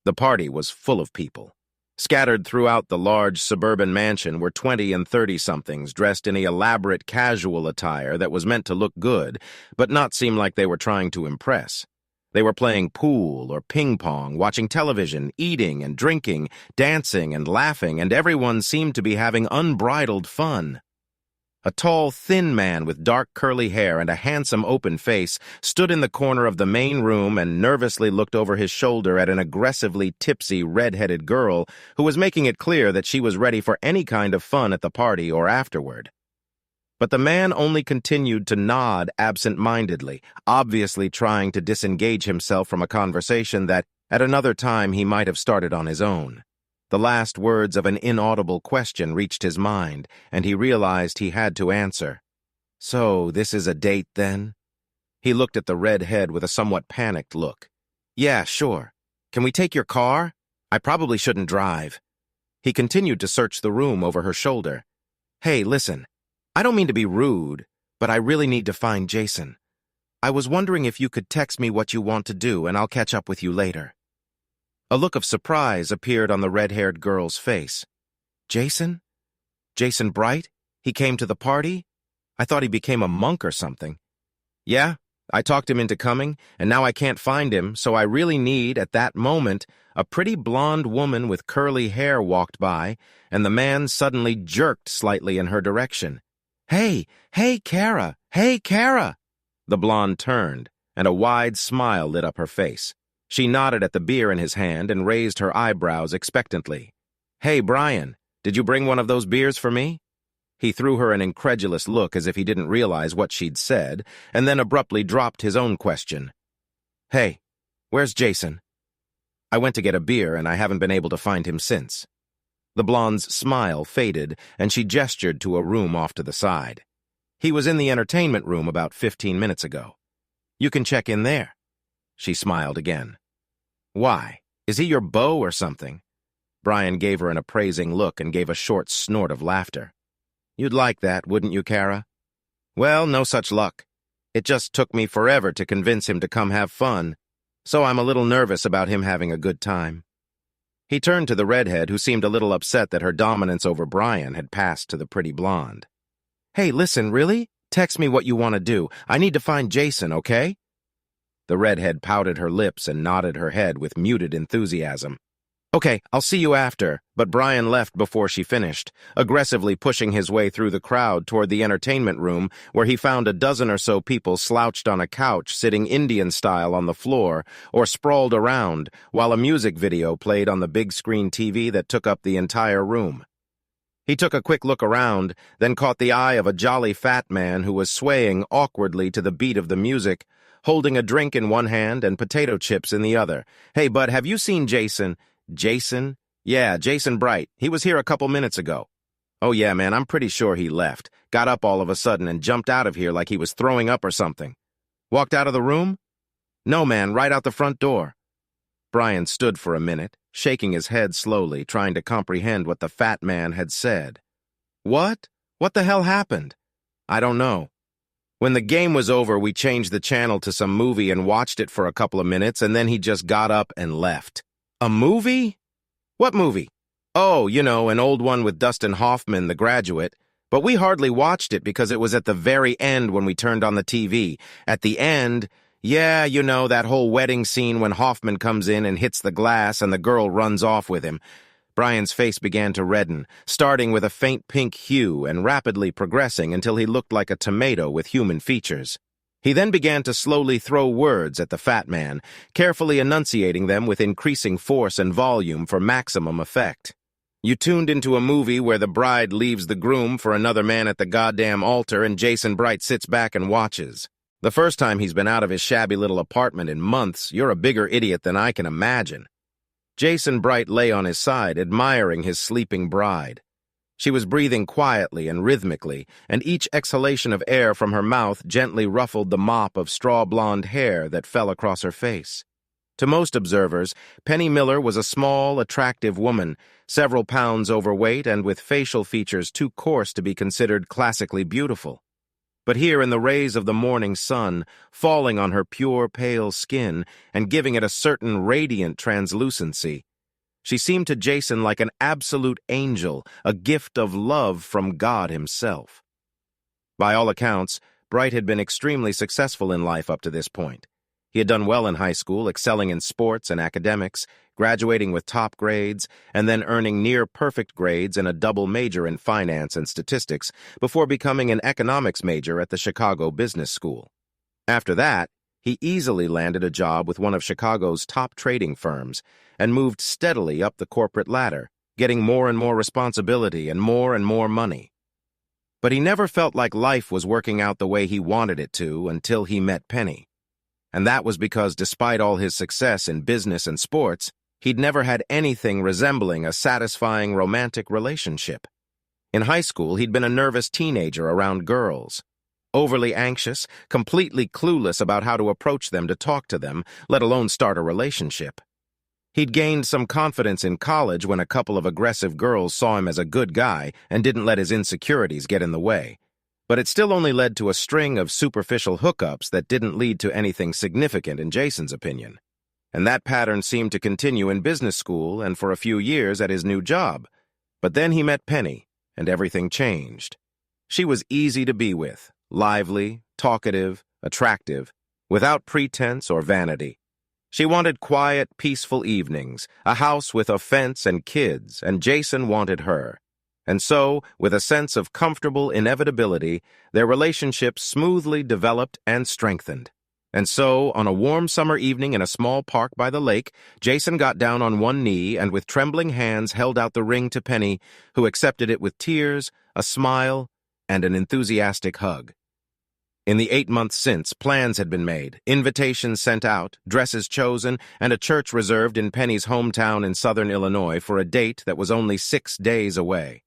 The party was full of people. Scattered throughout the large suburban mansion were 20 and 30-somethings dressed in an elaborate casual attire that was meant to look good, but not seem like they were trying to impress. They were playing pool or ping pong, watching television, eating and drinking, dancing and laughing, and everyone seemed to be having unbridled fun. A tall, thin man with dark curly hair and a handsome open face stood in the corner of the main room and nervously looked over his shoulder at an aggressively tipsy, red-headed girl who was making it clear that she was ready for any kind of fun at the party or afterward. But the man only continued to nod absent-mindedly, obviously trying to disengage himself from a conversation that, at another time, he might have started on his own. The last words of an inaudible question reached his mind, and he realized he had to answer. "So, this is a date, then?" He looked at the redhead with a somewhat panicked look. "Yeah, sure. Can we take your car? I probably shouldn't drive." He continued to search the room over her shoulder. "Hey, listen. I don't mean to be rude, but I really need to find Jason. I was wondering if you could text me what you want to do, and I'll catch up with you later." A look of surprise appeared on the red-haired girl's face. "Jason? Jason Bright? He came to the party? I thought he became a monk or something." "Yeah, I talked him into coming, and now I can't find him, so I really need, at that moment, a pretty blonde woman with curly hair walked by, and the man suddenly jerked slightly in her direction. Hey, Kara! Hey, Kara!" The blonde turned, and a wide smile lit up her face. She nodded at the beer in his hand and raised her eyebrows expectantly. "Hey, Brian, did you bring one of those beers for me?" He threw her an incredulous look as if he didn't realize what she'd said, and then abruptly dropped his own question. "Hey, where's Jason?" "I went to get a beer, and I haven't been able to find him since." The blonde's smile faded, and she gestured to a room off to the side. "He was in the entertainment room about 15 minutes ago. You can check in there." She smiled again. "Why? Is he your beau or something?" Brian gave her an appraising look and gave a short snort of laughter. "You'd like that, wouldn't you, Kara?" "Well, no such luck. It just took me forever to convince him to come have fun, so I'm a little nervous about him having a good time." He turned to the redhead, who seemed a little upset that her dominance over Brian had passed to the pretty blonde. "Hey, listen, really? Text me what you want to do. I need to find Jason, okay?" The redhead pouted her lips and nodded her head with muted enthusiasm. "Okay, I'll see you after," but Brian left before she finished, aggressively pushing his way through the crowd toward the entertainment room, where he found a dozen or so people slouched on a couch, sitting Indian-style on the floor, or sprawled around, while a music video played on the big-screen TV that took up the entire room. He took a quick look around, then caught the eye of a jolly fat man who was swaying awkwardly to the beat of the music, holding a drink in one hand and potato chips in the other. "Hey, bud, have you seen Jason?" "Jason? Yeah, Jason Bright. He was here a couple minutes ago." "Oh yeah, man, I'm pretty sure he left. Got up all of a sudden and jumped out of here like he was throwing up or something." "Walked out of the room?" "No, man, right out the front door." Brian stood for a minute, shaking his head slowly, trying to comprehend what the fat man had said. "What? What the hell happened?" "I don't know. When the game was over, we changed the channel to some movie and watched it for a couple of minutes, and then he just got up and left." "A movie? What movie?" "Oh, you know, an old one with Dustin Hoffman, The Graduate. But we hardly watched it because it was at the very end when we turned on the TV. At the end, yeah, you know, that whole wedding scene when Hoffman comes in and hits the glass and the girl runs off with him." Brian's face began to redden, starting with a faint pink hue and rapidly progressing until he looked like a tomato with human features. He then began to slowly throw words at the fat man, carefully enunciating them with increasing force and volume for maximum effect. "You tuned into a movie where the bride leaves the groom for another man at the goddamn altar and Jason Bright sits back and watches. The first time he's been out of his shabby little apartment in months, you're a bigger idiot than I can imagine." Jason Bright lay on his side, admiring his sleeping bride. She was breathing quietly and rhythmically, and each exhalation of air from her mouth gently ruffled the mop of straw-blonde hair that fell across her face. To most observers, Penny Miller was a small, attractive woman, several pounds overweight and with facial features too coarse to be considered classically beautiful. But here in the rays of the morning sun, falling on her pure, pale skin and giving it a certain radiant translucency, she seemed to Jason like an absolute angel, a gift of love from God himself. By all accounts, Bright had been extremely successful in life up to this point. He had done well in high school, excelling in sports and academics, graduating with top grades, and then earning near-perfect grades in a double major in finance and statistics before becoming an economics major at the Chicago Business School. After that, he easily landed a job with one of Chicago's top trading firms and moved steadily up the corporate ladder, getting more and more responsibility and more money. But he never felt like life was working out the way he wanted it to until he met Penny. And that was because despite all his success in business and sports, he'd never had anything resembling a satisfying romantic relationship. In high school, he'd been a nervous teenager around girls, overly anxious, completely clueless about how to approach them to talk to them, let alone start a relationship. He'd gained some confidence in college when a couple of aggressive girls saw him as a good guy and didn't let his insecurities get in the way. But it still only led to a string of superficial hookups that didn't lead to anything significant in Jason's opinion. And that pattern seemed to continue in business school and for a few years at his new job. But then he met Penny, and everything changed. She was easy to be with, lively, talkative, attractive, without pretense or vanity. She wanted quiet, peaceful evenings, a house with a fence and kids, and Jason wanted her. And so, with a sense of comfortable inevitability, their relationship smoothly developed and strengthened. And so, on a warm summer evening in a small park by the lake, Jason got down on one knee and with trembling hands held out the ring to Penny, who accepted it with tears, a smile, and an enthusiastic hug. In the 8 months since, plans had been made, invitations sent out, dresses chosen, and a church reserved in Penny's hometown in southern Illinois for a date that was only 6 days away.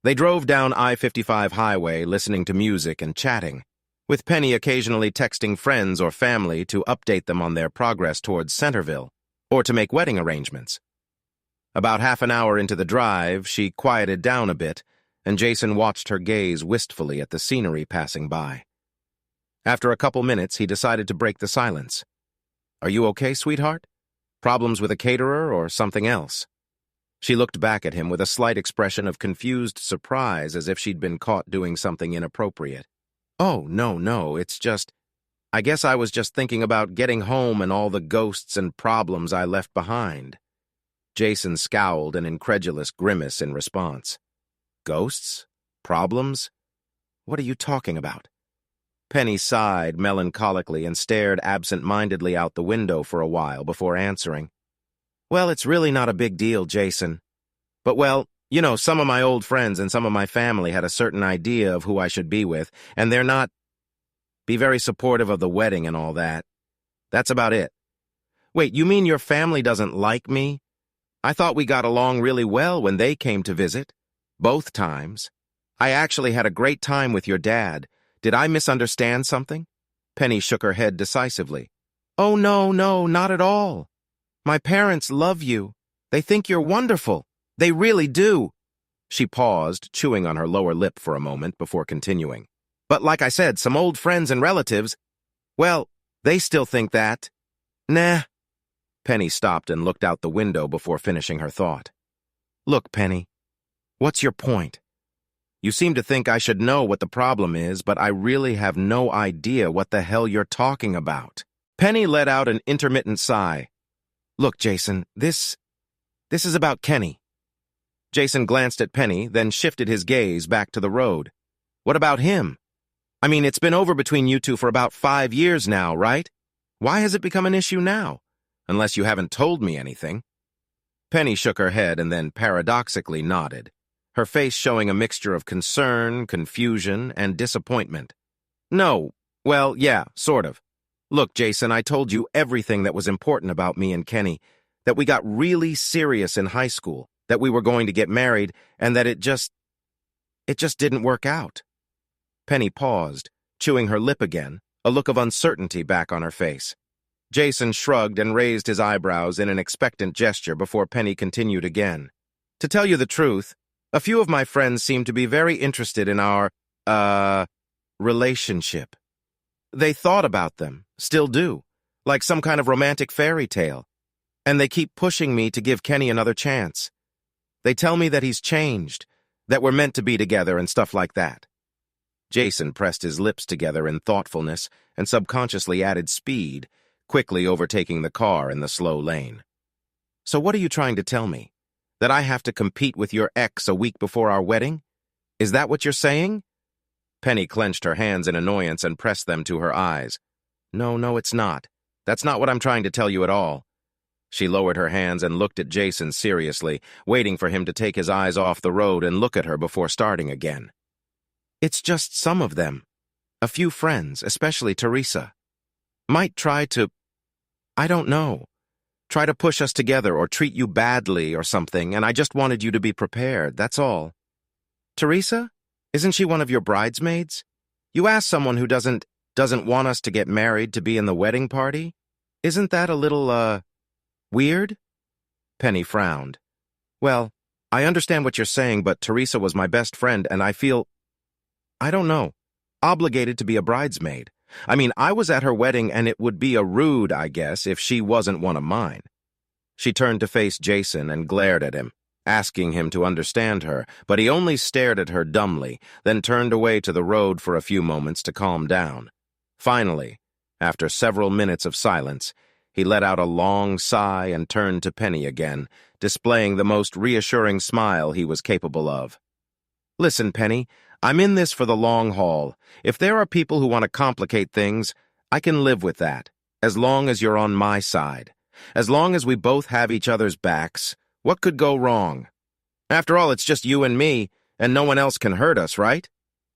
They drove down I-55 highway listening to music and chatting, with Penny occasionally texting friends or family to update them on their progress towards Centerville, or to make wedding arrangements. About half an hour into the drive, she quieted down a bit, and Jason watched her gaze wistfully at the scenery passing by. After a couple minutes, he decided to break the silence. "Are you okay, sweetheart? Problems with a caterer or something else?" She looked back at him with a slight expression of confused surprise as if she'd been caught doing something inappropriate. "Oh, no, it's just... I guess I was just thinking about getting home and all the ghosts and problems I left behind." Jason scowled an incredulous grimace in response. "Ghosts? Problems? What are you talking about?" Penny sighed melancholically and stared absent-mindedly out the window for a while before answering. "Well, it's really not a big deal, Jason. But, well, you know, some of my old friends and some of my family had a certain idea of who I should be with, and they're not... be very supportive of the wedding and all that. That's about it." "Wait, you mean your family doesn't like me? I thought we got along really well when they came to visit. Both times. I actually had a great time with your dad. Did I misunderstand something?" Penny shook her head decisively. "Oh, no, not at all. My parents love you. They think you're wonderful. They really do." She paused, chewing on her lower lip for a moment before continuing. "But like I said, some old friends and relatives, well, they still think that." "Nah." Penny stopped and looked out the window before finishing her thought. "Look, Penny, what's your point? You seem to think I should know what the problem is, but I really have no idea what the hell you're talking about." Penny let out an intermittent sigh. "Look, Jason, this is about Kenny." Jason glanced at Penny, then shifted his gaze back to the road. "What about him? I mean, it's been over between you two for about 5 years now, right? Why has it become an issue now? Unless you haven't told me anything." Penny shook her head and then paradoxically nodded, her face showing a mixture of concern, confusion, and disappointment. "No, well, yeah, sort of. Look, Jason, I told you everything that was important about me and Kenny, that we got really serious in high school, that we were going to get married, and that it just didn't work out." Penny paused, chewing her lip again, a look of uncertainty back on her face. Jason shrugged and raised his eyebrows in an expectant gesture before Penny continued again. "To tell you the truth, a few of my friends seem to be very interested in our, relationship. They thought about them, still do, like some kind of romantic fairy tale. And they keep pushing me to give Kenny another chance. They tell me that he's changed, that we're meant to be together and stuff like that. Jason pressed his lips together in thoughtfulness and subconsciously added speed, quickly overtaking the car in the slow lane. So what are you trying to tell me? That I have to compete with your ex a week before our wedding? Is that what you're saying? Penny clenched her hands in annoyance and pressed them to her eyes. No, it's not. That's not what I'm trying to tell you at all. She lowered her hands and looked at Jason seriously, waiting for him to take his eyes off the road and look at her before starting again. It's just some of them. A few friends, especially Teresa. Might try to, I don't know, try to push us together or treat you badly or something, and I just wanted you to be prepared, that's all. Teresa? Isn't she one of your bridesmaids? You asked someone who doesn't want us to get married to be in the wedding party? Isn't that a little, weird? Penny frowned. Well, I understand what you're saying, but Teresa was my best friend, and I feel, I don't know, obligated to be a bridesmaid. I mean, I was at her wedding, and it would be a rude, I guess, if she wasn't one of mine. She turned to face Jason and glared at him, asking him to understand her, but he only stared at her dumbly, then turned away to the road for a few moments to calm down. Finally, after several minutes of silence, he let out a long sigh and turned to Penny again, displaying the most reassuring smile he was capable of. Listen, Penny, I'm in this for the long haul. If there are people who want to complicate things, I can live with that, as long as you're on my side. As long as we both have each other's backs, what could go wrong? After all, it's just you and me, and no one else can hurt us, right?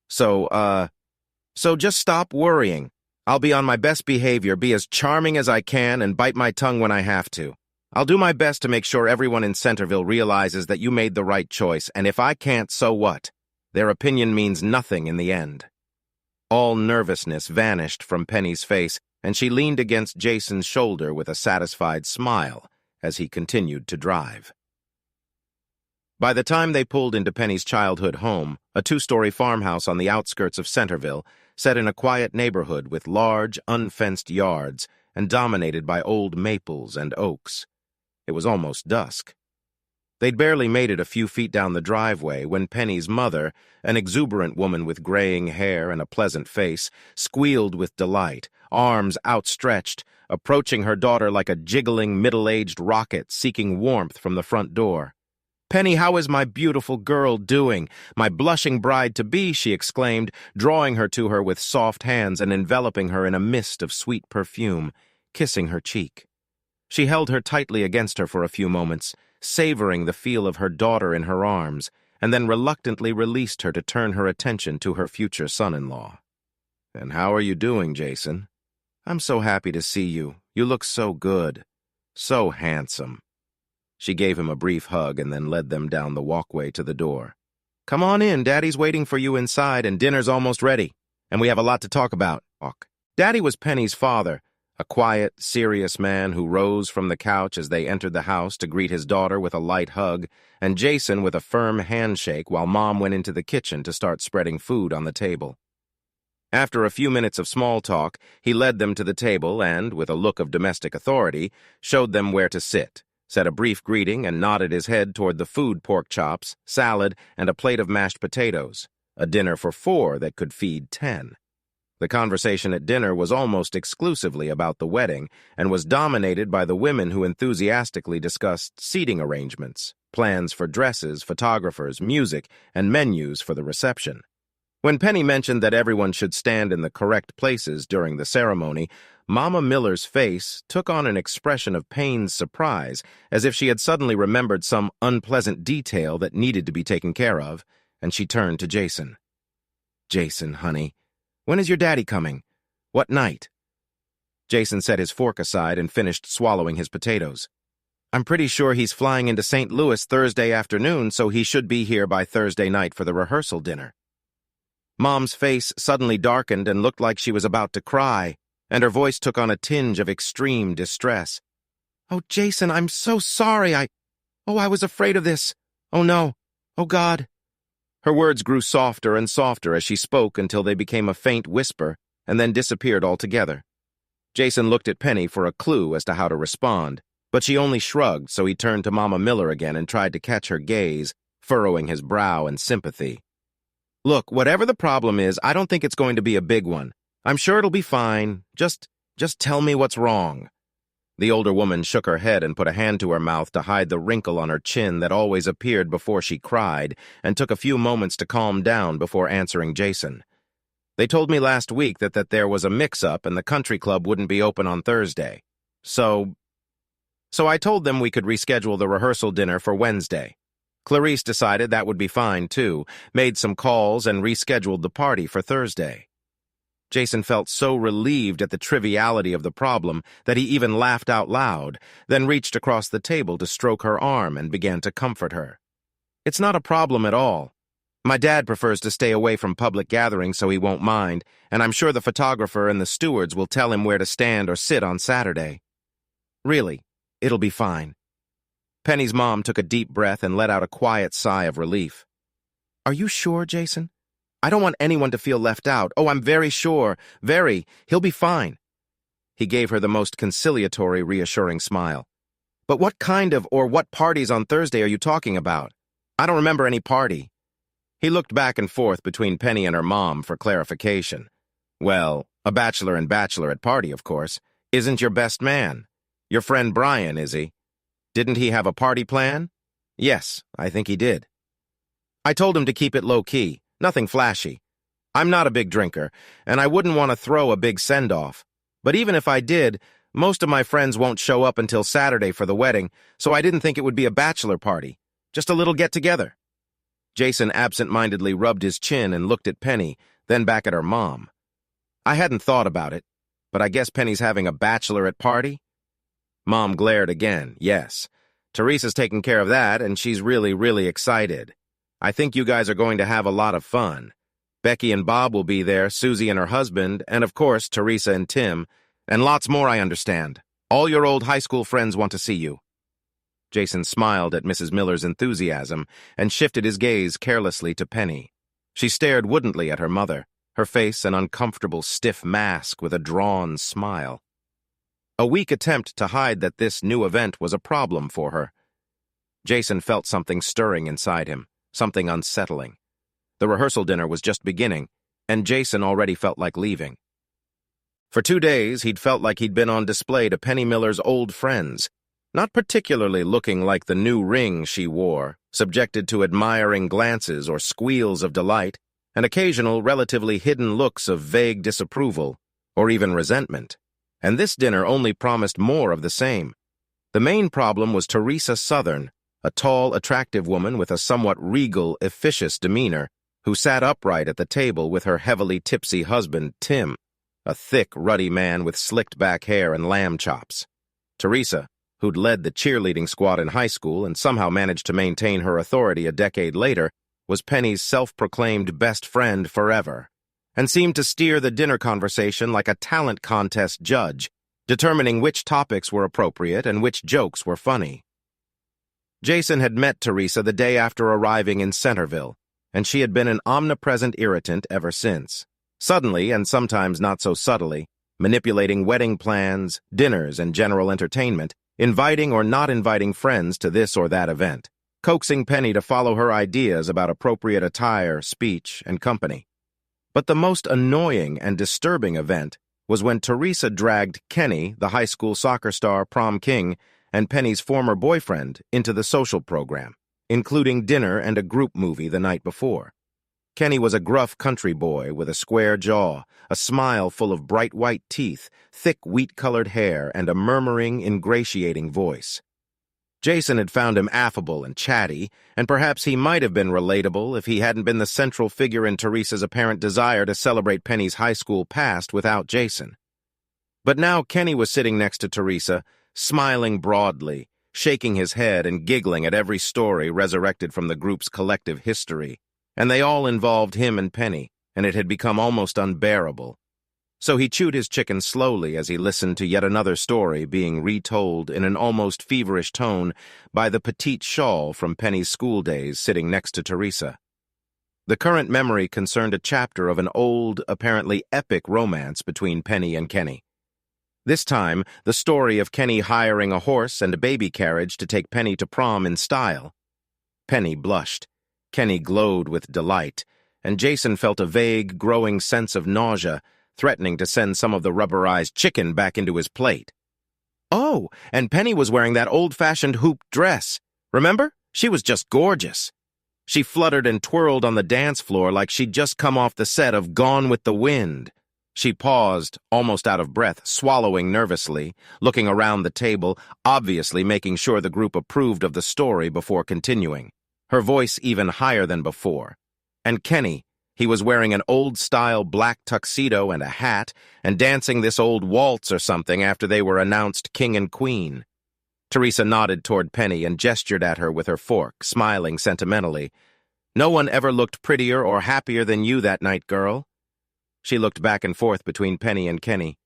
So just stop worrying. I'll be on my best behavior, be as charming as I can, and bite my tongue when I have to. I'll do my best to make sure everyone in Centerville realizes that you made the right choice, and if I can't, so what? Their opinion means nothing in the end. All nervousness vanished from Penny's face, and she leaned against Jason's shoulder with a satisfied smile as he continued to drive. By the time they pulled into Penny's childhood home, a two-story farmhouse on the outskirts of Centerville, set in a quiet neighborhood with large, unfenced yards and dominated by old maples and oaks, it was almost dusk. They'd barely made it a few feet down the driveway when Penny's mother, an exuberant woman with graying hair and a pleasant face, squealed with delight, arms outstretched, approaching her daughter like a jiggling middle-aged rocket seeking warmth from the front door. "Penny, how is my beautiful girl doing? My blushing bride-to-be," she exclaimed, drawing her to her with soft hands and enveloping her in a mist of sweet perfume, kissing her cheek. She held her tightly against her for a few moments, savoring the feel of her daughter in her arms, and then reluctantly released her to turn her attention to her future son-in-law. "And how are you doing, Jason? I'm so happy to see you. You look so good. So handsome." She gave him a brief hug and then led them down the walkway to the door. "Come on in, Daddy's waiting for you inside and dinner's almost ready, and we have a lot to talk about." Daddy was Penny's father, a quiet, serious man who rose from the couch as they entered the house to greet his daughter with a light hug, and Jason with a firm handshake while Mom went into the kitchen to start spreading food on the table. After a few minutes of small talk, he led them to the table and, with a look of domestic authority, showed them where to sit, said a brief greeting, and nodded his head toward the food: pork chops, salad, and a plate of mashed potatoes, a dinner for 4 that could feed 10. The conversation at dinner was almost exclusively about the wedding and was dominated by the women who enthusiastically discussed seating arrangements, plans for dresses, photographers, music, and menus for the reception. When Penny mentioned that everyone should stand in the correct places during the ceremony, Mama Miller's face took on an expression of pained surprise, as if she had suddenly remembered some unpleasant detail that needed to be taken care of, and she turned to Jason. "Jason, honey, when is your daddy coming? What night?" Jason set his fork aside and finished swallowing his potatoes. "I'm pretty sure he's flying into St. Louis Thursday afternoon, so he should be here by Thursday night for the rehearsal dinner." Mom's face suddenly darkened and looked like she was about to cry, and her voice took on a tinge of extreme distress. "Oh, Jason, I'm so sorry. I was afraid of this. Oh, no. Oh, God." Her words grew softer and softer as she spoke until they became a faint whisper and then disappeared altogether. Jason looked at Penny for a clue as to how to respond, but she only shrugged, so he turned to Mama Miller again and tried to catch her gaze, furrowing his brow in sympathy. "Look, whatever the problem is, I don't think it's going to be a big one. I'm sure it'll be fine. Just tell me what's wrong." The older woman shook her head and put a hand to her mouth to hide the wrinkle on her chin that always appeared before she cried, and took a few moments to calm down before answering Jason. "They told me last week that there was a mix-up and the country club wouldn't be open on Thursday. So I told them we could reschedule the rehearsal dinner for Wednesday. Clarice decided that would be fine, too, made some calls and rescheduled the party for Thursday." Jason felt so relieved at the triviality of the problem that he even laughed out loud, then reached across the table to stroke her arm and began to comfort her. "It's not a problem at all. My dad prefers to stay away from public gatherings so he won't mind, and I'm sure the photographer and the stewards will tell him where to stand or sit on Saturday. Really, it'll be fine." Penny's mom took a deep breath and let out a quiet sigh of relief. "Are you sure, Jason? I don't want anyone to feel left out. Oh, I'm very sure. Very. He'll be fine." He gave her the most conciliatory, reassuring smile. "But what kind of or what parties on Thursday are you talking about? I don't remember any party." He looked back and forth between Penny and her mom for clarification. "Well, a bachelor and bachelorette party, of course. Isn't your best man? Your friend Brian, is he? Didn't he have a party plan?" "Yes, I think he did." "I told him to keep it low-key. Nothing flashy. I'm not a big drinker, and I wouldn't want to throw a big send-off. But even if I did, most of my friends won't show up until Saturday for the wedding, so I didn't think it would be a bachelor party. Just a little get-together." Jason absent-mindedly rubbed his chin and looked at Penny, then back at her mom. "I hadn't thought about it, but I guess Penny's having a bachelorette party?" Mom glared again. "Yes. Teresa's taking care of that, and she's really, really excited. I think you guys are going to have a lot of fun. Becky and Bob will be there, Susie and her husband, and of course, Teresa and Tim, and lots more, I understand. All your old high school friends want to see you." Jason smiled at Mrs. Miller's enthusiasm and shifted his gaze carelessly to Penny. She stared woodenly at her mother, her face an uncomfortable, stiff mask with a drawn smile. A weak attempt to hide that this new event was a problem for her. Jason felt something stirring inside him. Something unsettling. The rehearsal dinner was just beginning, and Jason already felt like leaving. For 2 days, he'd felt like he'd been on display to Penny Miller's old friends, not particularly looking like the new ring she wore, subjected to admiring glances or squeals of delight, and occasional relatively hidden looks of vague disapproval, or even resentment. And this dinner only promised more of the same. The main problem was Teresa Southern, a tall, attractive woman with a somewhat regal, officious demeanor, who sat upright at the table with her heavily tipsy husband, Tim, a thick, ruddy man with slicked-back hair and lamb chops. Teresa, who'd led the cheerleading squad in high school and somehow managed to maintain her authority a decade later, was Penny's self-proclaimed best friend forever, and seemed to steer the dinner conversation like a talent contest judge, determining which topics were appropriate and which jokes were funny. Jason had met Teresa the day after arriving in Centerville, and she had been an omnipresent irritant ever since, suddenly and sometimes not so subtly, manipulating wedding plans, dinners, and general entertainment, inviting or not inviting friends to this or that event, coaxing Penny to follow her ideas about appropriate attire, speech, and company. But the most annoying and disturbing event was when Teresa dragged Kenny, the high school soccer star prom king, and Penny's former boyfriend into the social program, including dinner and a group movie the night before. Kenny was a gruff country boy with a square jaw, a smile full of bright white teeth, thick wheat-colored hair, and a murmuring, ingratiating voice. Jason had found him affable and chatty, and perhaps he might have been relatable if he hadn't been the central figure in Teresa's apparent desire to celebrate Penny's high school past without Jason. But now Kenny was sitting next to Teresa, smiling broadly, shaking his head and giggling at every story resurrected from the group's collective history, and they all involved him and Penny, and it had become almost unbearable. So he chewed his chicken slowly as he listened to yet another story being retold in an almost feverish tone by the petite shawl from Penny's school days sitting next to Teresa. The current memory concerned a chapter of an old, apparently epic romance between Penny and Kenny. This time, the story of Kenny hiring a horse and a baby carriage to take Penny to prom in style. Penny blushed. Kenny glowed with delight, and Jason felt a vague, growing sense of nausea, threatening to send some of the rubberized chicken back into his plate. Oh, and Penny was wearing that old-fashioned hooped dress. Remember? She was just gorgeous. She fluttered and twirled on the dance floor like she'd just come off the set of Gone with the Wind. She paused, almost out of breath, swallowing nervously, looking around the table, obviously making sure the group approved of the story before continuing, her voice even higher than before. And Kenny, he was wearing an old-style black tuxedo and a hat, and dancing this old waltz or something after they were announced king and queen. Teresa nodded toward Penny and gestured at her with her fork, smiling sentimentally. "No one ever looked prettier or happier than you that night, girl." She looked back and forth between Penny and Kenny.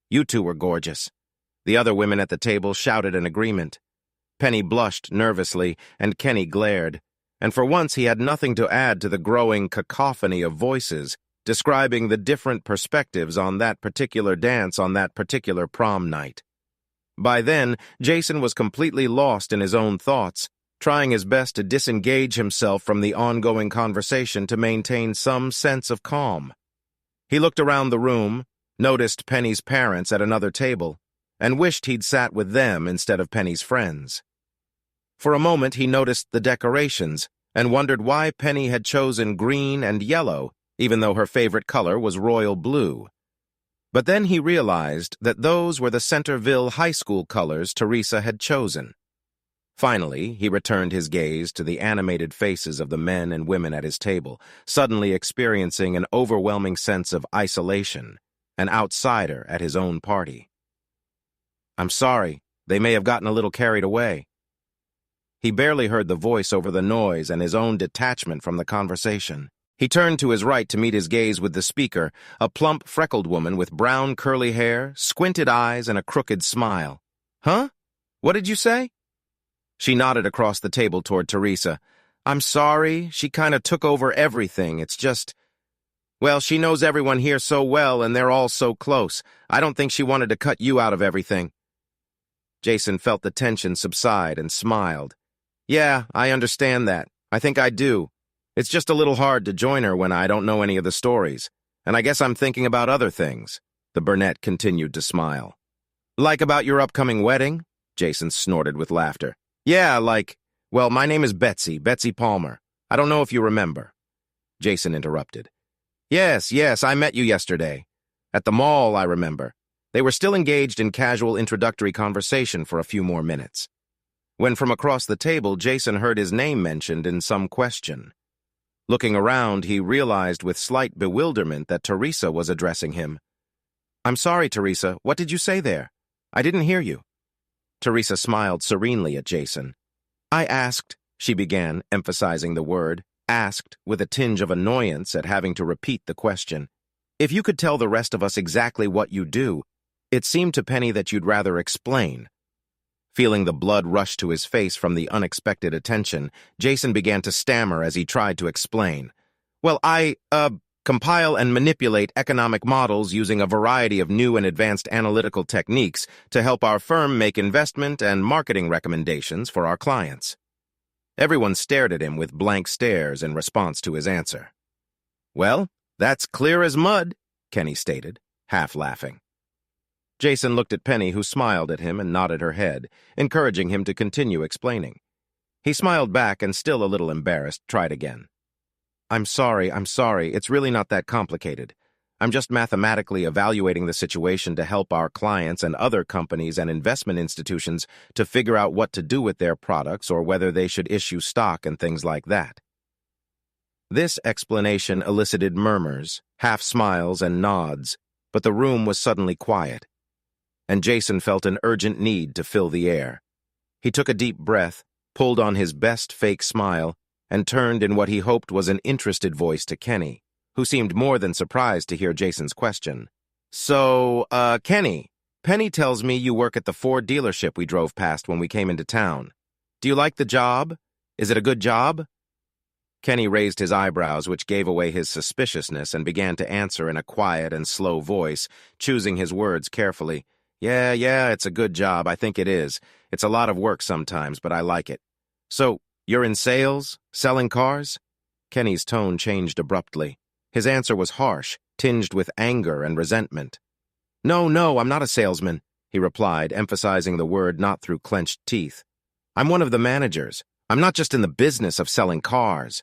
"You two were gorgeous." The other women at the table shouted in agreement. Penny blushed nervously, and Kenny glared. And for once he had nothing to add to the growing cacophony of voices, describing the different perspectives on that particular dance on that particular prom night. By then, Jason was completely lost in his own thoughts, trying his best to disengage himself from the ongoing conversation to maintain some sense of calm. He looked around the room, noticed Penny's parents at another table, and wished he'd sat with them instead of Penny's friends. For a moment he noticed the decorations and wondered why Penny had chosen green and yellow, even though her favorite color was royal blue. But then he realized that those were the Centerville High School colors Teresa had chosen. Finally, he returned his gaze to the animated faces of the men and women at his table, suddenly experiencing an overwhelming sense of isolation, an outsider at his own party. "I'm sorry, they may have gotten a little carried away." He barely heard the voice over the noise and his own detachment from the conversation. He turned to his right to meet his gaze with the speaker, a plump, freckled woman with brown, curly hair, squinted eyes, and a crooked smile. "Huh? What did you say?" She nodded across the table toward Teresa. "I'm sorry, she kind of took over everything. It's just... Well, she knows everyone here so well, and they're all so close. I don't think she wanted to cut you out of everything." Jason felt the tension subside and smiled. "Yeah, I understand that. I think I do. It's just a little hard to join her when I don't know any of the stories. And I guess I'm thinking about other things." The brunette continued to smile. "Like about your upcoming wedding?" Jason snorted with laughter. "Yeah, like, well, my name is Betsy Palmer. I don't know if you remember." Jason interrupted. Yes, I met you yesterday. At the mall, I remember. They were still engaged in casual introductory conversation for a few more minutes, when from across the table Jason heard his name mentioned in some question. Looking around, he realized with slight bewilderment that Teresa was addressing him. "I'm sorry, Teresa, what did you say there? I didn't hear you." Teresa smiled serenely at Jason. "I asked," she began, emphasizing the word, asked, with a tinge of annoyance at having to repeat the question. "If you could tell the rest of us exactly what you do, it seemed to Penny that you'd rather explain." Feeling the blood rush to his face from the unexpected attention, Jason began to stammer as he tried to explain. "Well, I, compile and manipulate economic models using a variety of new and advanced analytical techniques to help our firm make investment and marketing recommendations for our clients." Everyone stared at him with blank stares in response to his answer. "Well, that's clear as mud," Kenny stated, half laughing. Jason looked at Penny, who smiled at him and nodded her head, encouraging him to continue explaining. He smiled back and, still a little embarrassed, tried again. I'm sorry, it's really not that complicated. I'm just mathematically evaluating the situation to help our clients and other companies and investment institutions to figure out what to do with their products or whether they should issue stock and things like that." This explanation elicited murmurs, half smiles and nods, but the room was suddenly quiet, and Jason felt an urgent need to fill the air. He took a deep breath, pulled on his best fake smile, and turned in what he hoped was an interested voice to Kenny, who seemed more than surprised to hear Jason's question. "So, Kenny, Penny tells me you work at the Ford dealership we drove past when we came into town. Do you like the job? Is it a good job?" Kenny raised his eyebrows, which gave away his suspiciousness, and began to answer in a quiet and slow voice, choosing his words carefully. Yeah, it's a good job. I think it is. It's a lot of work sometimes, but I like it. So, you're in sales? Selling cars? Kenny's tone changed abruptly. His answer was harsh, tinged with anger and resentment. No, I'm not a salesman, he replied, emphasizing the word not through clenched teeth. I'm one of the managers. I'm not just in the business of selling cars.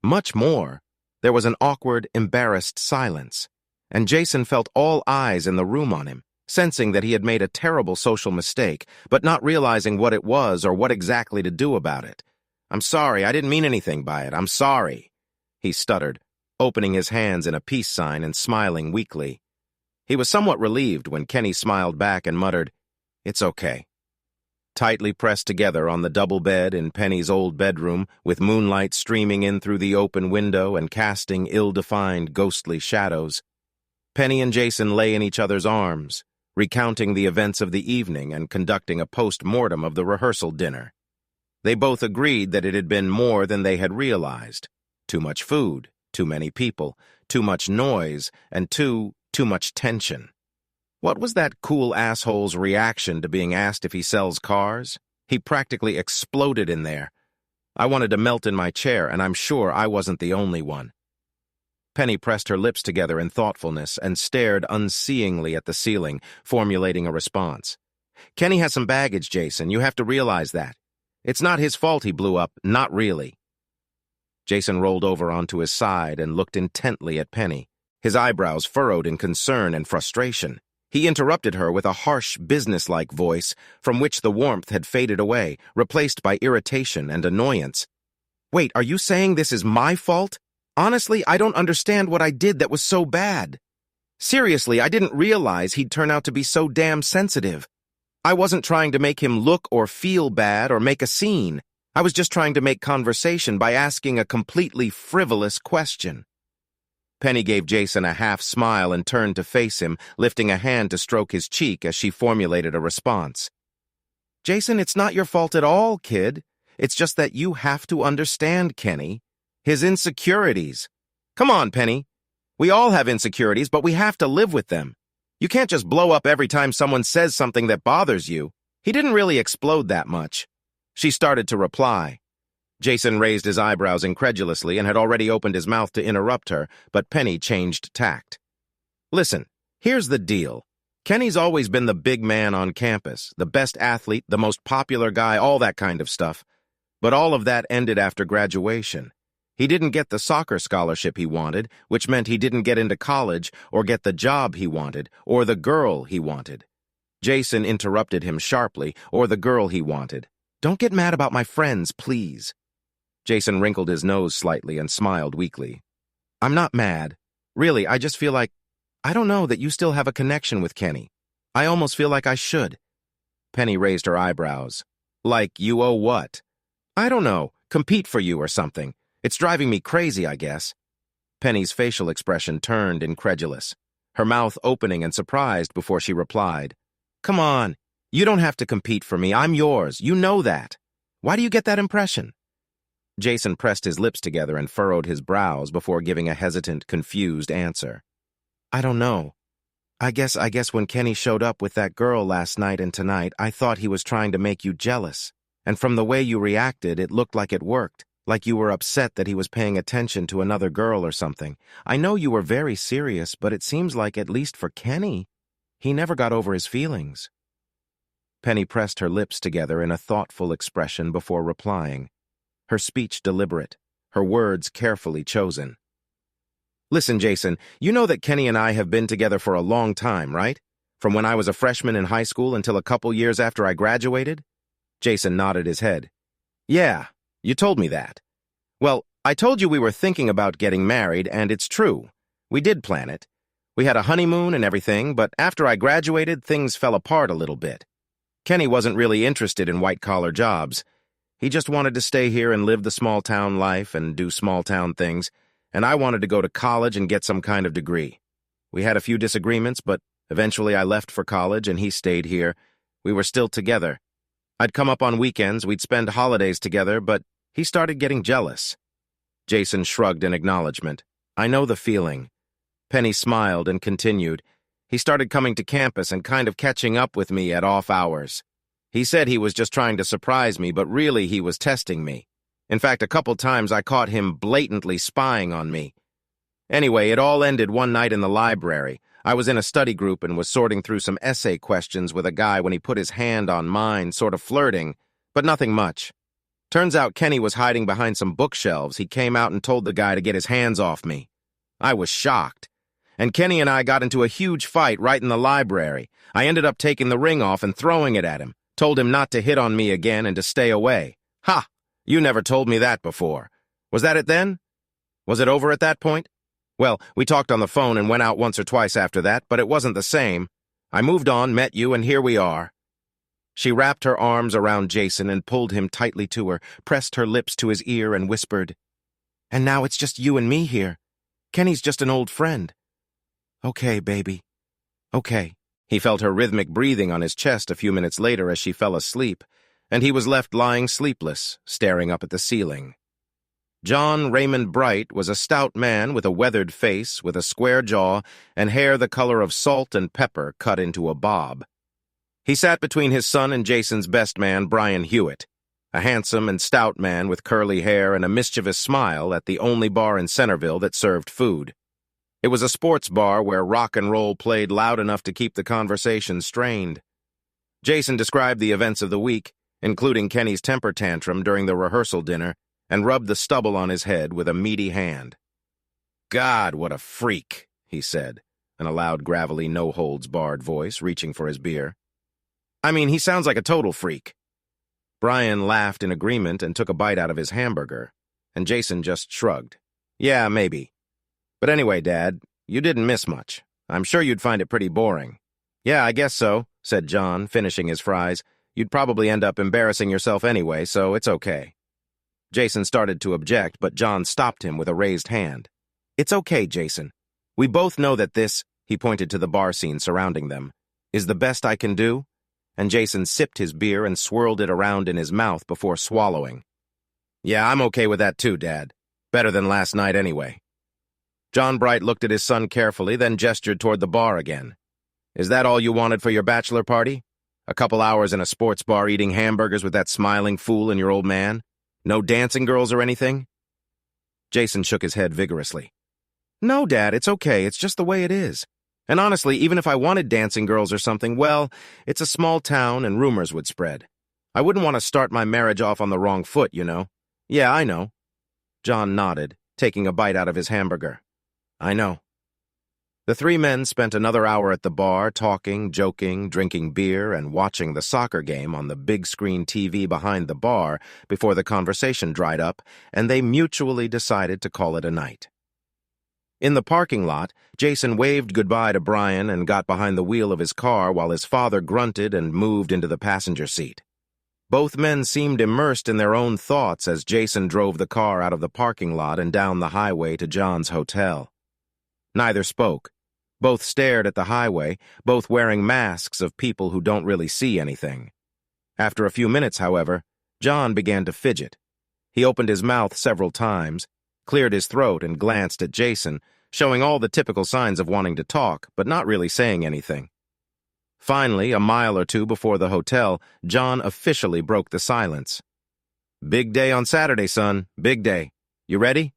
Much more. There was an awkward, embarrassed silence, and Jason felt all eyes in the room on him, sensing that he had made a terrible social mistake, but not realizing what it was or what exactly to do about it. I'm sorry, I didn't mean anything by it. I'm sorry, he stuttered, opening his hands in a peace sign and smiling weakly. He was somewhat relieved when Kenny smiled back and muttered, It's okay. Tightly pressed together on the double bed in Penny's old bedroom, with moonlight streaming in through the open window and casting ill-defined, ghostly shadows, Penny and Jason lay in each other's arms, recounting the events of the evening and conducting a post-mortem of the rehearsal dinner. They both agreed that it had been more than they had realized. Too much food, too many people, too much noise, and too much tension. What was that cool asshole's reaction to being asked if he sells cars? He practically exploded in there. I wanted to melt in my chair, and I'm sure I wasn't the only one. Penny pressed her lips together in thoughtfulness and stared unseeingly at the ceiling, formulating a response. Kenny has some baggage, Jason. You have to realize that. It's not his fault he blew up, not really. Jason rolled over onto his side and looked intently at Penny, his eyebrows furrowed in concern and frustration. He interrupted her with a harsh, businesslike voice from which the warmth had faded away, replaced by irritation and annoyance. Wait, are you saying this is my fault? Honestly, I don't understand what I did that was so bad. Seriously, I didn't realize he'd turn out to be so damn sensitive. I wasn't trying to make him look or feel bad or make a scene. I was just trying to make conversation by asking a completely frivolous question. Penny gave Jason a half smile and turned to face him, lifting a hand to stroke his cheek as she formulated a response. Jason, it's not your fault at all, kid. It's just that you have to understand Kenny. His insecurities. Come on, Penny. We all have insecurities, but we have to live with them. You can't just blow up every time someone says something that bothers you. He didn't really explode that much. She started to reply. Jason raised his eyebrows incredulously and had already opened his mouth to interrupt her, but Penny changed tact. Listen, here's the deal. Kenny's always been the big man on campus, the best athlete, the most popular guy, all that kind of stuff. But all of that ended after graduation. He didn't get the soccer scholarship he wanted, which meant he didn't get into college or get the job he wanted or the girl he wanted. Jason interrupted him sharply, or the girl he wanted. Don't get mad about my friends, please. Jason wrinkled his nose slightly and smiled weakly. I'm not mad. Really, I just feel like, I don't know, that you still have a connection with Kenny. I almost feel like I should. Penny raised her eyebrows. Like you owe what? I don't know, compete for you or something. It's driving me crazy, I guess. Penny's facial expression turned incredulous, her mouth opening and surprised before she replied. Come on, you don't have to compete for me. I'm yours. You know that. Why do you get that impression? Jason pressed his lips together and furrowed his brows before giving a hesitant, confused answer. I don't know. I guess when Kenny showed up with that girl last night and tonight, I thought he was trying to make you jealous. And from the way you reacted, it looked like it worked, like you were upset that he was paying attention to another girl or something. I know you were very serious, but it seems like, at least for Kenny, he never got over his feelings. Penny pressed her lips together in a thoughtful expression before replying, her speech deliberate, her words carefully chosen. Listen, Jason, you know that Kenny and I have been together for a long time, right? From when I was a freshman in high school until a couple years after I graduated? Jason nodded his head. Yeah, you told me that. Well, I told you we were thinking about getting married, and it's true. We did plan it. We had a honeymoon and everything, but after I graduated, things fell apart a little bit. Kenny wasn't really interested in white-collar jobs. He just wanted to stay here and live the small-town life and do small-town things, and I wanted to go to college and get some kind of degree. We had a few disagreements, but eventually I left for college and he stayed here. We were still together. I'd come up on weekends, we'd spend holidays together, but he started getting jealous. Jason shrugged in acknowledgement. I know the feeling. Penny smiled and continued. He started coming to campus and kind of catching up with me at off hours. He said he was just trying to surprise me, but really he was testing me. In fact, a couple times I caught him blatantly spying on me. Anyway, it all ended one night in the library. I was in a study group and was sorting through some essay questions with a guy when he put his hand on mine, sort of flirting, but nothing much. Turns out Kenny was hiding behind some bookshelves. He came out and told the guy to get his hands off me. I was shocked. And Kenny and I got into a huge fight right in the library. I ended up taking the ring off and throwing it at him, told him not to hit on me again and to stay away. Ha! You never told me that before. Was that it then? Was it over at that point? Well, we talked on the phone and went out once or twice after that, but it wasn't the same. I moved on, met you, and here we are. She wrapped her arms around Jason and pulled him tightly to her, pressed her lips to his ear and whispered, "And now it's just you and me here. Kenny's just an old friend." "Okay, baby. Okay." He felt her rhythmic breathing on his chest a few minutes later as she fell asleep, and he was left lying sleepless, staring up at the ceiling. John Raymond Bright was a stout man with a weathered face, with a square jaw, and hair the color of salt and pepper cut into a bob. He sat between his son and Jason's best man, Brian Hewitt, a handsome and stout man with curly hair and a mischievous smile at the only bar in Centerville that served food. It was a sports bar where rock and roll played loud enough to keep the conversation strained. Jason described the events of the week, including Kenny's temper tantrum during the rehearsal dinner, and rubbed the stubble on his head with a meaty hand. "God, what a freak," he said, in a loud, gravelly, no-holds-barred voice, reaching for his beer. "I mean, he sounds like a total freak." Brian laughed in agreement and took a bite out of his hamburger, and Jason just shrugged. "Yeah, maybe. But anyway, Dad, you didn't miss much. I'm sure you'd find it pretty boring." "Yeah, I guess so," said John, finishing his fries. "You'd probably end up embarrassing yourself anyway, so it's okay." Jason started to object, but John stopped him with a raised hand. "It's okay, Jason. We both know that this," he pointed to the bar scene surrounding them, "is the best I can do." And Jason sipped his beer and swirled it around in his mouth before swallowing. "Yeah, I'm okay with that too, Dad. Better than last night anyway." John Bright looked at his son carefully, then gestured toward the bar again. "Is that all you wanted for your bachelor party? A couple hours in a sports bar eating hamburgers with that smiling fool and your old man? No dancing girls or anything?" Jason shook his head vigorously. "No, Dad, it's okay. It's just the way it is. And honestly, even if I wanted dancing girls or something, well, it's a small town and rumors would spread. I wouldn't want to start my marriage off on the wrong foot, you know." "Yeah, I know." John nodded, taking a bite out of his hamburger. "I know." The three men spent another hour at the bar, talking, joking, drinking beer, and watching the soccer game on the big-screen TV behind the bar before the conversation dried up, and they mutually decided to call it a night. In the parking lot, Jason waved goodbye to Brian and got behind the wheel of his car while his father grunted and moved into the passenger seat. Both men seemed immersed in their own thoughts as Jason drove the car out of the parking lot and down the highway to John's hotel. Neither spoke. Both stared at the highway, both wearing masks of people who don't really see anything. After a few minutes, however, John began to fidget. He opened his mouth several times, cleared his throat and glanced at Jason, showing all the typical signs of wanting to talk, but not really saying anything. Finally, a mile or two before the hotel, John officially broke the silence. "Big day on Saturday, son. Big day. You ready?"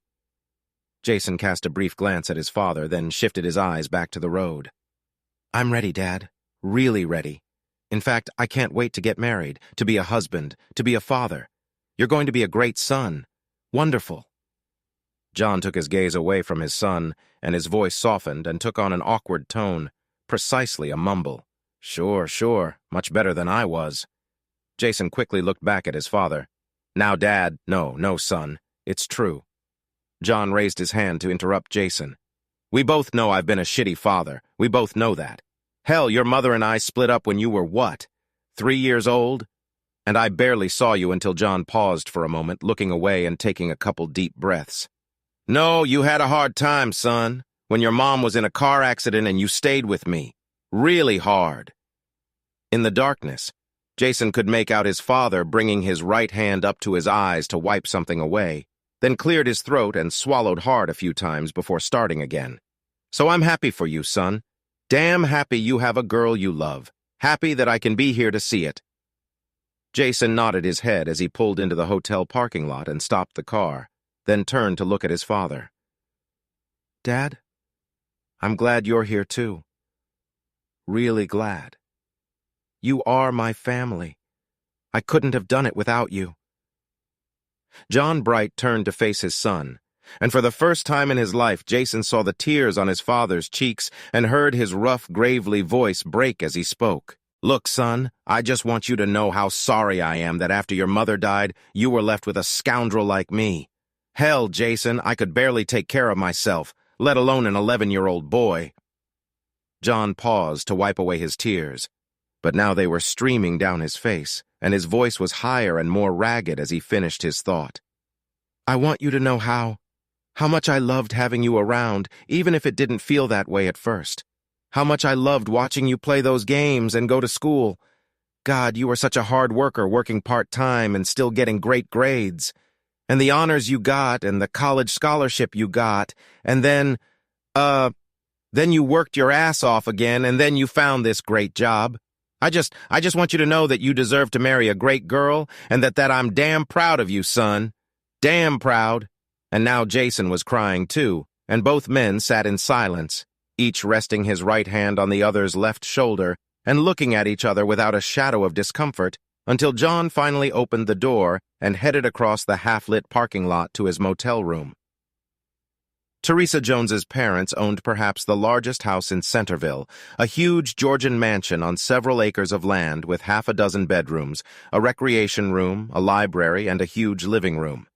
Jason cast a brief glance at his father, then shifted his eyes back to the road. "I'm ready, Dad. Really ready. In fact, I can't wait to get married, to be a husband, to be a father. You're going to be a great son. Wonderful." John took his gaze away from his son, and his voice softened and took on an awkward tone, precisely a mumble. "Sure, sure. Much better than I was." Jason quickly looked back at his father. "Now, Dad, no, son. It's true." John raised his hand to interrupt Jason. "We both know I've been a shitty father. We both know that. Hell, your mother and I split up when you were what? 3 years old? And I barely saw you until John paused for a moment, looking away and taking a couple deep breaths. No, you had a hard time, son, when your mom was in a car accident and you stayed with me. Really hard." In the darkness, Jason could make out his father bringing his right hand up to his eyes to wipe something away. then cleared his throat and swallowed hard a few times before starting again. "So I'm happy for you, son. Damn happy you have a girl you love. Happy that I can be here to see it." Jason nodded his head as he pulled into the hotel parking lot and stopped the car, then turned to look at his father. "Dad, I'm glad you're here too. Really glad. You are my family. I couldn't have done it without you." John Bright turned to face his son, and for the first time in his life, Jason saw the tears on his father's cheeks and heard his rough, gravely voice break as he spoke. "Look, son, I just want you to know how sorry I am that after your mother died, you were left with a scoundrel like me. Hell, Jason, I could barely take care of myself, let alone an 11-year-old boy." John paused to wipe away his tears, but now they were streaming down his face, and his voice was higher and more ragged as he finished his thought. "I want you to know how much I loved having you around, even if it didn't feel that way at first. How much I loved watching you play those games and go to school. God, you were such a hard worker, working part-time and still getting great grades. And the honors you got and the college scholarship you got, and then you worked your ass off again, and then you found this great job. I just want you to know that you deserve to marry a great girl, and that I'm damn proud of you, son. Damn proud." And now Jason was crying too, and both men sat in silence, each resting his right hand on the other's left shoulder and looking at each other without a shadow of discomfort, until John finally opened the door and headed across the half-lit parking lot to his motel room. Teresa Jones's parents owned perhaps the largest house in Centerville, a huge Georgian mansion on several acres of land with half a dozen bedrooms, a recreation room, a library, and a huge living room.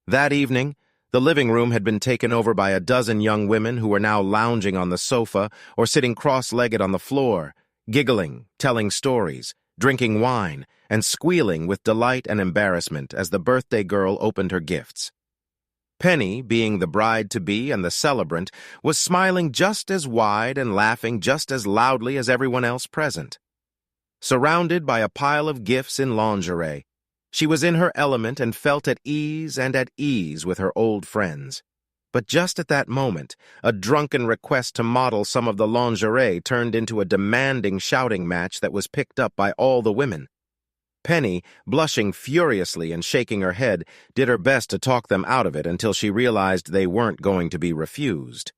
That evening, the living room had been taken over by a dozen young women who were now lounging on the sofa or sitting cross-legged on the floor, giggling, telling stories, drinking wine, and squealing with delight and embarrassment as the birthday girl opened her gifts. Penny, being the bride-to-be and the celebrant, was smiling just as wide and laughing just as loudly as everyone else present. Surrounded by a pile of gifts in lingerie, she was in her element and felt at ease with her old friends. But just at that moment, a drunken request to model some of the lingerie turned into a demanding shouting match that was picked up by all the women. Penny, blushing furiously and shaking her head, did her best to talk them out of it until she realized they weren't going to be refused.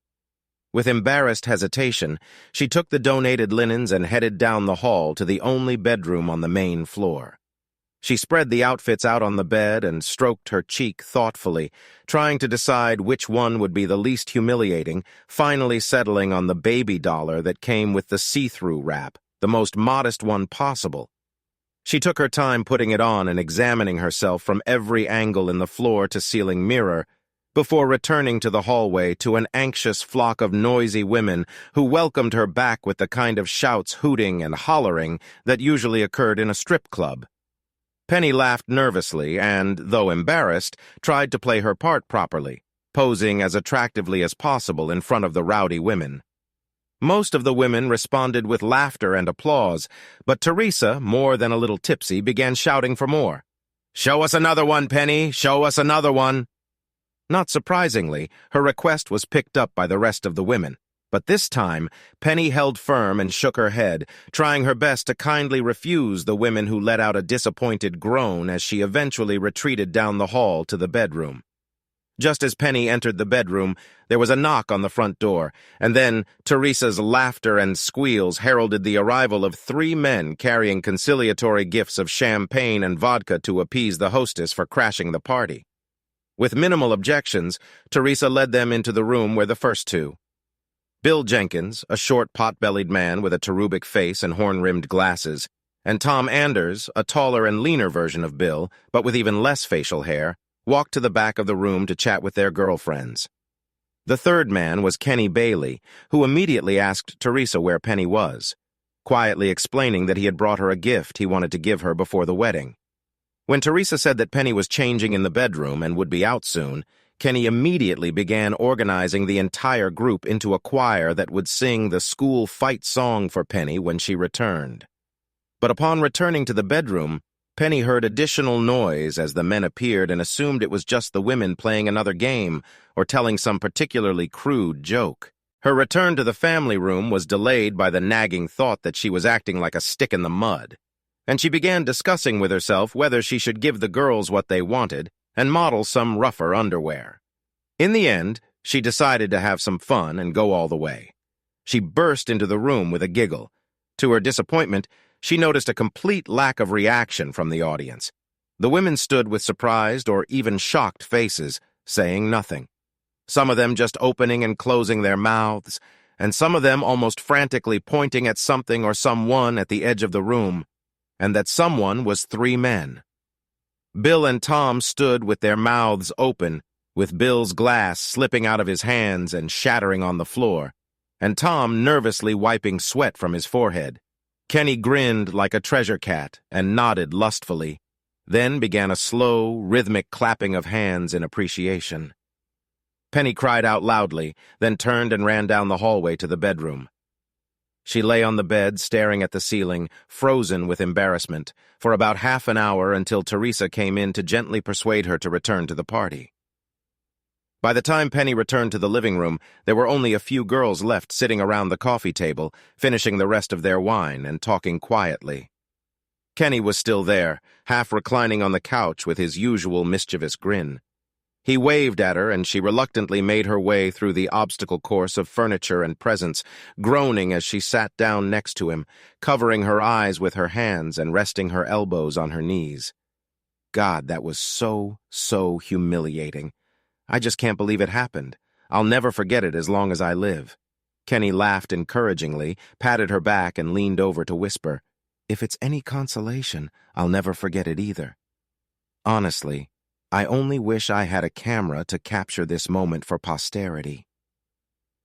With embarrassed hesitation, she took the donated linens and headed down the hall to the only bedroom on the main floor. She spread the outfits out on the bed and stroked her cheek thoughtfully, trying to decide which one would be the least humiliating, finally settling on the baby dollar that came with the see-through wrap, the most modest one possible. She took her time putting it on and examining herself from every angle in the floor-to-ceiling mirror before returning to the hallway to an anxious flock of noisy women who welcomed her back with the kind of shouts, hooting, and hollering that usually occurred in a strip club. Penny laughed nervously and, though embarrassed, tried to play her part properly, posing as attractively as possible in front of the rowdy women. Most of the women responded with laughter and applause, but Teresa, more than a little tipsy, began shouting for more. "Show us another one, Penny! Show us another one!" Not surprisingly, her request was picked up by the rest of the women, but this time Penny held firm and shook her head, trying her best to kindly refuse the women who let out a disappointed groan as she eventually retreated down the hall to the bedroom. Just as Penny entered the bedroom, there was a knock on the front door, and then Teresa's laughter and squeals heralded the arrival of 3 men carrying conciliatory gifts of champagne and vodka to appease the hostess for crashing the party. With minimal objections, Teresa led them into the room where the first 2. Bill Jenkins, a short, pot-bellied man with a cherubic face and horn-rimmed glasses, and Tom Anders, a taller and leaner version of Bill, but with even less facial hair, walked to the back of the room to chat with their girlfriends. The third man was Kenny Bailey, who immediately asked Teresa where Penny was, quietly explaining that he had brought her a gift he wanted to give her before the wedding. When Teresa said that Penny was changing in the bedroom and would be out soon, Kenny immediately began organizing the entire group into a choir that would sing the school fight song for Penny when she returned. But upon returning to the bedroom, Penny heard additional noise as the men appeared and assumed it was just the women playing another game or telling some particularly crude joke. Her return to the family room was delayed by the nagging thought that she was acting like a stick in the mud, and she began discussing with herself whether she should give the girls what they wanted and model some rougher underwear. In the end, she decided to have some fun and go all the way. She burst into the room with a giggle. To her disappointment, she noticed a complete lack of reaction from the audience. The women stood with surprised or even shocked faces, saying nothing. Some of them just opening and closing their mouths, and some of them almost frantically pointing at something or someone at the edge of the room, and that someone was 3 men. Bill and Tom stood with their mouths open, with Bill's glass slipping out of his hands and shattering on the floor, and Tom nervously wiping sweat from his forehead. Kenny grinned like a treasure cat and nodded lustfully, then began a slow, rhythmic clapping of hands in appreciation. Penny cried out loudly, then turned and ran down the hallway to the bedroom. She lay on the bed, staring at the ceiling, frozen with embarrassment, for about half an hour until Teresa came in to gently persuade her to return to the party. By the time Penny returned to the living room, there were only a few girls left sitting around the coffee table, finishing the rest of their wine and talking quietly. Kenny was still there, half reclining on the couch with his usual mischievous grin. He waved at her, and she reluctantly made her way through the obstacle course of furniture and presents, groaning as she sat down next to him, covering her eyes with her hands and resting her elbows on her knees. God, that was so humiliating. I just can't believe it happened. I'll never forget it as long as I live. Kenny laughed encouragingly, patted her back, and leaned over to whisper, "If it's any consolation, I'll never forget it either. Honestly, I only wish I had a camera to capture this moment for posterity."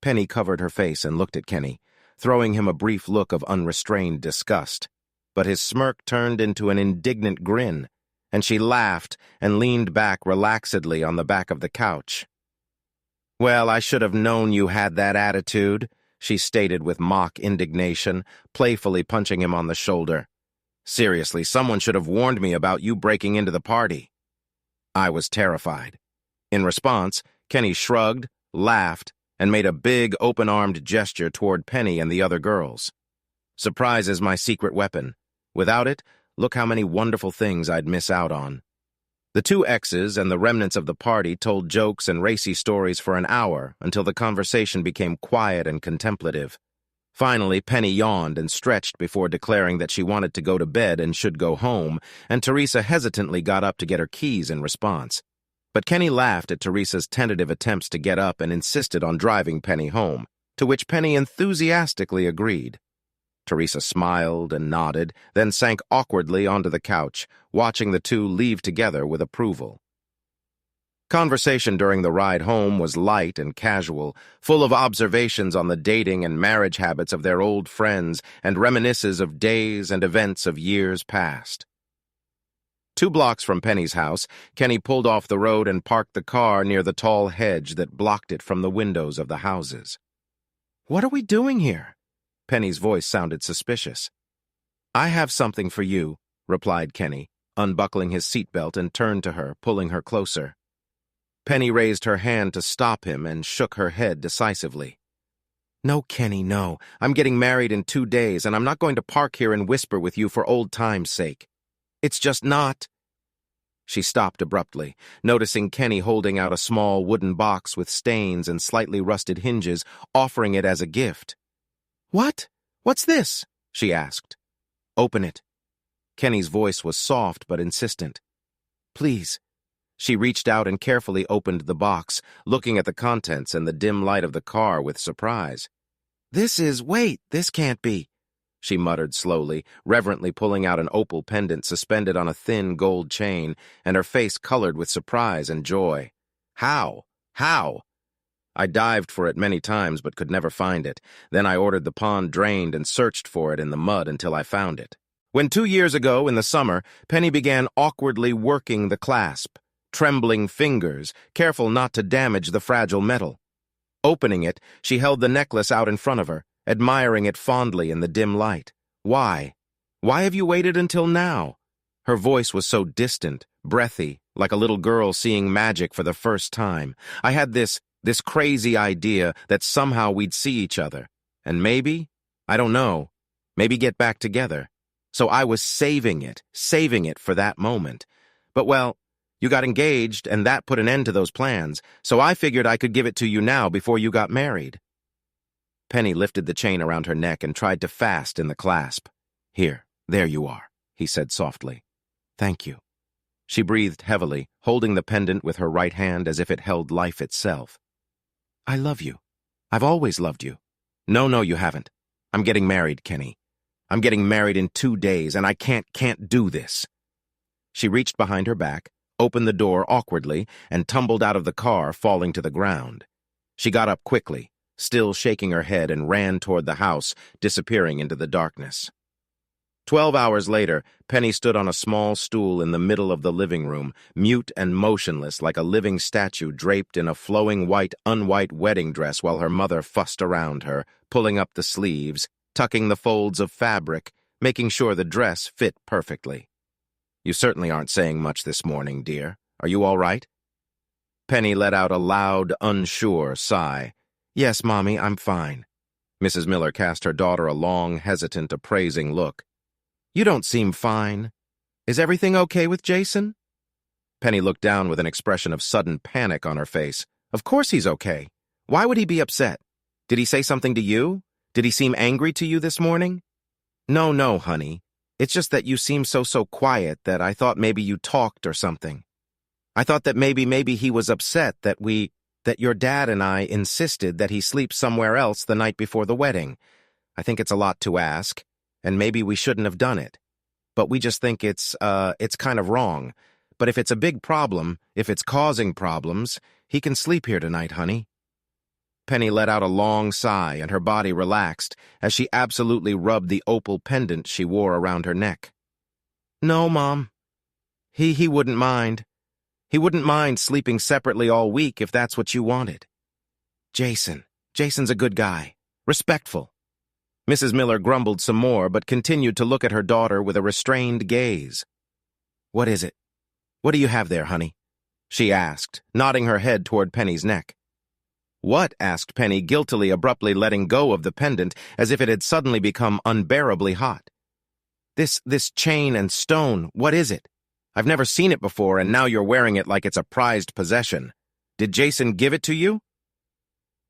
Penny covered her face and looked at Kenny, throwing him a brief look of unrestrained disgust. But his smirk turned into an indignant grin, and she laughed and leaned back relaxedly on the back of the couch. "Well, I should have known you had that attitude," she stated with mock indignation, playfully punching him on the shoulder. "Seriously, someone should have warned me about you breaking into the party." I was terrified. In response, Kenny shrugged, laughed, and made a big, open-armed gesture toward Penny and the other girls. Surprise is my secret weapon. Without it, look how many wonderful things I'd miss out on. The 2 exes and the remnants of the party told jokes and racy stories for an hour until the conversation became quiet and contemplative. Finally, Penny yawned and stretched before declaring that she wanted to go to bed and should go home, and Teresa hesitantly got up to get her keys in response. But Kenny laughed at Teresa's tentative attempts to get up and insisted on driving Penny home, to which Penny enthusiastically agreed. Teresa smiled and nodded, then sank awkwardly onto the couch, watching the 2 leave together with approval. Conversation during the ride home was light and casual, full of observations on the dating and marriage habits of their old friends and reminiscences of days and events of years past. 2 blocks from Penny's house, Kenny pulled off the road and parked the car near the tall hedge that blocked it from the windows of the houses. "What are we doing here?" Penny's voice sounded suspicious. "I have something for you," replied Kenny, unbuckling his seatbelt and turned to her, pulling her closer. Penny raised her hand to stop him and shook her head decisively. "No, Kenny, no. I'm getting married in 2 days, and I'm not going to park here and whisper with you for old time's sake. It's just not—" She stopped abruptly, noticing Kenny holding out a small wooden box with stains and slightly rusted hinges, offering it as a gift. "What? What's this?" she asked. "Open it." Kenny's voice was soft but insistent. "Please." She reached out and carefully opened the box, looking at the contents and the dim light of the car with surprise. Wait, this can't be," she muttered slowly, reverently pulling out an opal pendant suspended on a thin gold chain, and her face colored with surprise and joy. How? I dived for it many times but could never find it. Then I ordered the pond drained and searched for it in the mud until I found it. When 2 years ago in the summer, Penny began awkwardly working the clasp, trembling fingers, careful not to damage the fragile metal. Opening it, she held the necklace out in front of her, admiring it fondly in the dim light. "Why? Why have you waited until now?" Her voice was so distant, breathy, like a little girl seeing magic for the first time. I had this crazy idea that somehow we'd see each other. And maybe, I don't know, maybe get back together. So I was saving it for that moment. But well, you got engaged, and that put an end to those plans, so I figured I could give it to you now before you got married. Penny lifted the chain around her neck and tried to fast in the clasp. There you are, he said softly. Thank you. She breathed heavily, holding the pendant with her right hand as if it held life itself. I love you. I've always loved you. No, you haven't. I'm getting married, Kenny. I'm getting married in 2 days, and I can't do this. She reached behind her back, opened the door awkwardly, and tumbled out of the car, falling to the ground. She got up quickly, still shaking her head, and ran toward the house, disappearing into the darkness. 12 hours later, Penny stood on a small stool in the middle of the living room, mute and motionless like a living statue draped in a flowing unwhite wedding dress while her mother fussed around her, pulling up the sleeves, tucking the folds of fabric, making sure the dress fit perfectly. You certainly aren't saying much this morning, dear. Are you all right? Penny let out a loud, unsure sigh. Yes, Mommy, I'm fine. Mrs. Miller cast her daughter a long, hesitant, appraising look. You don't seem fine. Is everything okay with Jason? Penny looked down with an expression of sudden panic on her face. Of course he's okay. Why would he be upset? Did he say something to you? Did he seem angry to you this morning? No, honey. It's just that you seem so quiet that I thought maybe you talked or something. I thought that maybe he was upset that your dad and I insisted that he sleep somewhere else the night before the wedding. I think it's a lot to ask, and maybe we shouldn't have done it. But we just think it's kind of wrong. But if it's a big problem, if it's causing problems, he can sleep here tonight, honey. Penny let out a long sigh, and her body relaxed as she absolutely rubbed the opal pendant she wore around her neck. No, Mom. He wouldn't mind. He wouldn't mind sleeping separately all week if that's what you wanted. Jason's a good guy. Respectful. Mrs. Miller grumbled some more, but continued to look at her daughter with a restrained gaze. What is it? What do you have there, honey? She asked, nodding her head toward Penny's neck. What? Asked Penny, guiltily abruptly letting go of the pendant as if it had suddenly become unbearably hot. This chain and stone, what is it? I've never seen it before, and now you're wearing it like it's a prized possession. Did Jason give it to you?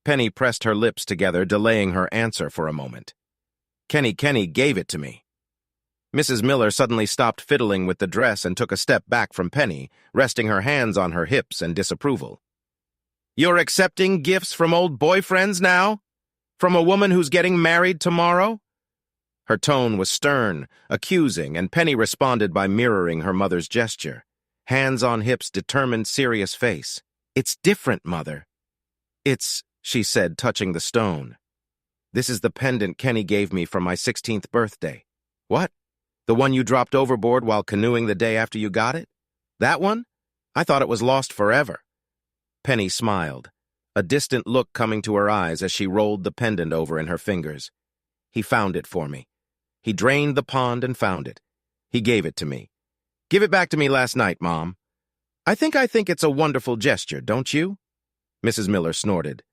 Penny pressed her lips together, delaying her answer for a moment. Kenny gave it to me. Mrs. Miller suddenly stopped fiddling with the dress and took a step back from Penny, resting her hands on her hips in disapproval. You're accepting gifts from old boyfriends now? From a woman who's getting married tomorrow? Her tone was stern, accusing, and Penny responded by mirroring her mother's gesture. Hands on hips, determined, serious face. It's different, Mother. It's, she said, touching the stone. This is the pendant Kenny gave me for my 16th birthday. What? The one you dropped overboard while canoeing the day after you got it? That one? I thought it was lost forever. Penny smiled, a distant look coming to her eyes as she rolled the pendant over in her fingers. He found it for me. He drained the pond and found it. He gave it to me. Give it back to me last night, Mom. I think it's a wonderful gesture, don't you? Mrs. Miller snorted.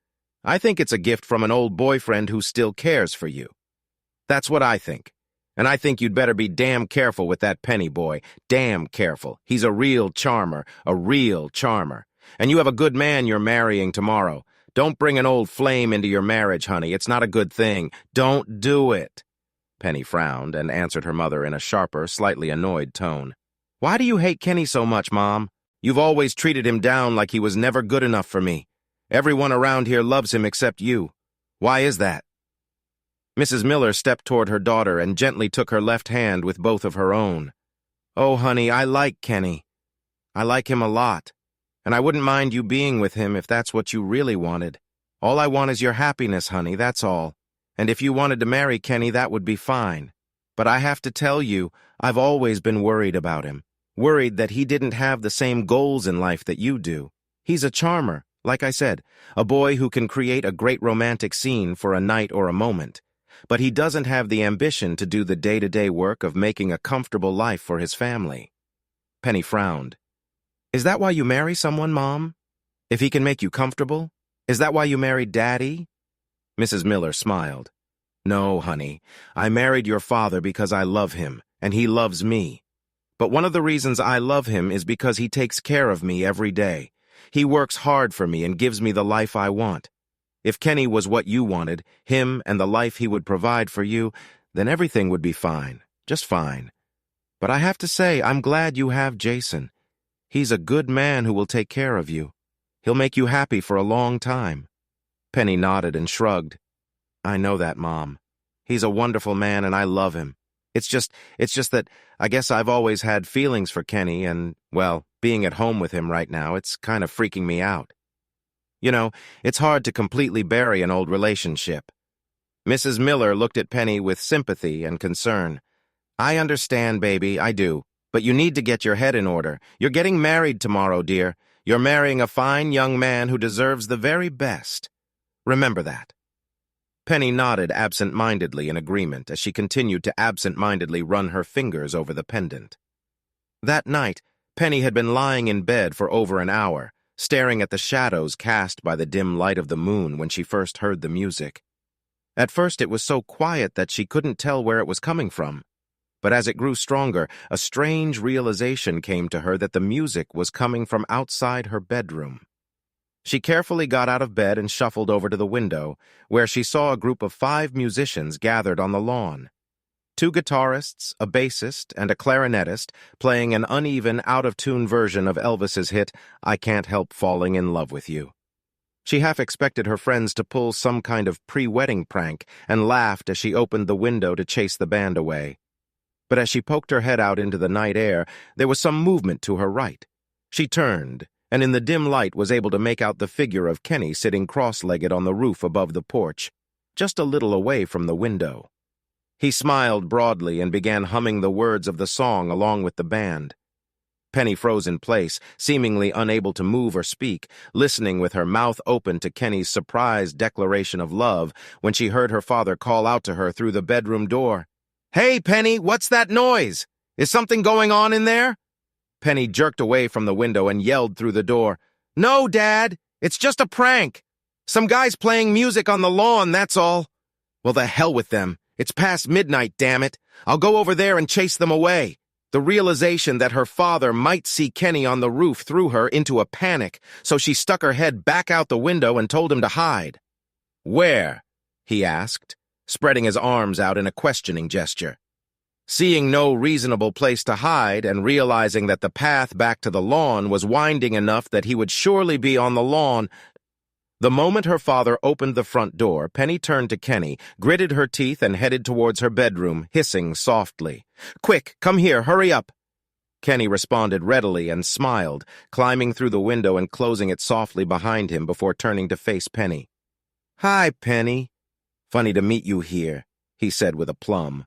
I think it's a gift from an old boyfriend who still cares for you. That's what I think. And I think you'd better be damn careful with that Penny boy. Damn careful. He's a real charmer, And you have a good man you're marrying tomorrow. Don't bring an old flame into your marriage, honey. It's not a good thing. Don't do it. Penny frowned and answered her mother in a sharper, slightly annoyed tone. Why do you hate Kenny so much, Mom? You've always treated him down like he was never good enough for me. Everyone around here loves him except you. Why is that? Mrs. Miller stepped toward her daughter and gently took her left hand with both of her own. Oh, honey, I like Kenny. I like him a lot. And I wouldn't mind you being with him if that's what you really wanted. All I want is your happiness, honey, that's all. And if you wanted to marry Kenny, that would be fine. But I have to tell you, I've always been worried about him. Worried that he didn't have the same goals in life that you do. He's a charmer, like I said, a boy who can create a great romantic scene for a night or a moment. But he doesn't have the ambition to do the day-to-day work of making a comfortable life for his family. Penny frowned. Is that why you marry someone, Mom? If he can make you comfortable? Is that why you married Daddy? Mrs. Miller smiled. No, honey. I married your father because I love him, and he loves me. But one of the reasons I love him is because he takes care of me every day. He works hard for me and gives me the life I want. If Kenny was what you wanted, him and the life he would provide for you, then everything would be fine, just fine. But I have to say, I'm glad you have Jason. He's a good man who will take care of you. He'll make you happy for a long time. Penny nodded and shrugged. I know that, Mom. He's a wonderful man and I love him. It's just that I guess I've always had feelings for Kenny and, well, being at home with him right now, it's kind of freaking me out. You know, it's hard to completely bury an old relationship. Mrs. Miller looked at Penny with sympathy and concern. I understand, baby, I do. But you need to get your head in order. You're getting married tomorrow, dear. You're marrying a fine young man who deserves the very best. Remember that. Penny nodded absent-mindedly in agreement as she continued to absent-mindedly run her fingers over the pendant. That night, Penny had been lying in bed for over an hour, staring at the shadows cast by the dim light of the moon when she first heard the music. At first it was so quiet that she couldn't tell where it was coming from. But as it grew stronger, a strange realization came to her that the music was coming from outside her bedroom. She carefully got out of bed and shuffled over to the window, where she saw a group of 5 musicians gathered on the lawn. 2 guitarists, a bassist, and a clarinetist playing an uneven, out-of-tune version of Elvis's hit, I Can't Help Falling in Love with You. She half expected her friends to pull some kind of pre-wedding prank and laughed as she opened the window to chase the band away. But as she poked her head out into the night air, there was some movement to her right. She turned, and in the dim light was able to make out the figure of Kenny sitting cross-legged on the roof above the porch, just a little away from the window. He smiled broadly and began humming the words of the song along with the band. Penny froze in place, seemingly unable to move or speak, listening with her mouth open to Kenny's surprised declaration of love when she heard her father call out to her through the bedroom door. Hey, Penny, what's that noise? Is something going on in there? Penny jerked away from the window and yelled through the door. No, Dad, it's just a prank. Some guys playing music on the lawn, that's all. Well, the hell with them. It's past midnight, damn it. I'll go over there and chase them away. The realization that her father might see Kenny on the roof threw her into a panic, so she stuck her head back out the window and told him to hide. Where? He asked, spreading his arms out in a questioning gesture. Seeing no reasonable place to hide and realizing that the path back to the lawn was winding enough that he would surely be on the lawn, the moment her father opened the front door, Penny turned to Kenny, gritted her teeth, and headed towards her bedroom, hissing softly. Quick, come here, hurry up. Kenny responded readily and smiled, climbing through the window and closing it softly behind him before turning to face Penny. Hi, Penny. Funny to meet you here, he said with a plum.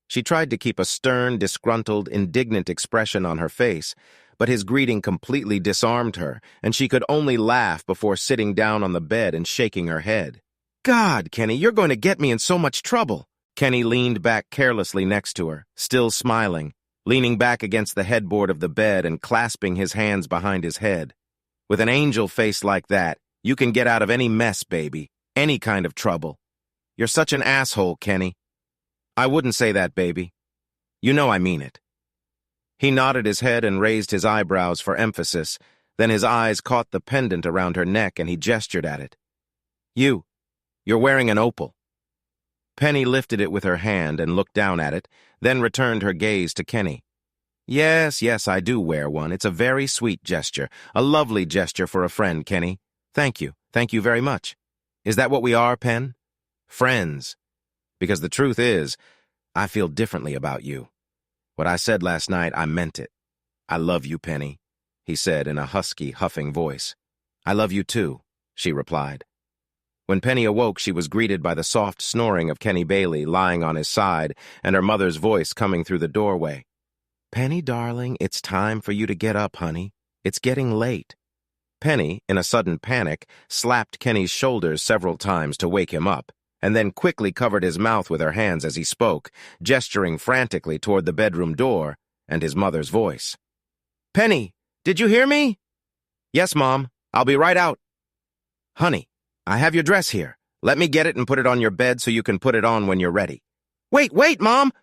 She tried to keep a stern, disgruntled, indignant expression on her face, but his greeting completely disarmed her, and she could only laugh before sitting down on the bed and shaking her head. God, Kenny, you're going to get me in so much trouble. Kenny leaned back carelessly next to her, still smiling, leaning back against the headboard of the bed and clasping his hands behind his head. With an angel face like that, you can get out of any mess, baby, any kind of trouble. You're such an asshole, Kenny. I wouldn't say that, baby. You know I mean it. He nodded his head and raised his eyebrows for emphasis, then his eyes caught the pendant around her neck and he gestured at it. You're wearing an opal. Penny lifted it with her hand and looked down at it, then returned her gaze to Kenny. Yes, I do wear one. It's a very sweet gesture, a lovely gesture for a friend, Kenny. Thank you very much. Is that what we are, Pen? Friends. Because the truth is, I feel differently about you. What I said last night, I meant it. I love you, Penny, he said in a husky, huffing voice. I love you too, she replied. When Penny awoke, she was greeted by the soft snoring of Kenny Bailey lying on his side and her mother's voice coming through the doorway. Penny, darling, it's time for you to get up, honey. It's getting late. Penny, in a sudden panic, slapped Kenny's shoulders several times to wake him up, and then quickly covered his mouth with her hands as he spoke, gesturing frantically toward the bedroom door and his mother's voice. Penny, did you hear me? Yes, Mom. I'll be right out. Honey, I have your dress here. Let me get it and put it on your bed so you can put it on when you're ready. Wait, Mom!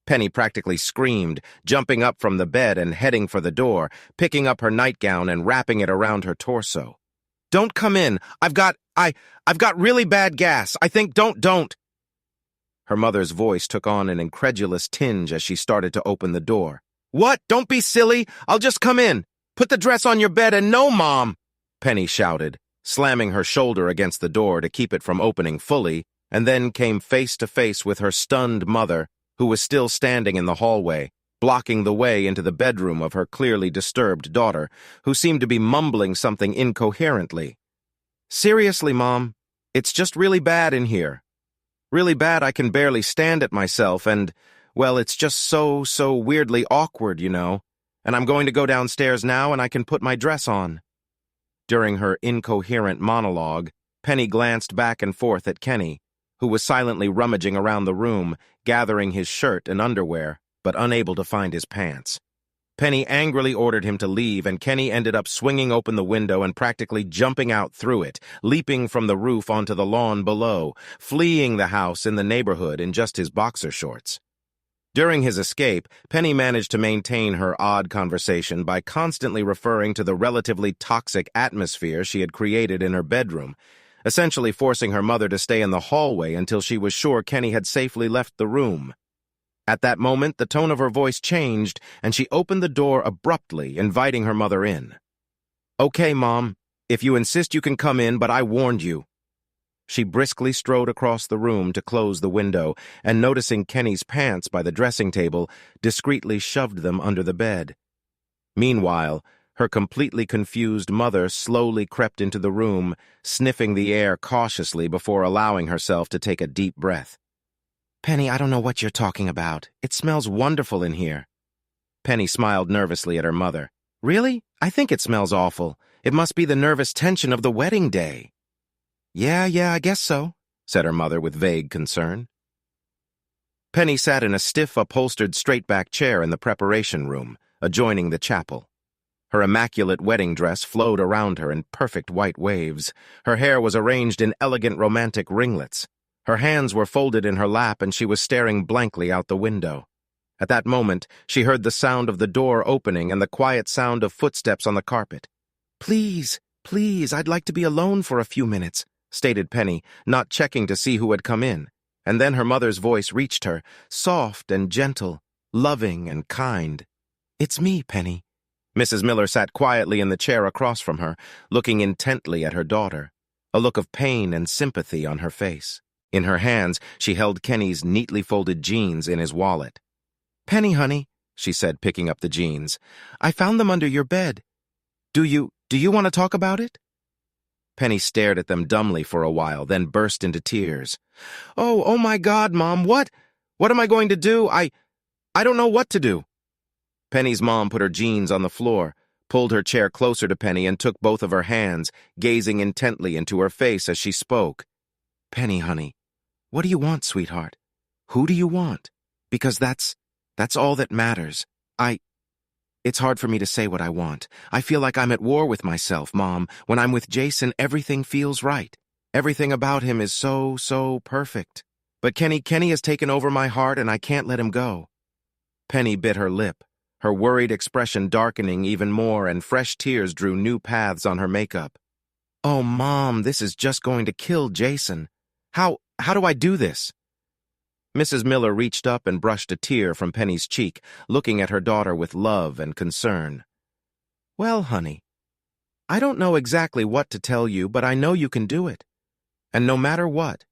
Penny practically screamed, jumping up from the bed and heading for the door, picking up her nightgown and wrapping it around her torso. Don't come in. I've got really bad gas. I think don't. Her mother's voice took on an incredulous tinge as she started to open the door. What? Don't be silly. I'll just come in. Put the dress on your bed and no, Mom, Penny shouted, slamming her shoulder against the door to keep it from opening fully, and then came face to face with her stunned mother, who was still standing in the hallway, blocking the way into the bedroom of her clearly disturbed daughter, who seemed to be mumbling something incoherently. Seriously, Mom, it's just really bad in here. Really bad I can barely stand it myself, and, well, it's just so weirdly awkward, you know, and I'm going to go downstairs now and I can put my dress on. During her incoherent monologue, Penny glanced back and forth at Kenny, who was silently rummaging around the room, gathering his shirt and underwear, but unable to find his pants. Penny angrily ordered him to leave, and Kenny ended up swinging open the window and practically jumping out through it, leaping from the roof onto the lawn below, fleeing the house in the neighborhood in just his boxer shorts. During his escape, Penny managed to maintain her odd conversation by constantly referring to the relatively toxic atmosphere she had created in her bedroom, essentially forcing her mother to stay in the hallway until she was sure Kenny had safely left the room. At that moment, the tone of her voice changed, and she opened the door abruptly, inviting her mother in. Okay, Mom, if you insist you can come in, but I warned you. She briskly strode across the room to close the window, and noticing Kenny's pants by the dressing table, discreetly shoved them under the bed. Meanwhile, her completely confused mother slowly crept into the room, sniffing the air cautiously before allowing herself to take a deep breath. Penny, I don't know what you're talking about. It smells wonderful in here. Penny smiled nervously at her mother. Really? I think it smells awful. It must be the nervous tension of the wedding day. Yeah, I guess so, said her mother with vague concern. Penny sat in a stiff, upholstered straight-back chair in the preparation room, adjoining the chapel. Her immaculate wedding dress flowed around her in perfect white waves. Her hair was arranged in elegant romantic ringlets. Her hands were folded in her lap, and she was staring blankly out the window. At that moment, she heard the sound of the door opening and the quiet sound of footsteps on the carpet. Please, I'd like to be alone for a few minutes, stated Penny, not checking to see who had come in. And then her mother's voice reached her, soft and gentle, loving and kind. It's me, Penny. Mrs. Miller sat quietly in the chair across from her, looking intently at her daughter, a look of pain and sympathy on her face. In her hands, she held Kenny's neatly folded jeans in his wallet. Penny, honey, she said, picking up the jeans, I found them under your bed. Do you want to talk about it? Penny stared at them dumbly for a while, then burst into tears. Oh my God, Mom, what? What am I going to do? I don't know what to do. Penny's mom put her jeans on the floor, pulled her chair closer to Penny, and took both of her hands, gazing intently into her face as she spoke. Penny, honey, what do you want, sweetheart? Who do you want? Because that's all that matters. It's hard for me to say what I want. I feel like I'm at war with myself, Mom. When I'm with Jason, everything feels right. Everything about him is so perfect. But Kenny has taken over my heart, and I can't let him go. Penny bit her lip, her worried expression darkening even more, and fresh tears drew new paths on her makeup. Oh, Mom, this is just going to kill Jason. How do I do this? Mrs. Miller reached up and brushed a tear from Penny's cheek, looking at her daughter with love and concern. Well, honey, I don't know exactly what to tell you, but I know you can do it. And no matter what,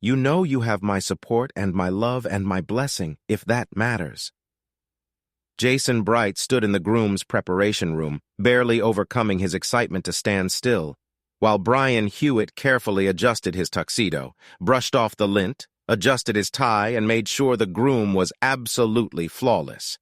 you know you have my support and my love and my blessing, if that matters. Jason Bright stood in the groom's preparation room, barely overcoming his excitement to stand still, while Brian Hewitt carefully adjusted his tuxedo, brushed off the lint, adjusted his tie, and made sure the groom was absolutely flawless.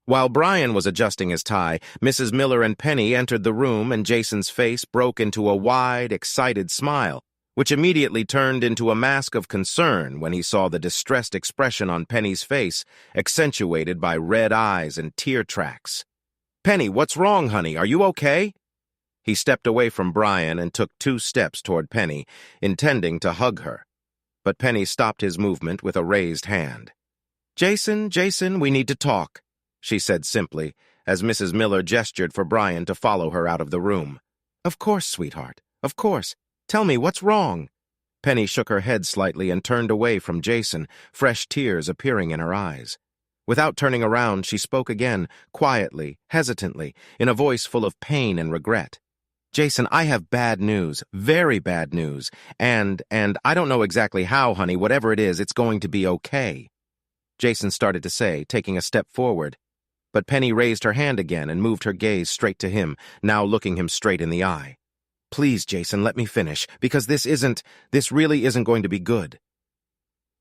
While Brian was adjusting his tie, Mrs. Miller and Penny entered the room, and Jason's face broke into a wide, excited smile, which immediately turned into a mask of concern when he saw the distressed expression on Penny's face, accentuated by red eyes and tear tracks. Penny, what's wrong, honey? Are you okay? He stepped away from Brian and took 2 steps toward Penny, intending to hug her. But Penny stopped his movement with a raised hand. Jason, we need to talk, she said simply, as Mrs. Miller gestured for Brian to follow her out of the room. Of course, sweetheart, of course. Tell me, what's wrong? Penny shook her head slightly and turned away from Jason, fresh tears appearing in her eyes. Without turning around, she spoke again, quietly, hesitantly, in a voice full of pain and regret. Jason, I have bad news, very bad news, and I don't know exactly how, honey, whatever it is, it's going to be okay. Jason started to say, taking a step forward. But Penny raised her hand again and moved her gaze straight to him, now looking him straight in the eye. Please, Jason, let me finish, because this really isn't going to be good.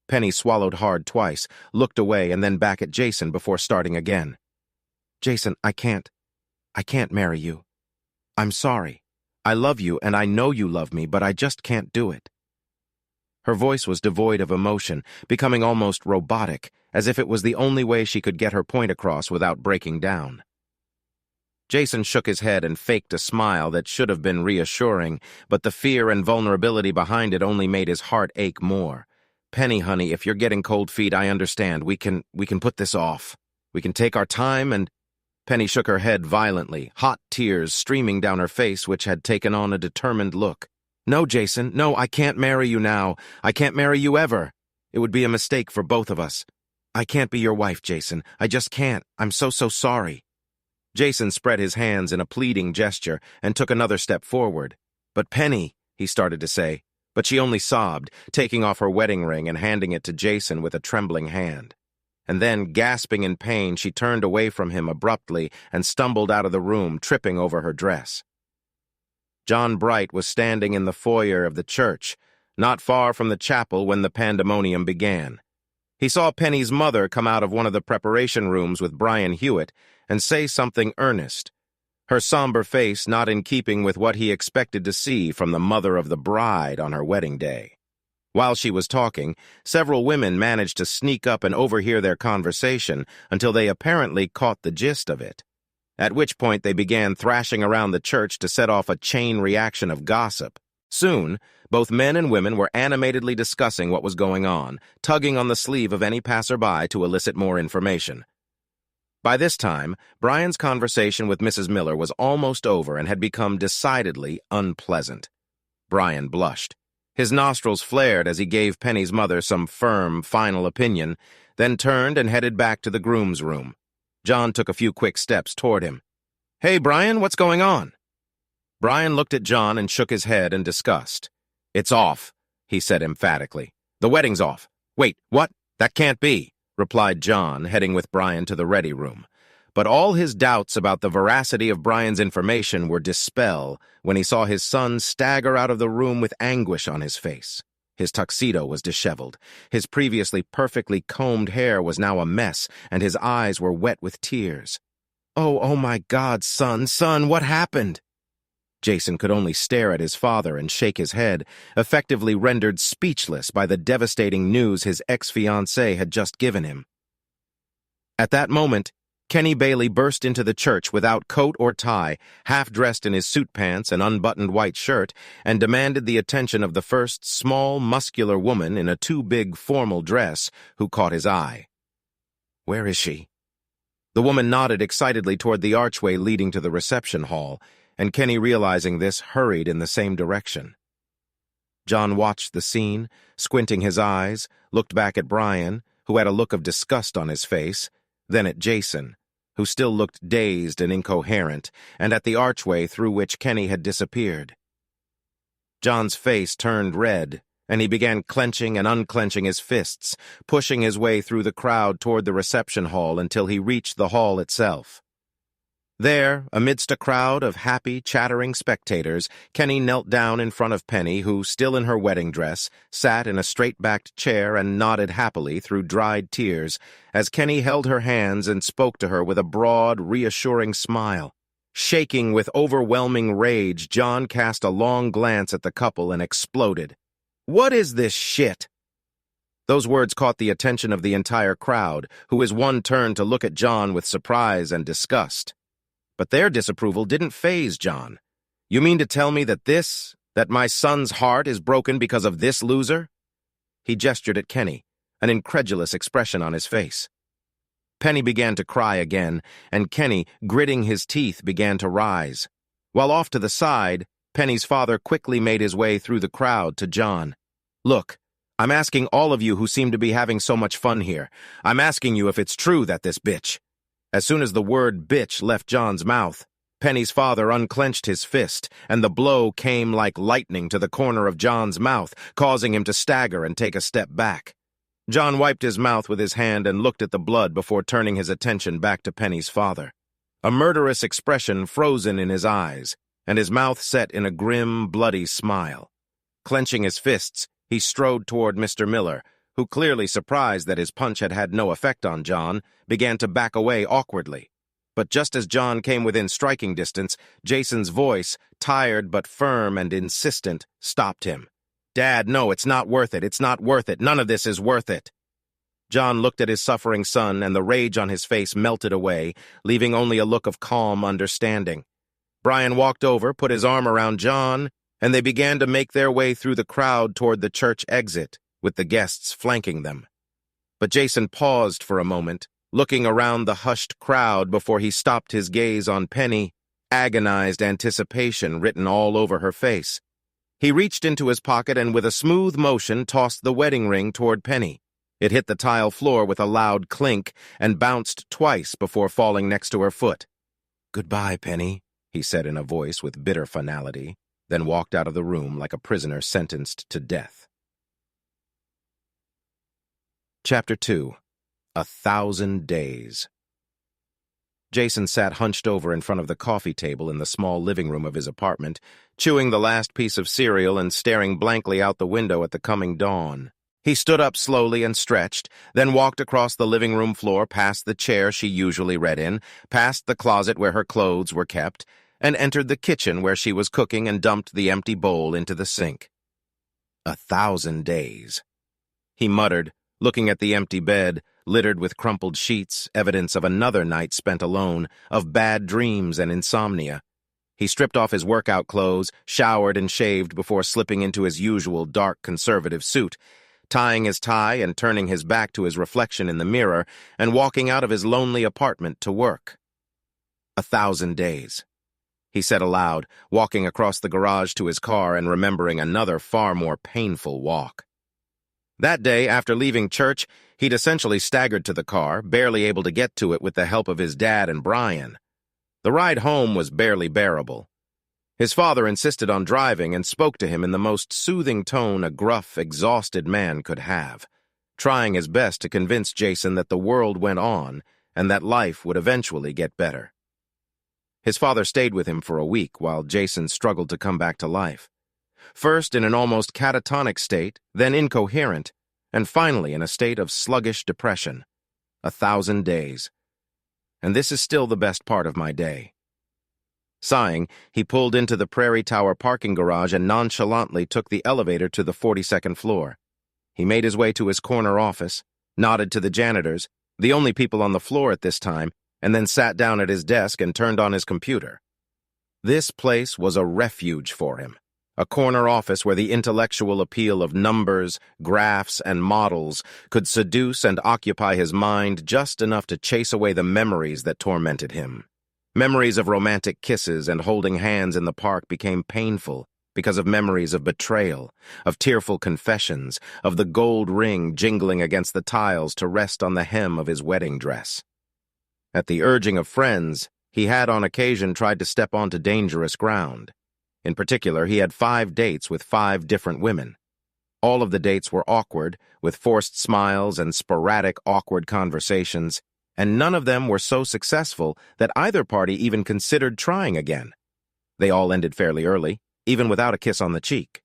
Penny swallowed hard twice, looked away and then back at Jason before starting again. Jason, I can't marry you. I'm sorry. I love you and I know you love me, but I just can't do it. Her voice was devoid of emotion, becoming almost robotic, as if it was the only way she could get her point across without breaking down. Jason shook his head and faked a smile that should have been reassuring, but the fear and vulnerability behind it only made his heart ache more. Penny, honey, if you're getting cold feet, I understand. We can put this off. We can take our time and... Penny shook her head violently, hot tears streaming down her face, which had taken on a determined look. No, Jason, no, I can't marry you now. I can't marry you ever. It would be a mistake for both of us. I can't be your wife, Jason. I just can't. I'm so sorry. Jason spread his hands in a pleading gesture and took another step forward. But Penny, he started to say, but she only sobbed, taking off her wedding ring and handing it to Jason with a trembling hand. And then, gasping in pain, she turned away from him abruptly and stumbled out of the room, tripping over her dress. John Bright was standing in the foyer of the church, not far from the chapel when the pandemonium began. He saw Penny's mother come out of one of the preparation rooms with Brian Hewitt and say something earnest, her somber face not in keeping with what he expected to see from the mother of the bride on her wedding day. While she was talking, several women managed to sneak up and overhear their conversation until they apparently caught the gist of it, at which point they began thrashing around the church to set off a chain reaction of gossip. Soon, both men and women were animatedly discussing what was going on, tugging on the sleeve of any passerby to elicit more information. By this time, Brian's conversation with Mrs. Miller was almost over and had become decidedly unpleasant. Brian blushed. His nostrils flared as he gave Penny's mother some firm, final opinion, then turned and headed back to the groom's room. John took a few quick steps toward him. Hey, Brian, what's going on? Brian looked at John and shook his head in disgust. It's off, he said emphatically. The wedding's off. Wait, what? That can't be, replied John, heading with Brian to the ready room. But all his doubts about the veracity of Brian's information were dispelled when he saw his son stagger out of the room with anguish on his face. His tuxedo was disheveled. His previously perfectly combed hair was now a mess, and his eyes were wet with tears. Oh my God, son, what happened? Jason could only stare at his father and shake his head, effectively rendered speechless by the devastating news his ex-fiancée had just given him. At that moment, Kenny Bailey burst into the church without coat or tie, half-dressed in his suit pants and unbuttoned white shirt, and demanded the attention of the first small, muscular woman in a too-big formal dress who caught his eye. Where is she? The woman nodded excitedly toward the archway leading to the reception hall, and Kenny, realizing this, hurried in the same direction. John watched the scene, squinting his eyes, looked back at Brian, who had a look of disgust on his face, then at Jason, who still looked dazed and incoherent, and at the archway through which Kenny had disappeared. John's face turned red, and he began clenching and unclenching his fists, pushing his way through the crowd toward the reception hall until he reached the hall itself. There, amidst a crowd of happy, chattering spectators, Kenny knelt down in front of Penny, who, still in her wedding dress, sat in a straight-backed chair and nodded happily through dried tears, as Kenny held her hands and spoke to her with a broad, reassuring smile. Shaking with overwhelming rage, John cast a long glance at the couple and exploded. "What is this shit?" Those words caught the attention of the entire crowd, who as one turned to look at John with surprise and disgust. But their disapproval didn't faze John. "You mean to tell me that my son's heart is broken because of this loser?" He gestured at Kenny, an incredulous expression on his face. Penny began to cry again, and Kenny, gritting his teeth, began to rise. While off to the side, Penny's father quickly made his way through the crowd to John. "Look, I'm asking all of you who seem to be having so much fun here. I'm asking you if it's true that this bitch—" As soon as the word bitch left John's mouth, Penny's father unclenched his fist, and the blow came like lightning to the corner of John's mouth, causing him to stagger and take a step back. John wiped his mouth with his hand and looked at the blood before turning his attention back to Penny's father. A murderous expression frozen in his eyes, and his mouth set in a grim, bloody smile. Clenching his fists, he strode toward Mr. Miller, who, clearly surprised that his punch had had no effect on John, began to back away awkwardly. But just as John came within striking distance, Jason's voice, tired but firm and insistent, stopped him. "Dad, no, it's not worth it. It's not worth it. None of this is worth it." John looked at his suffering son, and the rage on his face melted away, leaving only a look of calm understanding. Brian walked over, put his arm around John, and they began to make their way through the crowd toward the church exit, with the guests flanking them. But Jason paused for a moment, looking around the hushed crowd before he stopped his gaze on Penny, agonized anticipation written all over her face. He reached into his pocket and with a smooth motion tossed the wedding ring toward Penny. It hit the tile floor with a loud clink and bounced twice before falling next to her foot. "Goodbye, Penny," he said in a voice with bitter finality, then walked out of the room like a prisoner sentenced to death. Chapter 2. 1,000 Days. Jason sat hunched over in front of the coffee table in the small living room of his apartment, chewing the last piece of cereal and staring blankly out the window at the coming dawn. He stood up slowly and stretched, then walked across the living room floor past the chair she usually read in, past the closet where her clothes were kept, and entered the kitchen where she was cooking and dumped the empty bowl into the sink. 1,000 days. He muttered, looking at the empty bed, littered with crumpled sheets, evidence of another night spent alone, of bad dreams and insomnia. He stripped off his workout clothes, showered and shaved before slipping into his usual dark conservative suit, tying his tie and turning his back to his reflection in the mirror and walking out of his lonely apartment to work. 1,000 days. He said aloud, walking across the garage to his car and remembering another far more painful walk. That day, after leaving church, he'd essentially staggered to the car, barely able to get to it with the help of his dad and Brian. The ride home was barely bearable. His father insisted on driving and spoke to him in the most soothing tone a gruff, exhausted man could have, trying his best to convince Jason that the world went on and that life would eventually get better. His father stayed with him for a week while Jason struggled to come back to life. First in an almost catatonic state, then incoherent, and finally in a state of sluggish depression. 1,000 days. And this is still the best part of my day. Sighing, he pulled into the Prairie Tower parking garage and nonchalantly took the elevator to the 42nd floor. He made his way to his corner office, nodded to the janitors, the only people on the floor at this time, and then sat down at his desk and turned on his computer. This place was a refuge for him. A corner office where the intellectual appeal of numbers, graphs, and models could seduce and occupy his mind just enough to chase away the memories that tormented him. Memories of romantic kisses and holding hands in the park became painful because of memories of betrayal, of tearful confessions, of the gold ring jingling against the tiles to rest on the hem of his wedding dress. At the urging of friends, he had on occasion tried to step onto dangerous ground. In particular, he had 5 dates with 5 different women. All of the dates were awkward, with forced smiles and sporadic awkward conversations, and none of them were so successful that either party even considered trying again. They all ended fairly early, even without a kiss on the cheek.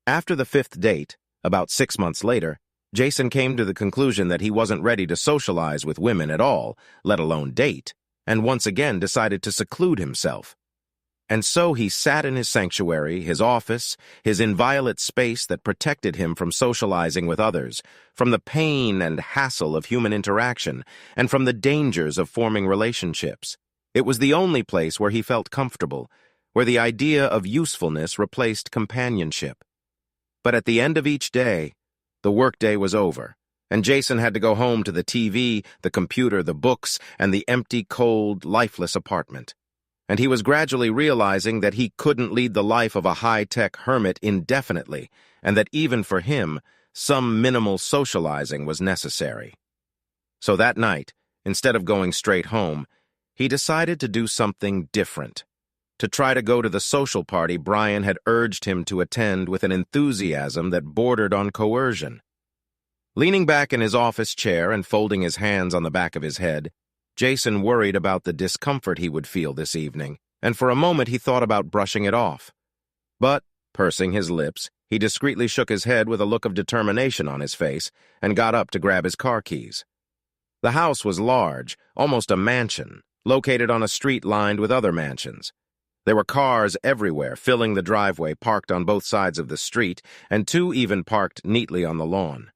After the 5th date, about 6 months later, Jason came to the conclusion that he wasn't ready to socialize with women at all, let alone date, and once again decided to seclude himself. And so he sat in his sanctuary, his office, his inviolate space that protected him from socializing with others, from the pain and hassle of human interaction, and from the dangers of forming relationships. It was the only place where he felt comfortable, where the idea of usefulness replaced companionship. But at the end of each day, the workday was over, and Jason had to go home to the TV, the computer, the books, and the empty, cold, lifeless apartment. And he was gradually realizing that he couldn't lead the life of a high-tech hermit indefinitely, and that even for him, some minimal socializing was necessary. So that night, instead of going straight home, he decided to do something different, to try to go to the social party Brian had urged him to attend with an enthusiasm that bordered on coercion. Leaning back in his office chair and folding his hands on the back of his head, Jason worried about the discomfort he would feel this evening, and for a moment he thought about brushing it off. But, pursing his lips, he discreetly shook his head with a look of determination on his face and got up to grab his car keys. The house was large, almost a mansion, located on a street lined with other mansions. There were cars everywhere, filling the driveway parked on both sides of the street, and two even parked neatly on the lawn.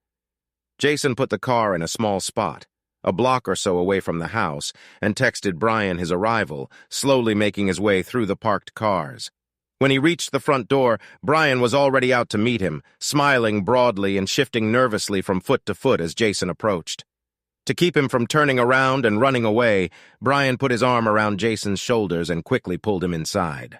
Jason put the car in a small spot, a block or so away from the house, and texted Brian his arrival, slowly making his way through the parked cars. When he reached the front door, Brian was already out to meet him, smiling broadly and shifting nervously from foot to foot as Jason approached. To keep him from turning around and running away, Brian put his arm around Jason's shoulders and quickly pulled him inside.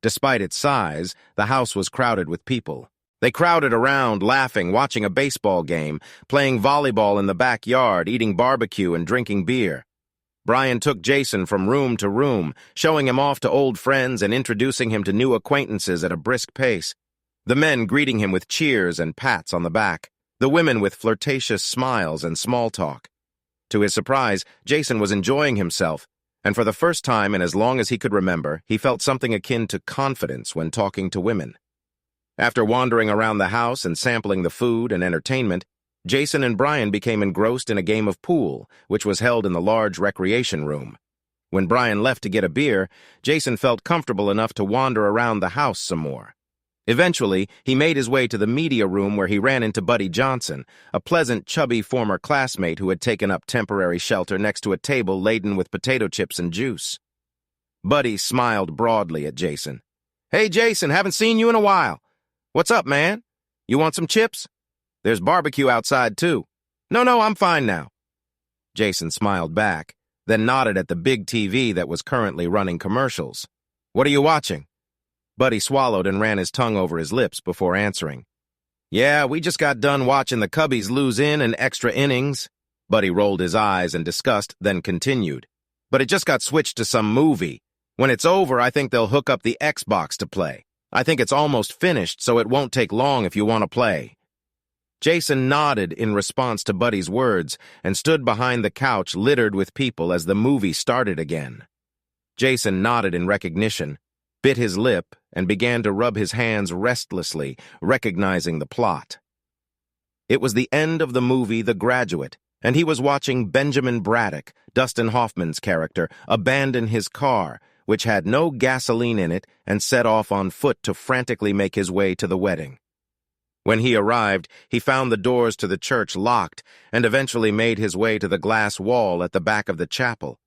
Despite its size, the house was crowded with people. They crowded around, laughing, watching a baseball game, playing volleyball in the backyard, eating barbecue and drinking beer. Brian took Jason from room to room, showing him off to old friends and introducing him to new acquaintances at a brisk pace. The men greeting him with cheers and pats on the back, the women with flirtatious smiles and small talk. To his surprise, Jason was enjoying himself, and for the first time in as long as he could remember, he felt something akin to confidence when talking to women. After wandering around the house and sampling the food and entertainment, Jason and Brian became engrossed in a game of pool, which was held in the large recreation room. When Brian left to get a beer, Jason felt comfortable enough to wander around the house some more. Eventually, he made his way to the media room where he ran into Buddy Johnson, a pleasant, chubby former classmate who had taken up temporary shelter next to a table laden with potato chips and juice. Buddy smiled broadly at Jason. "Hey, Jason, haven't seen you in a while. What's up, man? You want some chips? There's barbecue outside, too." No, I'm fine now." Jason smiled back, then nodded at the big TV that was currently running commercials. "What are you watching?" Buddy swallowed and ran his tongue over his lips before answering. "Yeah, we just got done watching the Cubbies lose in extra innings." Buddy rolled his eyes in disgust, then continued. "But it just got switched to some movie. When it's over, I think they'll hook up the Xbox to play. I think it's almost finished, so it won't take long if you want to play." Jason nodded in response to Buddy's words and stood behind the couch littered with people as the movie started again. Jason nodded in recognition, bit his lip, and began to rub his hands restlessly, recognizing the plot. It was the end of the movie The Graduate, and he was watching Benjamin Braddock, Dustin Hoffman's character, abandon his car, which had no gasoline in it, and set off on foot to frantically make his way to the wedding. When he arrived, he found the doors to the church locked and eventually made his way to the glass wall at the back of the chapel.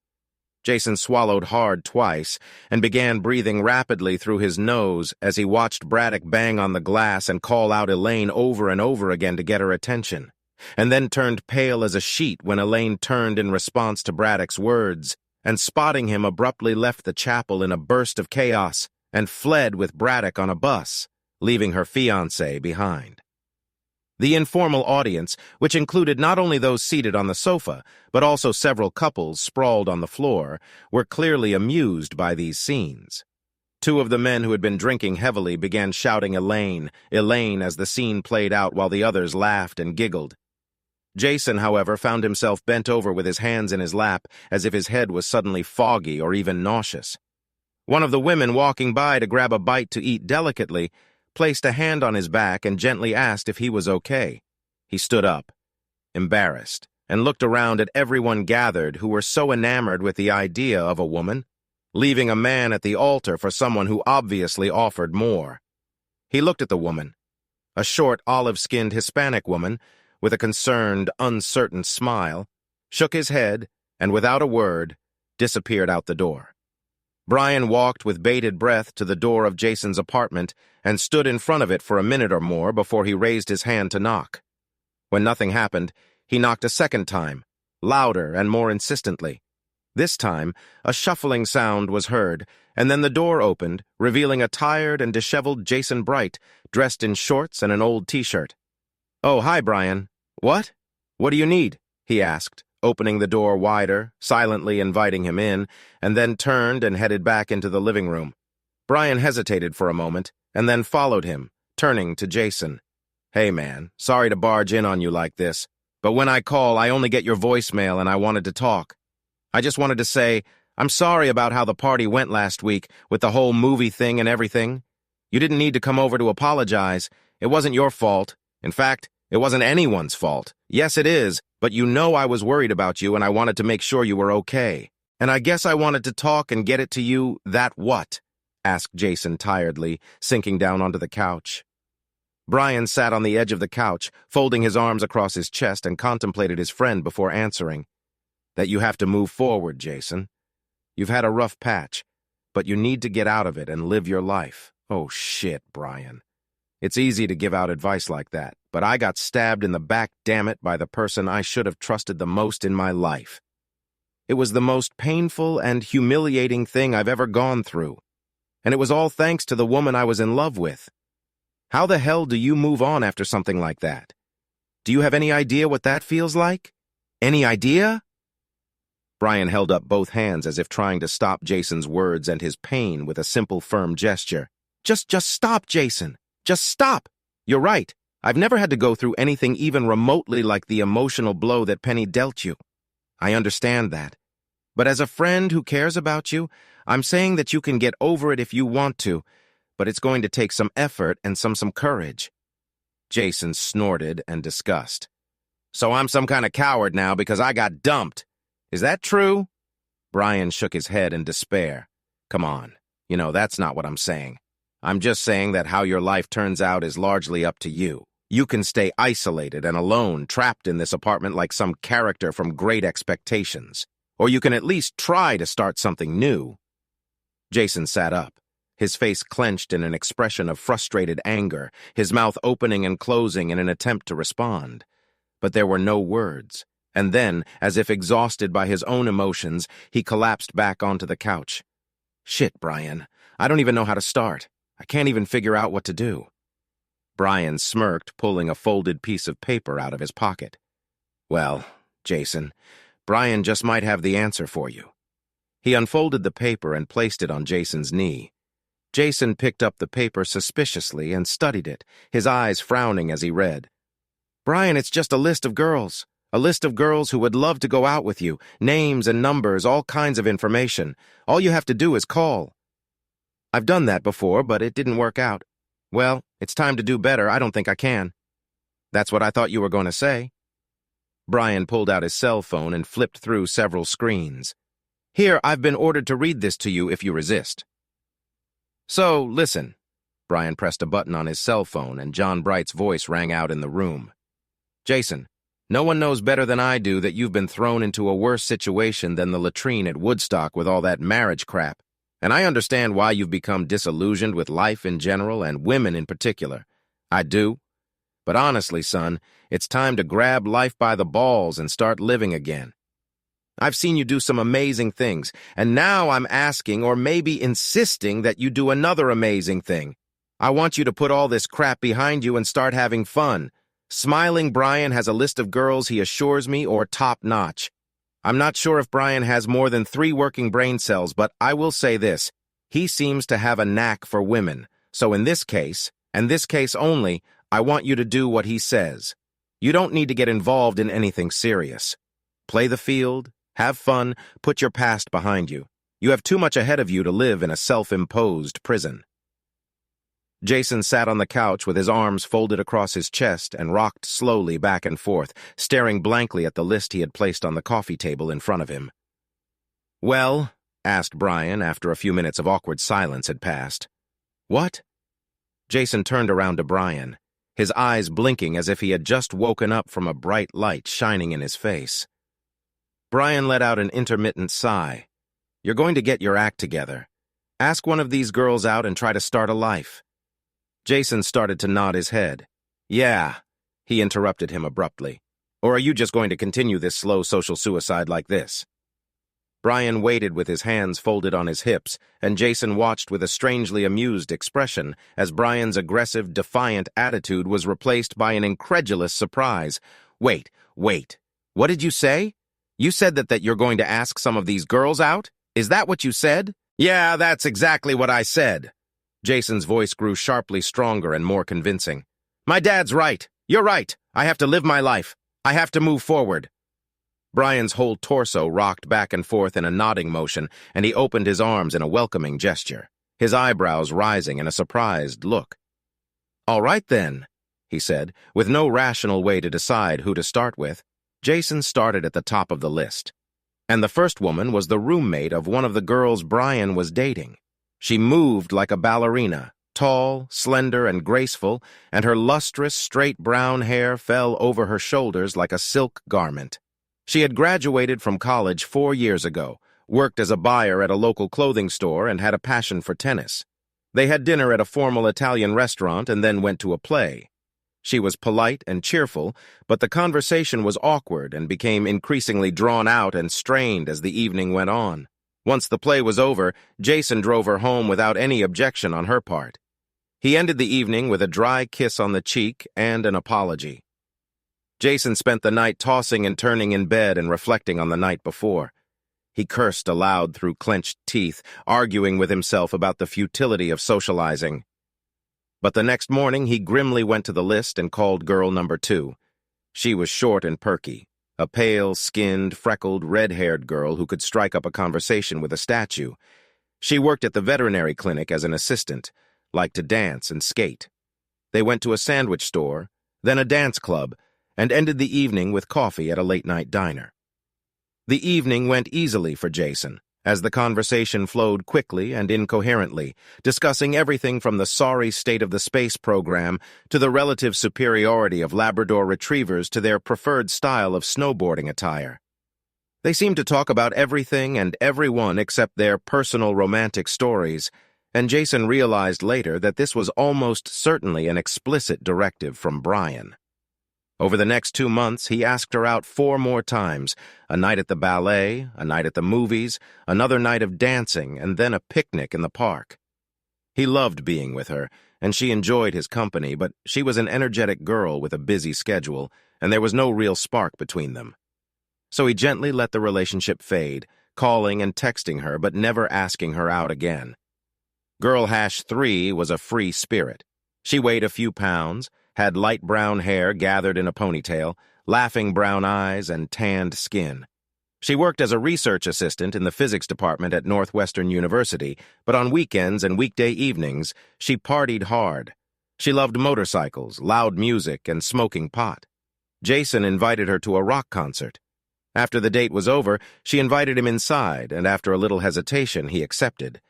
Jason swallowed hard twice and began breathing rapidly through his nose as he watched Braddock bang on the glass and call out Elaine over and over again to get her attention, and then turned pale as a sheet when Elaine turned in response to Braddock's words, and spotting him abruptly left the chapel in a burst of chaos and fled with Braddock on a bus, leaving her fiancé behind. The informal audience, which included not only those seated on the sofa, but also several couples sprawled on the floor, were clearly amused by these scenes. Two of the men who had been drinking heavily began shouting Elaine, Elaine as the scene played out while the others laughed and giggled. Jason, however, found himself bent over with his hands in his lap as if his head was suddenly foggy or even nauseous. One of the women walking by to grab a bite to eat delicately placed a hand on his back and gently asked if he was okay. He stood up, embarrassed, and looked around at everyone gathered who were so enamored with the idea of a woman, leaving a man at the altar for someone who obviously offered more. He looked at the woman, a short, olive-skinned Hispanic woman with a concerned, uncertain smile, shook his head, and without a word, disappeared out the door. Brian walked with bated breath to the door of Jason's apartment and stood in front of it for a minute or more before he raised his hand to knock. When nothing happened, he knocked a second time, louder and more insistently. This time, a shuffling sound was heard, and then the door opened, revealing a tired and disheveled Jason Bright, dressed in shorts and an old t-shirt. "Oh, hi, Brian. What? What do you need?" he asked, opening the door wider, silently inviting him in, and then turned and headed back into the living room. Brian hesitated for a moment, and then followed him, turning to Jason. "Hey, man, sorry to barge in on you like this, but when I call, I only get your voicemail and I wanted to talk. I just wanted to say, I'm sorry about how the party went last week with the whole movie thing and everything. You didn't need to come over to apologize. It wasn't your fault. In fact, it wasn't anyone's fault. Yes, it is, but you know I was worried about you and I wanted to make sure you were okay. And I guess I wanted to talk and get it to you, that what?" asked Jason tiredly, sinking down onto the couch. Brian sat on the edge of the couch, folding his arms across his chest and contemplated his friend before answering. "That you have to move forward, Jason. You've had a rough patch, but you need to get out of it and live your life." "Oh, shit, Brian. It's easy to give out advice like that, but I got stabbed in the back, damn it, by the person I should have trusted the most in my life. It was the most painful and humiliating thing I've ever gone through, and it was all thanks to the woman I was in love with. How the hell do you move on after something like that? Do you have any idea what that feels like? Any idea?" Brian held up both hands as if trying to stop Jason's words and his pain with a simple, firm gesture. Just stop, Jason. Just stop. You're right. I've never had to go through anything even remotely like the emotional blow that Penny dealt you. I understand that. But as a friend who cares about you, I'm saying that you can get over it if you want to, but it's going to take some effort and some courage." Jason snorted in disgust. "So I'm some kind of coward now because I got dumped. Is that true?" Brian shook his head in despair. "Come on. That's not what I'm saying. I'm just saying that how your life turns out is largely up to you. You can stay isolated and alone, trapped in this apartment like some character from Great Expectations. Or you can at least try to start something new." Jason sat up, his face clenched in an expression of frustrated anger, his mouth opening and closing in an attempt to respond. But there were no words, and then, as if exhausted by his own emotions, he collapsed back onto the couch. "Shit, Brian. I don't even know how to start. I can't even figure out what to do." Brian smirked, pulling a folded piece of paper out of his pocket. "Well, Jason, Brian just might have the answer for you." He unfolded the paper and placed it on Jason's knee. Jason picked up the paper suspiciously and studied it, his eyes frowning as he read. "Brian, it's just a list of girls. A list of girls who would love to go out with you, names and numbers, all kinds of information. All you have to do is call." "I've done that before, but it didn't work out." "Well, it's time to do better. I don't think I can." "That's what I thought you were going to say." Brian pulled out his cell phone and flipped through several screens. "Here, I've been ordered to read this to you if you resist." "So, listen." Brian pressed a button on his cell phone and John Bright's voice rang out in the room. "Jason, no one knows better than I do that you've been thrown into a worse situation than the latrine at Woodstock with all that marriage crap. And I understand why you've become disillusioned with life in general and women in particular. I do. But honestly, son, it's time to grab life by the balls and start living again. I've seen you do some amazing things, and now I'm asking or maybe insisting that you do another amazing thing. I want you to put all this crap behind you and start having fun. Smiling Brian has a list of girls he assures me are top-notch. I'm not sure if Brian has more than 3 working brain cells, but I will say this. He seems to have a knack for women. So in this case, and this case only, I want you to do what he says. You don't need to get involved in anything serious. Play the field, have fun, put your past behind you. You have too much ahead of you to live in a self-imposed prison." Jason sat on the couch with his arms folded across his chest and rocked slowly back and forth, staring blankly at the list he had placed on the coffee table in front of him. "Well?" asked Brian after a few minutes of awkward silence had passed. "What?" Jason turned around to Brian, his eyes blinking as if he had just woken up from a bright light shining in his face. Brian let out an intermittent sigh, You're going to get your act together. Ask one of these girls out and try to start a life." Jason started to nod his head. "Yeah," he interrupted him abruptly. "Or are you just going to continue this slow social suicide like this?" Brian waited with his hands folded on his hips, and Jason watched with a strangely amused expression as Brian's aggressive, defiant attitude was replaced by an incredulous surprise. Wait. What did you say? You said that you're going to ask some of these girls out? Is that what you said?" "Yeah, that's exactly what I said." Jason's voice grew sharply stronger and more convincing. "My dad's right. You're right. I have to live my life. I have to move forward." Brian's whole torso rocked back and forth in a nodding motion, and he opened his arms in a welcoming gesture, his eyebrows rising in a surprised look. "All right, then," he said, with no rational way to decide who to start with. Jason started at the top of the list. And the first woman was the roommate of one of the girls Brian was dating. She moved like a ballerina, tall, slender, and graceful, and her lustrous, straight brown hair fell over her shoulders like a silk garment. She had graduated from college 4 years ago, worked as a buyer at a local clothing store, and had a passion for tennis. They had dinner at a formal Italian restaurant and then went to a play. She was polite and cheerful, but the conversation was awkward and became increasingly drawn out and strained as the evening went on. Once the play was over, Jason drove her home without any objection on her part. He ended the evening with a dry kiss on the cheek and an apology. Jason spent the night tossing and turning in bed and reflecting on the night before. He cursed aloud through clenched teeth, arguing with himself about the futility of socializing. But the next morning, he grimly went to the list and called girl number 2. She was short and perky, a pale-skinned, freckled, red-haired girl who could strike up a conversation with a statue. She worked at the veterinary clinic as an assistant, liked to dance and skate. They went to a sandwich store, then a dance club, and ended the evening with coffee at a late-night diner. The evening went easily for Jason, as the conversation flowed quickly and incoherently, discussing everything from the sorry state of the space program to the relative superiority of Labrador retrievers to their preferred style of snowboarding attire. They seemed to talk about everything and everyone except their personal romantic stories, and Jason realized later that this was almost certainly an explicit directive from Brian. Over the next 2 months, he asked her out 4 more times, a night at the ballet, a night at the movies, another night of dancing, and then a picnic in the park. He loved being with her, and she enjoyed his company, but she was an energetic girl with a busy schedule, and there was no real spark between them. So he gently let the relationship fade, calling and texting her but never asking her out again. Girl Hash 3 was a free spirit. She weighed a few pounds, had light brown hair gathered in a ponytail, laughing brown eyes, and tanned skin. She worked as a research assistant in the physics department at Northwestern University, but on weekends and weekday evenings, she partied hard. She loved motorcycles, loud music, and smoking pot. Jason invited her to a rock concert. After the date was over, she invited him inside, and after a little hesitation, he accepted.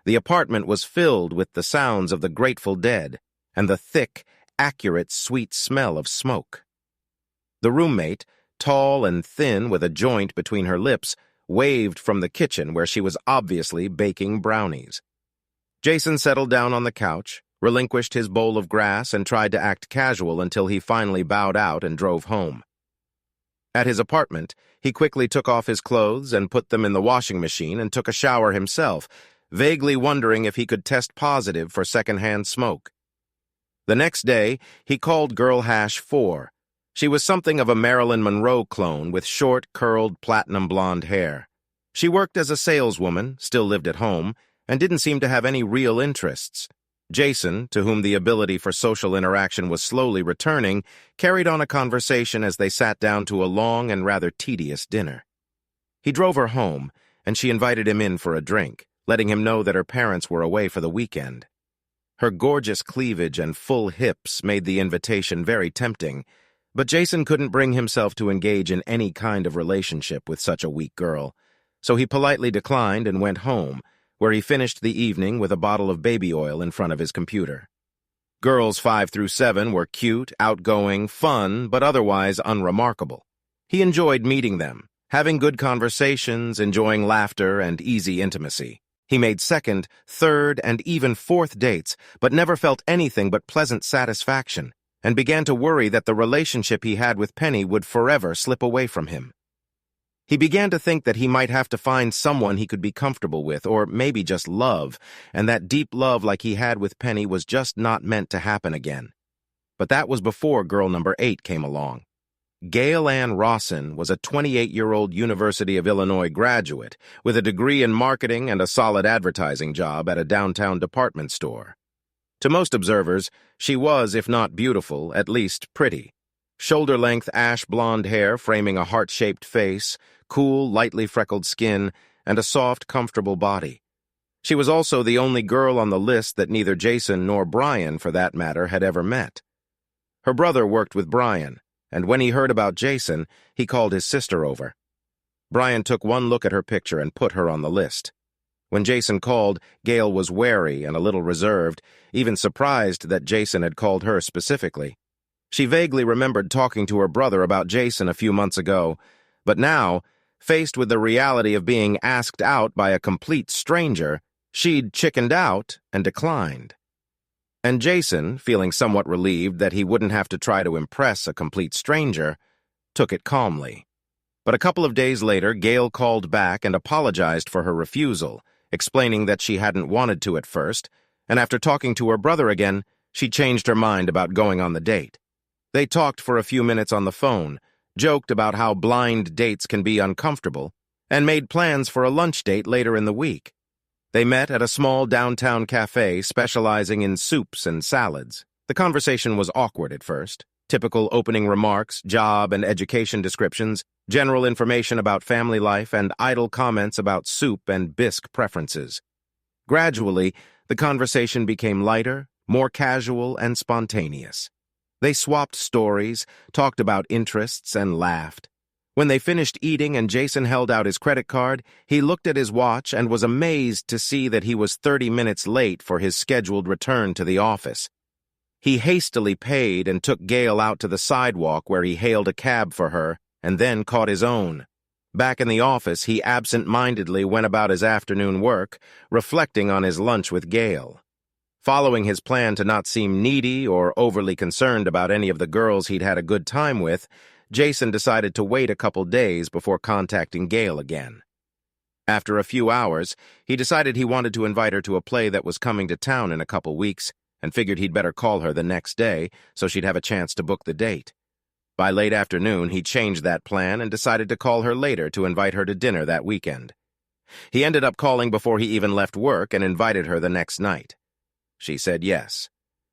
The apartment was filled with the sounds of the Grateful Dead and the thick, accurate, sweet smell of smoke. The roommate, tall and thin with a joint between her lips, waved from the kitchen where she was obviously baking brownies. Jason settled down on the couch, relinquished his bowl of grass, and tried to act casual until he finally bowed out and drove home. At his apartment, he quickly took off his clothes and put them in the washing machine and took a shower himself, vaguely wondering if he could test positive for secondhand smoke. The next day, he called Girl Hash 4. She was something of a Marilyn Monroe clone with short, curled, platinum blonde hair. She worked as a saleswoman, still lived at home, and didn't seem to have any real interests. Jason, to whom the ability for social interaction was slowly returning, carried on a conversation as they sat down to a long and rather tedious dinner. He drove her home, and she invited him in for a drink, letting him know that her parents were away for the weekend. Her gorgeous cleavage and full hips made the invitation very tempting, but Jason couldn't bring himself to engage in any kind of relationship with such a weak girl, so he politely declined and went home, where he finished the evening with a bottle of baby oil in front of his computer. Girls 5 through 7 were cute, outgoing, fun, but otherwise unremarkable. He enjoyed meeting them, having good conversations, enjoying laughter, and easy intimacy. He made second, third, and even fourth dates, but never felt anything but pleasant satisfaction, and began to worry that the relationship he had with Penny would forever slip away from him. He began to think that he might have to find someone he could be comfortable with, or maybe just love, and that deep love like he had with Penny was just not meant to happen again. But that was before girl number 8 came along. Gail Ann Rawson was a 28-year-old University of Illinois graduate with a degree in marketing and a solid advertising job at a downtown department store. To most observers, she was, if not beautiful, at least pretty. Shoulder-length ash blonde hair framing a heart-shaped face, cool, lightly freckled skin, and a soft, comfortable body. She was also the only girl on the list that neither Jason nor Brian, for that matter, had ever met. Her brother worked with Brian, and when he heard about Jason, he called his sister over. Brian took one look at her picture and put her on the list. When Jason called, Gail was wary and a little reserved, even surprised that Jason had called her specifically. She vaguely remembered talking to her brother about Jason a few months ago, but now, faced with the reality of being asked out by a complete stranger, she'd chickened out and declined. And Jason, feeling somewhat relieved that he wouldn't have to try to impress a complete stranger, took it calmly. But a couple of days later, Gail called back and apologized for her refusal, explaining that she hadn't wanted to at first, and after talking to her brother again, she changed her mind about going on the date. They talked for a few minutes on the phone, joked about how blind dates can be uncomfortable, and made plans for a lunch date later in the week. They met at a small downtown cafe specializing in soups and salads. The conversation was awkward at first. Typical opening remarks, job and education descriptions, general information about family life, and idle comments about soup and bisque preferences. Gradually, the conversation became lighter, more casual, and spontaneous. They swapped stories, talked about interests, and laughed. When they finished eating and Jason held out his credit card, he looked at his watch and was amazed to see that he was 30 minutes late for his scheduled return to the office. He hastily paid and took Gail out to the sidewalk where he hailed a cab for her and then caught his own. Back in the office, he absent-mindedly went about his afternoon work, reflecting on his lunch with Gail. Following his plan to not seem needy or overly concerned about any of the girls he'd had a good time with, Jason decided to wait a couple days before contacting Gail again. After a few hours, he decided he wanted to invite her to a play that was coming to town in a couple weeks, and figured he'd better call her the next day so she'd have a chance to book the date. By late afternoon, he changed that plan and decided to call her later to invite her to dinner that weekend. He ended up calling before he even left work and invited her the next night. She said yes.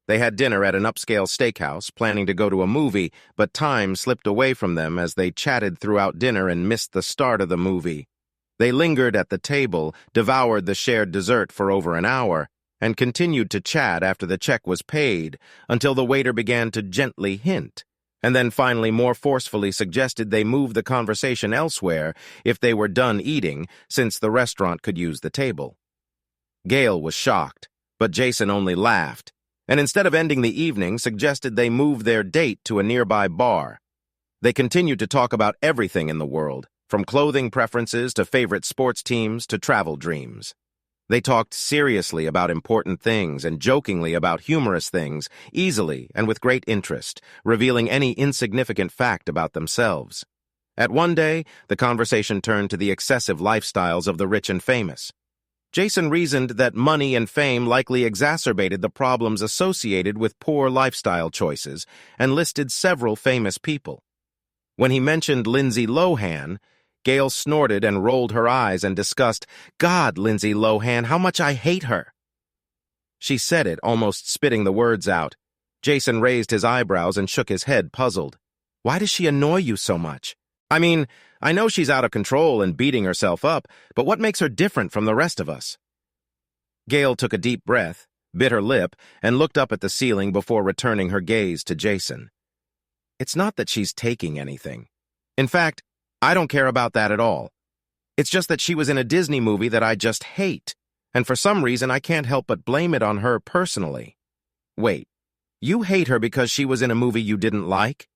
They had dinner at an upscale steakhouse, planning to go to a movie, but time slipped away from them as they chatted throughout dinner and missed the start of the movie. They lingered at the table, devoured the shared dessert for over an hour, and continued to chat after the check was paid until the waiter began to gently hint, and then finally more forcefully suggested they move the conversation elsewhere if they were done eating, since the restaurant could use the table. Gail was shocked, but Jason only laughed, and instead of ending the evening, suggested they move their date to a nearby bar. They continued to talk about everything in the world, from clothing preferences to favorite sports teams to travel dreams. They talked seriously about important things and jokingly about humorous things, easily and with great interest, revealing any insignificant fact about themselves. At one day, the conversation turned to the excessive lifestyles of the rich and famous. Jason reasoned that money and fame likely exacerbated the problems associated with poor lifestyle choices and listed several famous people. When he mentioned Lindsay Lohan, Gail snorted and rolled her eyes and discussed, "God, Lindsay Lohan, how much I hate her." She said it, almost spitting the words out. Jason raised his eyebrows and shook his head, puzzled. "Why does she annoy you so much? I mean, I know she's out of control and beating herself up, but what makes her different from the rest of us?" Gail took a deep breath, bit her lip, and looked up at the ceiling before returning her gaze to Jason. "It's not that she's taking anything. In fact, I don't care about that at all. It's just that she was in a Disney movie that I just hate, and for some reason I can't help but blame it on her personally." "Wait, you hate her because she was in a movie you didn't like?"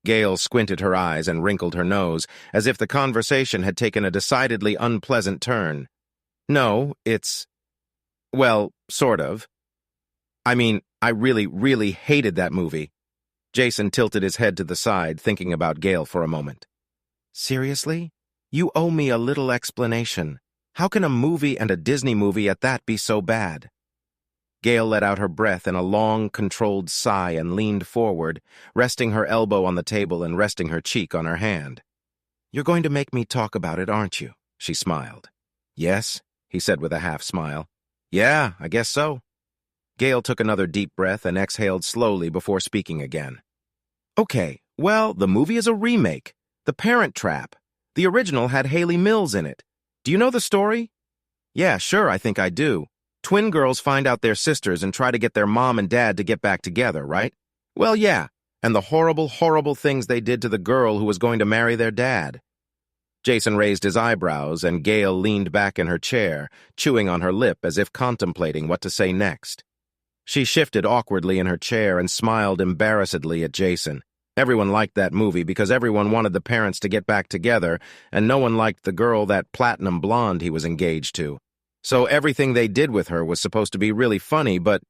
Gail squinted her eyes and wrinkled her nose, as if the conversation had taken a decidedly unpleasant turn. No, well, sort of. I mean, I really, really hated that movie. Jason tilted his head to the side, thinking about Gail for a moment. Seriously? You owe me a little explanation. How can a movie and a Disney movie at that be so bad? Gail let out her breath in a long, controlled sigh and leaned forward, resting her elbow on the table and resting her cheek on her hand. You're going to make me talk about it, aren't you? She smiled. Yes, he said with a half smile. Yeah, I guess so. Gail took another deep breath and exhaled slowly before speaking again. Okay, well, the movie is a remake. The Parent Trap. The original had Hayley Mills in it. Do you know the story? Yeah, sure, I think I do. Twin girls find out they're sisters and try to get their mom and dad to get back together, right? Well, yeah, and the horrible, horrible things they did to the girl who was going to marry their dad. Jason raised his eyebrows, and Gail leaned back in her chair, chewing on her lip as if contemplating what to say next. She shifted awkwardly in her chair and smiled embarrassedly at Jason. Everyone liked that movie because everyone wanted the parents to get back together, and no one liked the girl, that platinum blonde he was engaged to. So everything they did with her was supposed to be really funny, but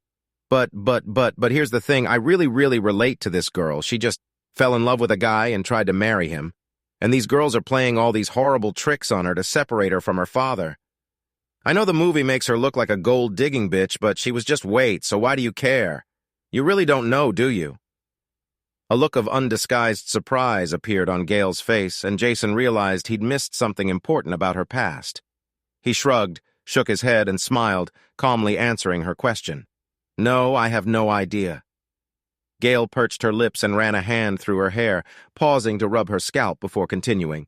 here's the thing, I really, really relate to this girl. She just fell in love with a guy and tried to marry him. And these girls are playing all these horrible tricks on her to separate her from her father. I know the movie makes her look like a gold-digging bitch, but she was just Wait, so why do you care? You really don't know, do you? A look of undisguised surprise appeared on Gail's face, and Jason realized he'd missed something important about her past. He shrugged, shook his head, and smiled, calmly answering her question. No, I have no idea. Gail perched her lips and ran a hand through her hair, pausing to rub her scalp before continuing.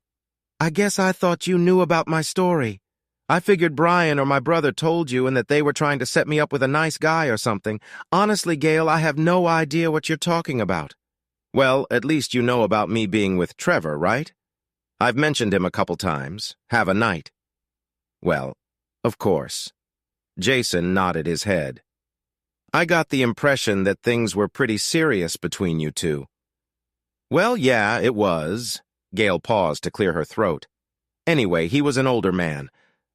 I guess I thought you knew about my story. I figured Brian or my brother told you and that they were trying to set me up with a nice guy or something. Honestly, Gail, I have no idea what you're talking about. Well, at least you know about me being with Trevor, right? I've mentioned him a couple times. Have a night. Well, of course. Jason nodded his head. I got the impression that things were pretty serious between you two. Well, yeah, it was. Gail paused to clear her throat. Anyway, he was an older man.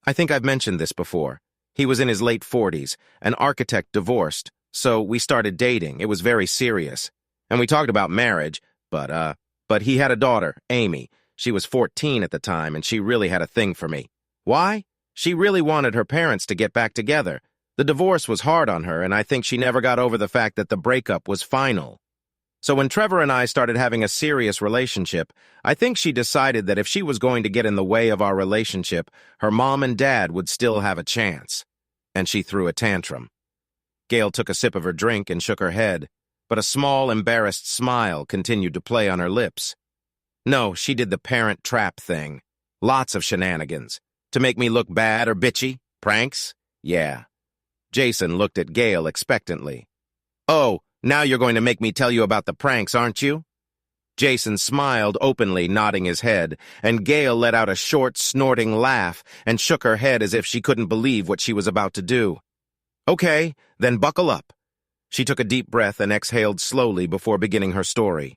I think I've mentioned this before. He was in his late 40s, an architect, divorced, so we started dating. It was very serious. And we talked about marriage, but he had a daughter, Amy. She was 14 at the time, and she really had a thing for me. Why? She really wanted her parents to get back together. The divorce was hard on her, and I think she never got over the fact that the breakup was final. So when Trevor and I started having a serious relationship, I think she decided that if she was going to get in the way of our relationship, her mom and dad would still have a chance. And she threw a tantrum. Gail took a sip of her drink and shook her head, but a small, embarrassed smile continued to play on her lips. No, she did the Parent Trap thing. Lots of shenanigans. To make me look bad or bitchy? Pranks? Yeah. Jason looked at Gail expectantly. Oh, now you're going to make me tell you about the pranks, aren't you? Jason smiled openly, nodding his head, and Gail let out a short, snorting laugh and shook her head as if she couldn't believe what she was about to do. Okay, then buckle up. She took a deep breath and exhaled slowly before beginning her story.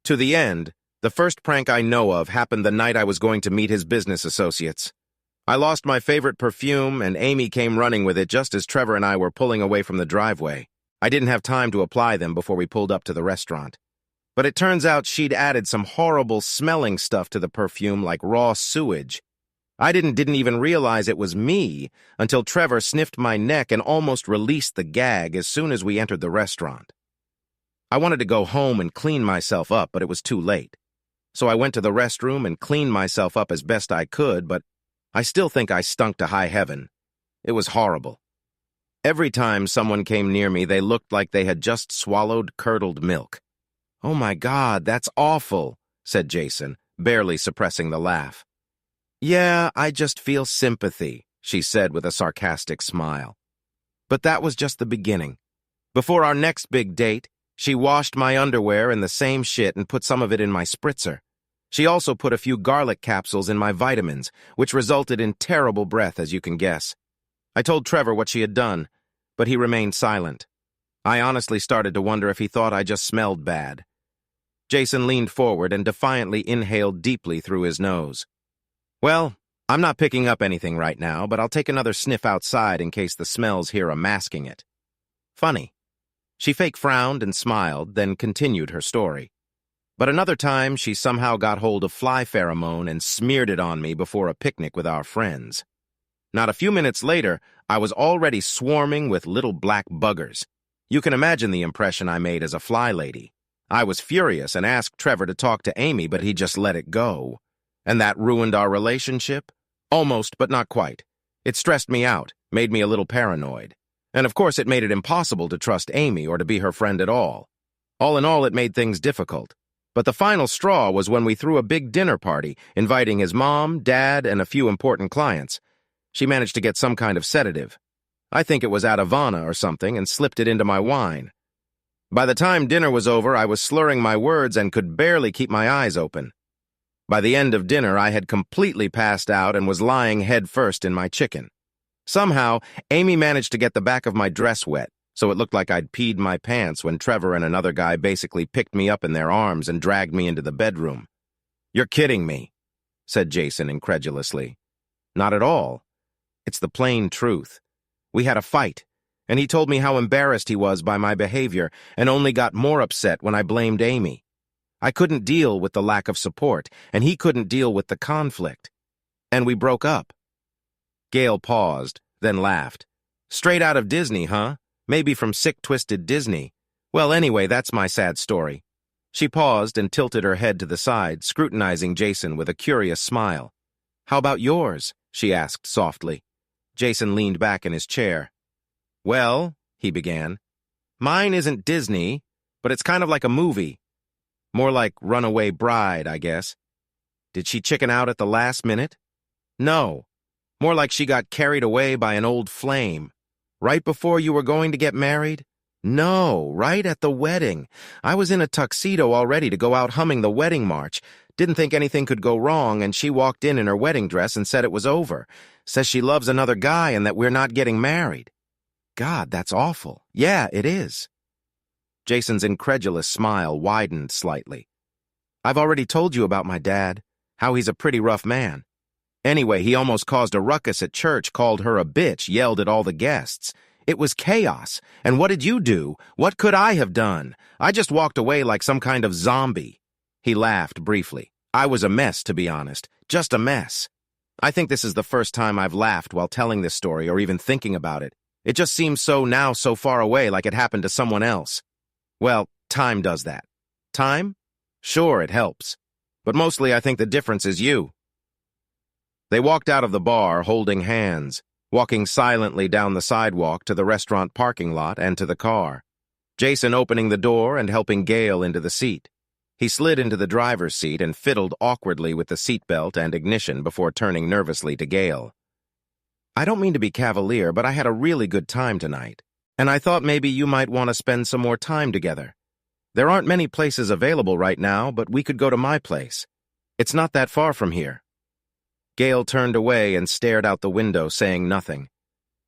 To the end, the first prank I know of happened the night I was going to meet his business associates. I lost my favorite perfume, and Amy came running with it just as Trevor and I were pulling away from the driveway. I didn't have time to apply them before we pulled up to the restaurant. But it turns out she'd added some horrible smelling stuff to the perfume like raw sewage. I didn't even realize it was me until Trevor sniffed my neck and almost released the gag as soon as we entered the restaurant. I wanted to go home and clean myself up, but it was too late. So I went to the restroom and cleaned myself up as best I could, but I still think I stunk to high heaven. It was horrible. Every time someone came near me, they looked like they had just swallowed curdled milk. Oh my God, that's awful, said Jason, barely suppressing the laugh. Yeah, I just feel sympathy, she said with a sarcastic smile. But that was just the beginning. Before our next big date, she washed my underwear in the same shit and put some of it in my spritzer. She also put a few garlic capsules in my vitamins, which resulted in terrible breath, as you can guess. I told Trevor what she had done, but he remained silent. I honestly started to wonder if he thought I just smelled bad. Jason leaned forward and defiantly inhaled deeply through his nose. Well, I'm not picking up anything right now, but I'll take another sniff outside in case the smells here are masking it. Funny. She fake frowned and smiled, then continued her story. But another time, she somehow got hold of fly pheromone and smeared it on me before a picnic with our friends. Not a few minutes later, I was already swarming with little black buggers. You can imagine the impression I made as a fly lady. I was furious and asked Trevor to talk to Amy, but he just let it go. And that ruined our relationship? Almost, but not quite. It stressed me out, made me a little paranoid. And of course, it made it impossible to trust Amy or to be her friend at all. All in all, it made things difficult. But the final straw was when we threw a big dinner party, inviting his mom, dad, and a few important clients. She managed to get some kind of sedative. I think it was Atavana or something, and slipped it into my wine. By the time dinner was over, I was slurring my words and could barely keep my eyes open. By the end of dinner, I had completely passed out and was lying head first in my chicken. Somehow, Amy managed to get the back of my dress wet, so it looked like I'd peed my pants when Trevor and another guy basically picked me up in their arms and dragged me into the bedroom. "You're kidding me," said Jason incredulously. "Not at all. It's the plain truth. We had a fight, and he told me how embarrassed he was by my behavior and only got more upset when I blamed Amy. I couldn't deal with the lack of support, and he couldn't deal with the conflict. And we broke up." Gail paused, then laughed. "Straight out of Disney, huh? Maybe from Sick Twisted Disney. Well, anyway, that's my sad story." She paused and tilted her head to the side, scrutinizing Jason with a curious smile. "How about yours?" she asked softly. Jason leaned back in his chair. "Well," he began, "mine isn't Disney, but it's kind of like a movie. More like Runaway Bride, I guess." "Did she chicken out at the last minute?" "No. More like she got carried away by an old flame." "Right before you were going to get married?" "No, right at the wedding. I was in a tuxedo already to go out humming the wedding march. Didn't think anything could go wrong, and she walked in her wedding dress and said it was over. Says she loves another guy and that we're not getting married." "God, that's awful." "Yeah, it is." Jason's incredulous smile widened slightly. "I've already told you about my dad, how he's a pretty rough man. Anyway, he almost caused a ruckus at church, called her a bitch, yelled at all the guests. It was chaos. And what did you do? What could I have done? I just walked away like some kind of zombie." He laughed briefly. "I was a mess, to be honest. Just a mess. I think this is the first time I've laughed while telling this story or even thinking about it. It just seems so far away, like it happened to someone else. Well, time does that. Time? Sure, it helps. But mostly I think the difference is you." They walked out of the bar holding hands, walking silently down the sidewalk to the restaurant parking lot and to the car, Jason opening the door and helping Gail into the seat. He slid into the driver's seat and fiddled awkwardly with the seatbelt and ignition before turning nervously to Gail. "I don't mean to be cavalier, but I had a really good time tonight, and I thought maybe you might want to spend some more time together. There aren't many places available right now, but we could go to my place. It's not that far from here." Gail turned away and stared out the window, saying nothing,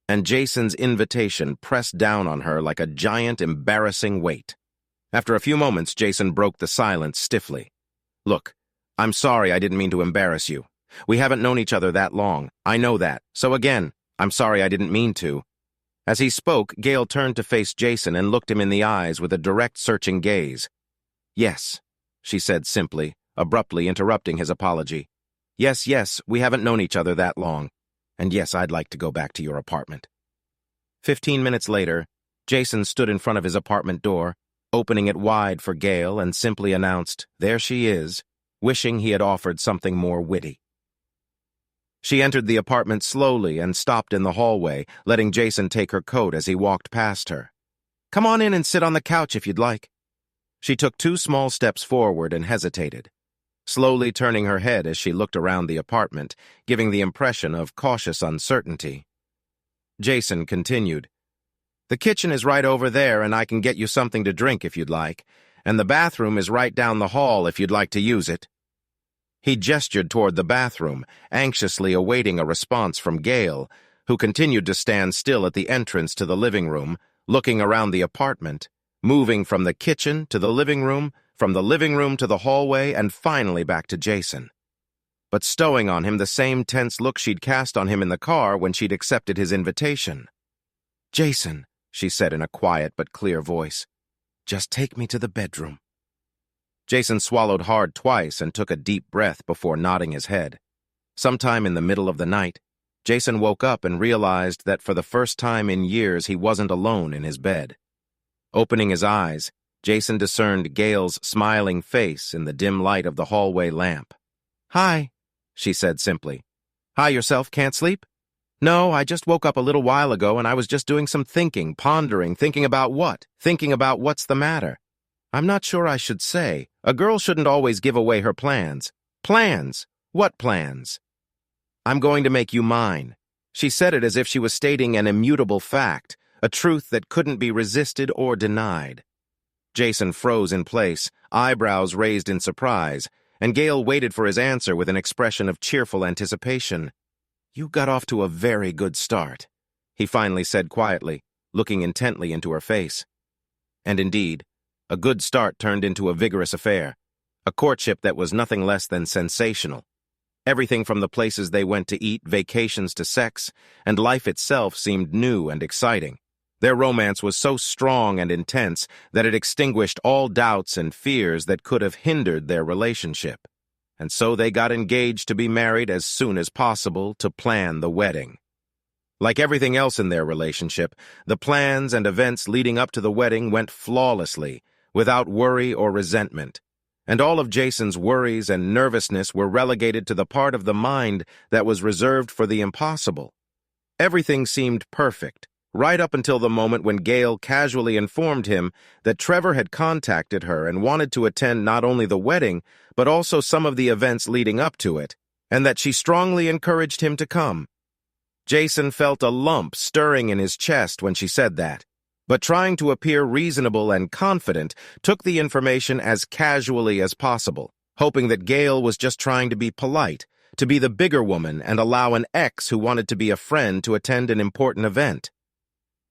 and Jason's invitation pressed down on her like a giant, embarrassing weight. After a few moments, Jason broke the silence stiffly. "Look, I'm sorry I didn't mean to embarrass you. We haven't known each other that long. I know that. So again, I'm sorry I didn't mean to." As he spoke, Gail turned to face Jason and looked him in the eyes with a direct, searching gaze. "Yes," she said simply, abruptly interrupting his apology. Yes, we haven't known each other that long. And yes, I'd like to go back to your apartment." 15 minutes later, Jason stood in front of his apartment door, opening it wide for Gail, and simply announced, "There she is," wishing he had offered something more witty. She entered the apartment slowly and stopped in the hallway, letting Jason take her coat as he walked past her. "Come on in and sit on the couch if you'd like." She took 2 small steps forward and hesitated, slowly turning her head as she looked around the apartment, giving the impression of cautious uncertainty. Jason continued, "The kitchen is right over there, and I can get you something to drink if you'd like, and the bathroom is right down the hall if you'd like to use it." He gestured toward the bathroom, anxiously awaiting a response from Gail, who continued to stand still at the entrance to the living room, looking around the apartment, moving from the kitchen to the living room, from the living room to the hallway and finally back to Jason, but stowing on him the same tense look she'd cast on him in the car when she'd accepted his invitation. "Jason," she said in a quiet but clear voice, "just take me to the bedroom." Jason swallowed hard twice and took a deep breath before nodding his head. Sometime in the middle of the night, Jason woke up and realized that for the first time in years he wasn't alone in his bed. Opening his eyes, Jason discerned Gail's smiling face in the dim light of the hallway lamp. "Hi," she said simply. "Hi yourself, can't sleep?" "No, I just woke up a little while ago and I was just doing some thinking, pondering, thinking about what? Thinking about what's the matter. I'm not sure I should say. A girl shouldn't always give away her plans." "Plans? What plans?" "I'm going to make you mine." She said it as if she was stating an immutable fact, a truth that couldn't be resisted or denied. Jason froze in place, eyebrows raised in surprise, and Gail waited for his answer with an expression of cheerful anticipation. "You got off to a very good start," he finally said quietly, looking intently into her face. And indeed, a good start turned into a vigorous affair, a courtship that was nothing less than sensational. Everything from the places they went to eat, vacations to sex, and life itself seemed new and exciting. Their romance was so strong and intense that it extinguished all doubts and fears that could have hindered their relationship. And so they got engaged to be married as soon as possible to plan the wedding. Like everything else in their relationship, the plans and events leading up to the wedding went flawlessly, without worry or resentment. And all of Jason's worries and nervousness were relegated to the part of the mind that was reserved for the impossible. Everything seemed perfect, right up until the moment when Gail casually informed him that Trevor had contacted her and wanted to attend not only the wedding, but also some of the events leading up to it, and that she strongly encouraged him to come. Jason felt a lump stirring in his chest when she said that, but trying to appear reasonable and confident, took the information as casually as possible, hoping that Gail was just trying to be polite, to be the bigger woman and allow an ex who wanted to be a friend to attend an important event.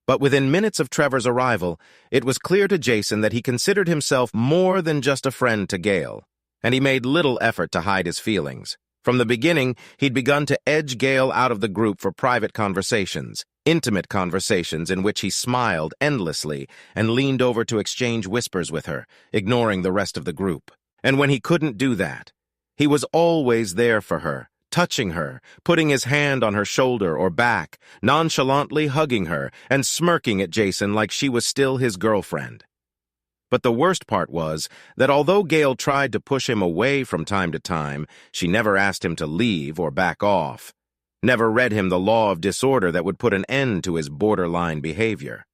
But within minutes of Trevor's arrival, it was clear to Jason that he considered himself more than just a friend to Gail, and he made little effort to hide his feelings. From the beginning, he'd begun to edge Gail out of the group for private conversations, intimate conversations in which he smiled endlessly and leaned over to exchange whispers with her, ignoring the rest of the group. And when he couldn't do that, he was always there for her, touching her, putting his hand on her shoulder or back, nonchalantly hugging her, and smirking at Jason like she was still his girlfriend. But the worst part was that although Gail tried to push him away from time to time, she never asked him to leave or back off, never read him the law of disorder that would put an end to his borderline behavior.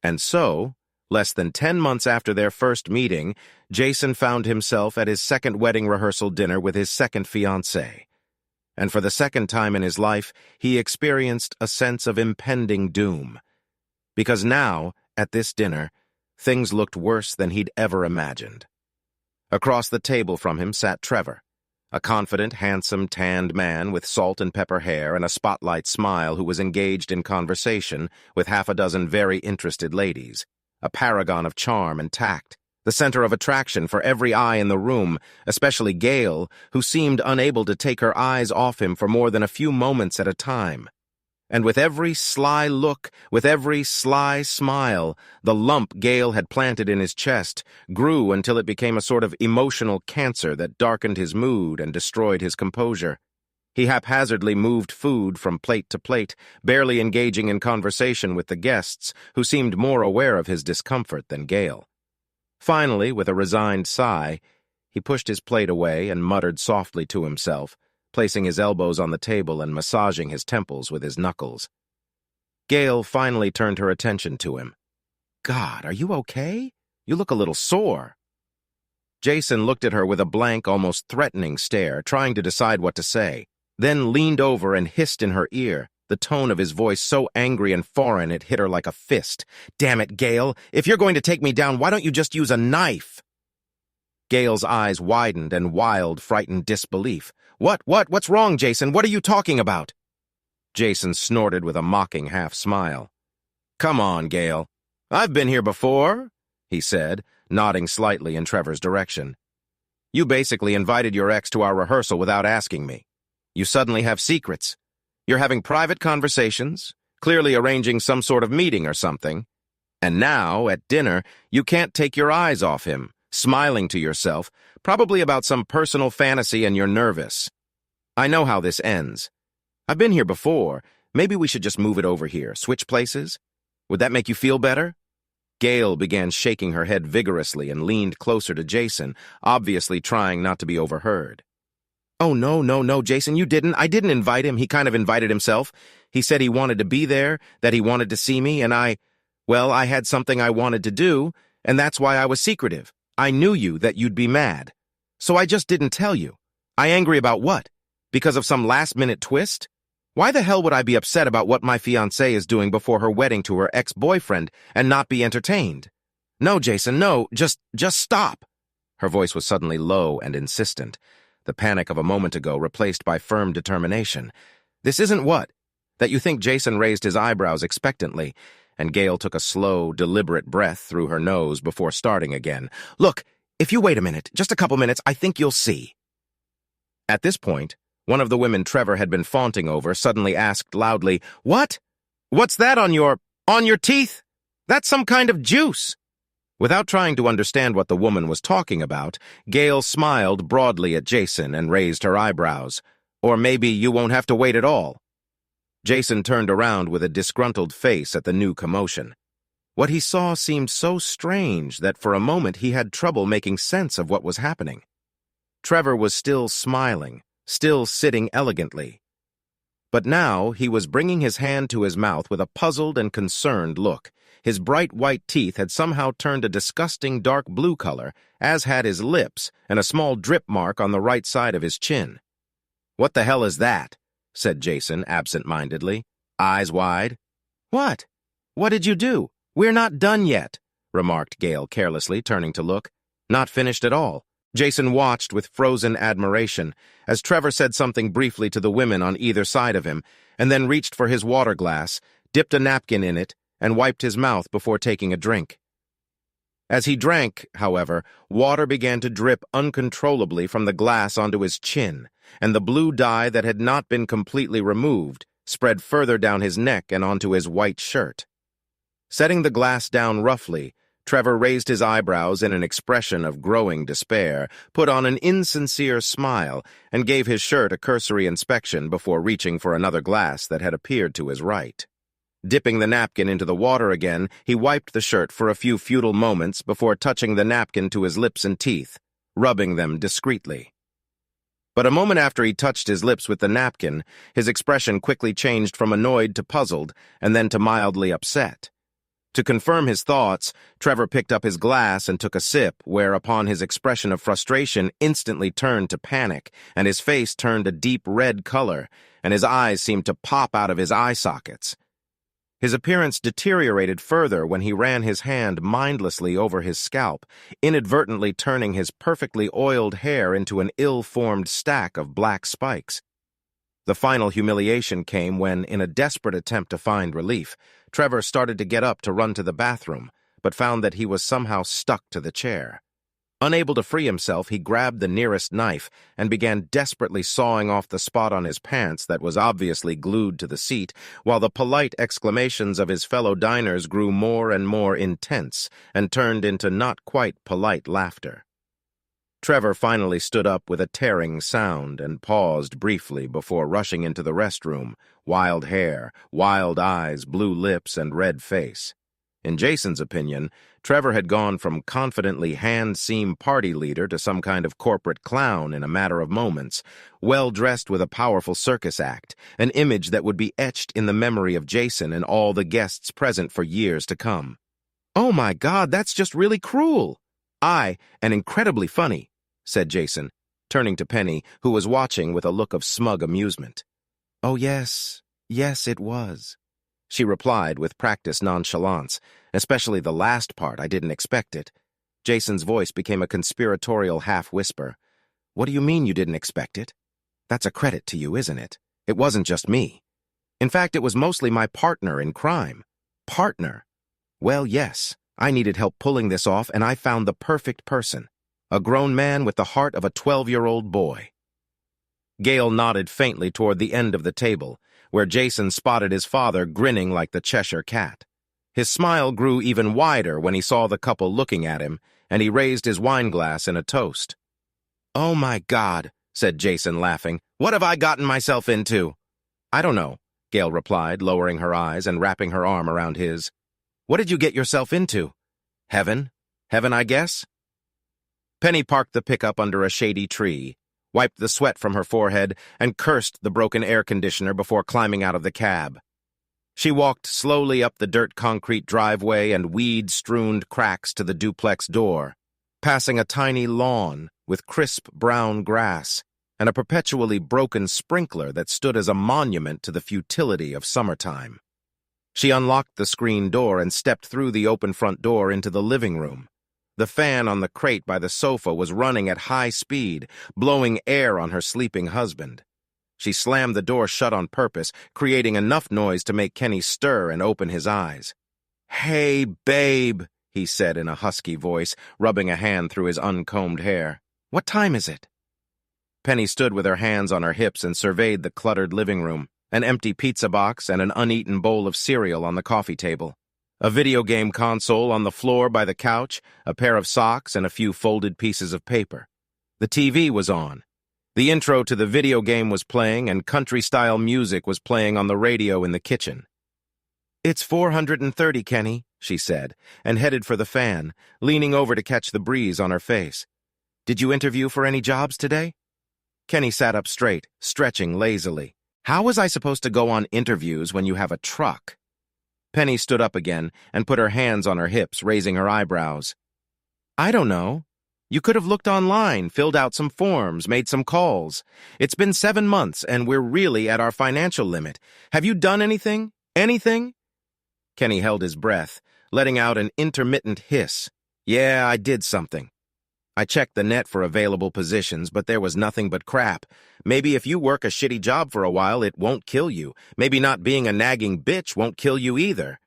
And so, less than 10 months after their first meeting, Jason found himself at his second wedding rehearsal dinner with his second fiancée. And for the second time in his life, he experienced a sense of impending doom. Because now, at this dinner, things looked worse than he'd ever imagined. Across the table from him sat Trevor, a confident, handsome, tanned man with salt and pepper hair and a spotlight smile who was engaged in conversation with half a dozen very interested ladies, a paragon of charm and tact, the center of attraction for every eye in the room, especially Gail, who seemed unable to take her eyes off him for more than a few moments at a time. And with every sly look, with every sly smile, the lump Gail had planted in his chest grew until it became a sort of emotional cancer that darkened his mood and destroyed his composure. He haphazardly moved food from plate to plate, barely engaging in conversation with the guests, who seemed more aware of his discomfort than Gail. Finally, with a resigned sigh, he pushed his plate away and muttered softly to himself, placing his elbows on the table and massaging his temples with his knuckles. Gail finally turned her attention to him. "God, are you okay? You look a little sore." Jason looked at her with a blank, almost threatening stare, trying to decide what to say, then leaned over and hissed in her ear, the tone of his voice so angry and foreign it hit her like a fist. "Damn it, Gail! If you're going to take me down, why don't you just use a knife?" Gail's eyes widened in wild, frightened disbelief. What's wrong, Jason? What are you talking about?" Jason snorted with a mocking half-smile. "Come on, Gail. I've been here before. he said, nodding slightly in Trevor's direction. You basically invited your ex to our rehearsal without asking me. You suddenly have secrets. You're having private conversations, clearly arranging some sort of meeting or something. And now, at dinner, you can't take your eyes off him, smiling to yourself, probably about some personal fantasy, and you're nervous. I know how this ends. I've been here before. Maybe we should just move it over here, switch places? Would that make you feel better? Gail began shaking her head vigorously and leaned closer to Jason, obviously trying not to be overheard. Oh, no, Jason, you didn't. I didn't invite him. He kind of invited himself. He said he wanted to be there, that he wanted to see me, and I had something I wanted to do, and that's why I was secretive. I knew that you'd be mad. So I just didn't tell you. I angry about what? Because of some last-minute twist? Why the hell would I be upset about what my fiancée is doing before her wedding to her ex-boyfriend and not be entertained? No, Jason, no, just stop. Her voice was suddenly low and insistent, the panic of a moment ago replaced by firm determination. This isn't what? That you think? Jason raised his eyebrows expectantly, and Gail took a slow, deliberate breath through her nose before starting again. Look, if you wait a minute, just a couple minutes, I think you'll see. At this point, one of the women Trevor had been faunting over suddenly asked loudly, What? What's that on your teeth? That's some kind of juice. Without trying to understand what the woman was talking about, Gail smiled broadly at Jason and raised her eyebrows. Or maybe you won't have to wait at all. Jason turned around with a disgruntled face at the new commotion. What he saw seemed so strange that for a moment he had trouble making sense of what was happening. Trevor was still smiling, still sitting elegantly. But now he was bringing his hand to his mouth with a puzzled and concerned look. His bright white teeth had somehow turned a disgusting dark blue color, as had his lips and a small drip mark on the right side of his chin. What the hell is that? Said Jason absent-mindedly, eyes wide. What? What did you do? We're not done yet, remarked Gail carelessly, turning to look. Not finished at all. Jason watched with frozen admiration as Trevor said something briefly to the women on either side of him, and then reached for his water glass, dipped a napkin in it, and wiped his mouth before taking a drink. As he drank, however, water began to drip uncontrollably from the glass onto his chin, and the blue dye that had not been completely removed spread further down his neck and onto his white shirt. Setting the glass down roughly, Trevor raised his eyebrows in an expression of growing despair, put on an insincere smile, and gave his shirt a cursory inspection before reaching for another glass that had appeared to his right. Dipping the napkin into the water again, he wiped the shirt for a few futile moments before touching the napkin to his lips and teeth, rubbing them discreetly. But a moment after he touched his lips with the napkin, his expression quickly changed from annoyed to puzzled, and then to mildly upset. To confirm his thoughts, Trevor picked up his glass and took a sip, whereupon his expression of frustration instantly turned to panic, and his face turned a deep red color, and his eyes seemed to pop out of his eye sockets. His appearance deteriorated further when he ran his hand mindlessly over his scalp, inadvertently turning his perfectly oiled hair into an ill-formed stack of black spikes. The final humiliation came when, in a desperate attempt to find relief, Trevor started to get up to run to the bathroom, but found that he was somehow stuck to the chair. Unable to free himself, he grabbed the nearest knife and began desperately sawing off the spot on his pants that was obviously glued to the seat, while the polite exclamations of his fellow diners grew more and more intense and turned into not quite polite laughter. Trevor finally stood up with a tearing sound and paused briefly before rushing into the restroom, wild hair, wild eyes, blue lips, and red face. In Jason's opinion, Trevor had gone from confidently hand-seam party leader to some kind of corporate clown in a matter of moments, well-dressed with a powerful circus act, an image that would be etched in the memory of Jason and all the guests present for years to come. "Oh my God, that's just really cruel!" "And incredibly funny," said Jason, turning to Penny, who was watching with a look of smug amusement. "Oh yes, it was," she replied with practiced nonchalance, especially the last part. "I didn't expect it." Jason's voice became a conspiratorial half-whisper. "What do you mean you didn't expect it? That's a credit to you, isn't it? It wasn't just me. In fact, it was mostly my partner in crime." "Partner?" "Well, yes. I needed help pulling this off, and I found the perfect person. A grown man with the heart of a 12-year-old boy. Gale nodded faintly toward the end of the table, where Jason spotted his father grinning like the Cheshire Cat. His smile grew even wider when he saw the couple looking at him, and he raised his wineglass in a toast. "Oh my God," said Jason, laughing. "What have I gotten myself into?" "I don't know," Gale replied, lowering her eyes and wrapping her arm around his. "What did you get yourself into?" "Heaven. Heaven, I guess." Penny parked the pickup under a shady tree, wiped the sweat from her forehead, and cursed the broken air conditioner before climbing out of the cab. She walked slowly up the dirt-concrete driveway and weed-strewn cracks to the duplex door, passing a tiny lawn with crisp brown grass and a perpetually broken sprinkler that stood as a monument to the futility of summertime. She unlocked the screen door and stepped through the open front door into the living room. The fan on the crate by the sofa was running at high speed, blowing air on her sleeping husband. She slammed the door shut on purpose, creating enough noise to make Kenny stir and open his eyes. "Hey, babe," he said in a husky voice, rubbing a hand through his uncombed hair. "What time is it?" Penny stood with her hands on her hips and surveyed the cluttered living room, an empty pizza box and an uneaten bowl of cereal on the coffee table, a video game console on the floor by the couch, a pair of socks, and a few folded pieces of paper. The TV was on. The intro to the video game was playing, and country-style music was playing on the radio in the kitchen. "It's 430, Kenny," she said, and headed for the fan, leaning over to catch the breeze on her face. "Did you interview for any jobs today?" Kenny sat up straight, stretching lazily. "How was I supposed to go on interviews when you have a truck?" Penny stood up again and put her hands on her hips, raising her eyebrows. "I don't know. You could have looked online, filled out some forms, made some calls. It's been 7 months, and we're really at our financial limit. Have you done anything? Anything?" Kenny held his breath, letting out an intermittent hiss. "Yeah, I did something. I checked the net for available positions, but there was nothing but crap. Maybe if you work a shitty job for a while, it won't kill you. Maybe not being a nagging bitch won't kill you either."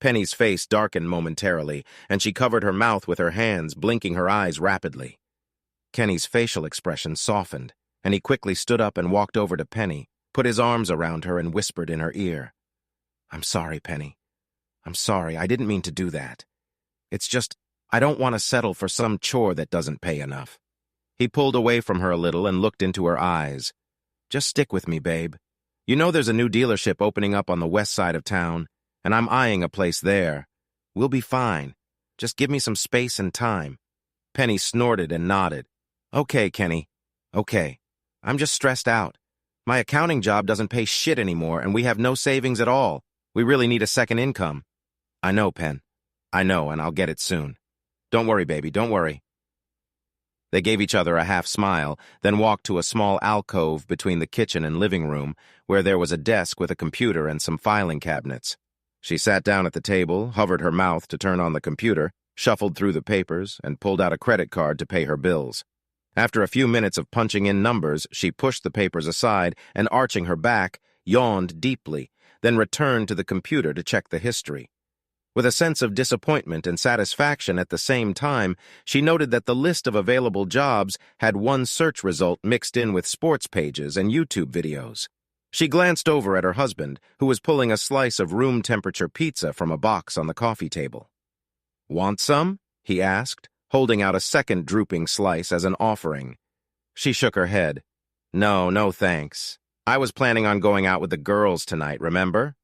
Penny's face darkened momentarily, and she covered her mouth with her hands, blinking her eyes rapidly. Kenny's facial expression softened, and he quickly stood up and walked over to Penny, put his arms around her, and whispered in her ear. "I'm sorry, Penny. I'm sorry. I didn't mean to do that. It's just, I don't want to settle for some chore that doesn't pay enough." He pulled away from her a little and looked into her eyes. "Just stick with me, babe. You know there's a new dealership opening up on the west side of town, and I'm eyeing a place there. We'll be fine. Just give me some space and time." Penny snorted and nodded. "Okay, Kenny. Okay. I'm just stressed out. My accounting job doesn't pay shit anymore, and we have no savings at all. We really need a second income." "I know, Pen. I know, and I'll get it soon. Don't worry, baby, don't worry." They gave each other a half smile, then walked to a small alcove between the kitchen and living room, where there was a desk with a computer and some filing cabinets. She sat down at the table, hovered her mouth to turn on the computer, shuffled through the papers, and pulled out a credit card to pay her bills. After a few minutes of punching in numbers, she pushed the papers aside and, arching her back, yawned deeply, then returned to the computer to check the history. With a sense of disappointment and satisfaction at the same time, she noted that the list of available jobs had one search result mixed in with sports pages and YouTube videos. She glanced over at her husband, who was pulling a slice of room-temperature pizza from a box on the coffee table. "Want some?" he asked, holding out a second drooping slice as an offering. She shook her head. No, thanks. I was planning on going out with the girls tonight, remember?"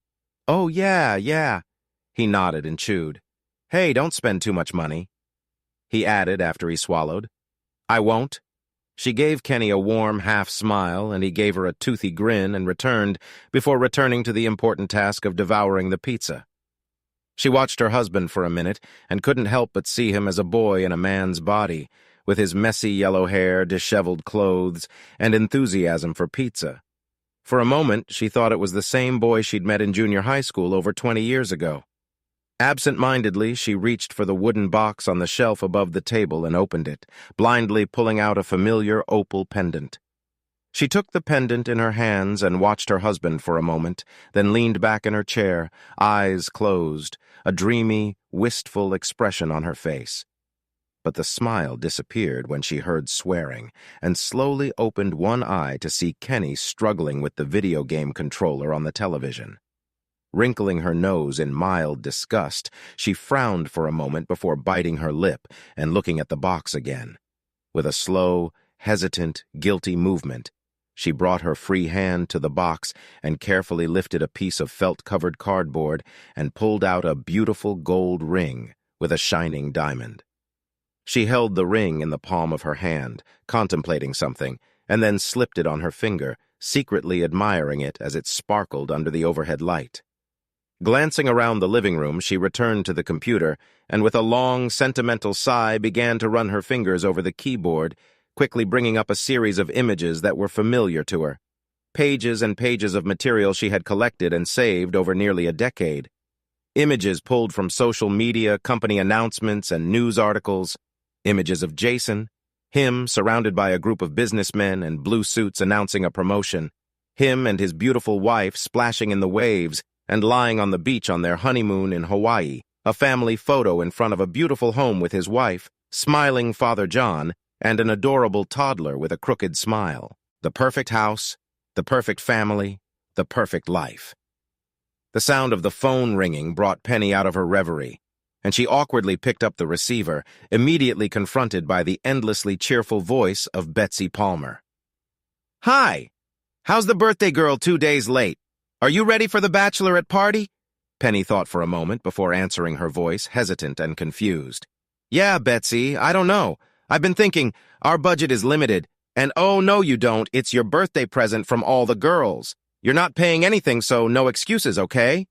"Oh, yeah." He nodded and chewed. "Hey, don't spend too much money." He added after he swallowed. "I won't." She gave Kenny a warm half-smile, and he gave her a toothy grin and returned, before returning to the important task of devouring the pizza. She watched her husband for a minute and couldn't help but see him as a boy in a man's body, with his messy yellow hair, disheveled clothes, and enthusiasm for pizza. For a moment, she thought it was the same boy she'd met in junior high school over 20 years ago. Absent-mindedly, she reached for the wooden box on the shelf above the table and opened it, blindly pulling out a familiar opal pendant. She took the pendant in her hands and watched her husband for a moment, then leaned back in her chair, eyes closed, a dreamy, wistful expression on her face. But the smile disappeared when she heard swearing and slowly opened one eye to see Kenny struggling with the video game controller on the television. Wrinkling her nose in mild disgust, she frowned for a moment before biting her lip and looking at the box again. With a slow, hesitant, guilty movement, she brought her free hand to the box and carefully lifted a piece of felt-covered cardboard and pulled out a beautiful gold ring with a shining diamond. She held the ring in the palm of her hand, contemplating something, and then slipped it on her finger, secretly admiring it as it sparkled under the overhead light. Glancing around the living room, she returned to the computer and with a long, sentimental sigh began to run her fingers over the keyboard, quickly bringing up a series of images that were familiar to her. Pages and pages of material she had collected and saved over nearly a decade. Images pulled from social media, company announcements, and news articles. Images of Jason, him surrounded by a group of businessmen in blue suits announcing a promotion, him and his beautiful wife splashing in the waves and lying on the beach on their honeymoon in Hawaii, a family photo in front of a beautiful home with his wife, smiling Father John, and an adorable toddler with a crooked smile. The perfect house, the perfect family, the perfect life. The sound of the phone ringing brought Penny out of her reverie, and she awkwardly picked up the receiver, immediately confronted by the endlessly cheerful voice of Betsy Palmer. "Hi! How's the birthday girl 2 days late? Are you ready for the bachelorette party?" Penny thought for a moment before answering her voice, hesitant and confused. "Yeah, Betsy, I don't know. I've been thinking, our budget is limited, and oh, no you don't, it's your birthday present from all the girls. You're not paying anything, so no excuses, okay?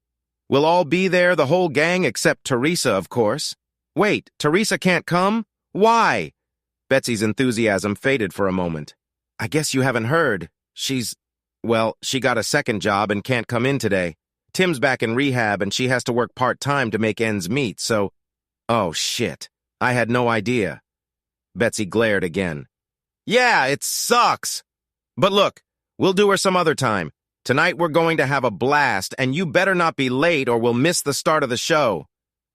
We'll all be there, the whole gang, except Teresa, of course. Wait, Teresa can't come? Why?" Betsy's enthusiasm faded for a moment. "I guess you haven't heard. She got a second job and can't come in today. Tim's back in rehab and she has to work part-time to make ends meet, so—" "Oh, shit. I had no idea." Betsy glared again. "Yeah, it sucks. But look, we'll do her some other time. Tonight we're going to have a blast, and you better not be late or we'll miss the start of the show."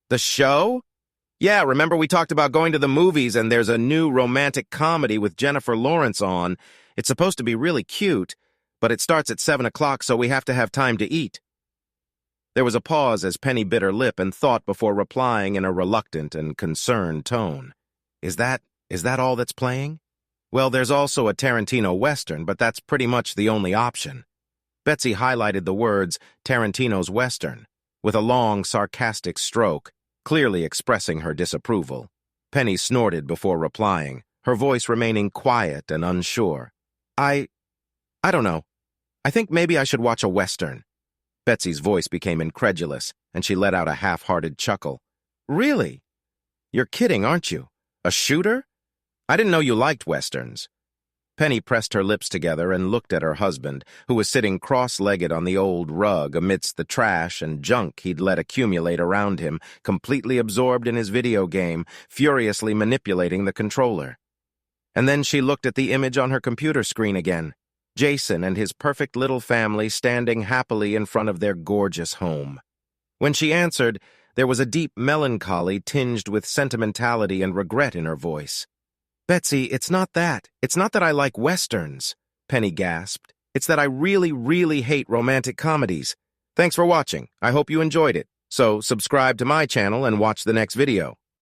"The show?" "Yeah, remember we talked about going to the movies and there's a new romantic comedy with Jennifer Lawrence on. It's supposed to be really cute, but it starts at 7 o'clock, so we have to have time to eat." There was a pause as Penny bit her lip and thought before replying in a reluctant and concerned tone. Is that all that's playing? Well, there's also a Tarantino Western, but that's pretty much the only option." Betsy highlighted the words, Tarantino's Western, with a long, sarcastic stroke, clearly expressing her disapproval. Penny snorted before replying, her voice remaining quiet and unsure. I don't know. I think maybe I should watch a Western." Betsy's voice became incredulous, and she let out a half-hearted chuckle. "Really? You're kidding, aren't you? A shooter? I didn't know you liked Westerns." Penny pressed her lips together and looked at her husband, who was sitting cross-legged on the old rug amidst the trash and junk he'd let accumulate around him, completely absorbed in his video game, furiously manipulating the controller. And then she looked at the image on her computer screen again. Jason and his perfect little family standing happily in front of their gorgeous home. When she answered, there was a deep melancholy tinged with sentimentality and regret in her voice. "Betsy, it's not that. It's not that I like Westerns," Penny gasped. "It's that I really, really hate romantic comedies. Thanks for watching. I hope you enjoyed it. So subscribe to my channel and watch the next video."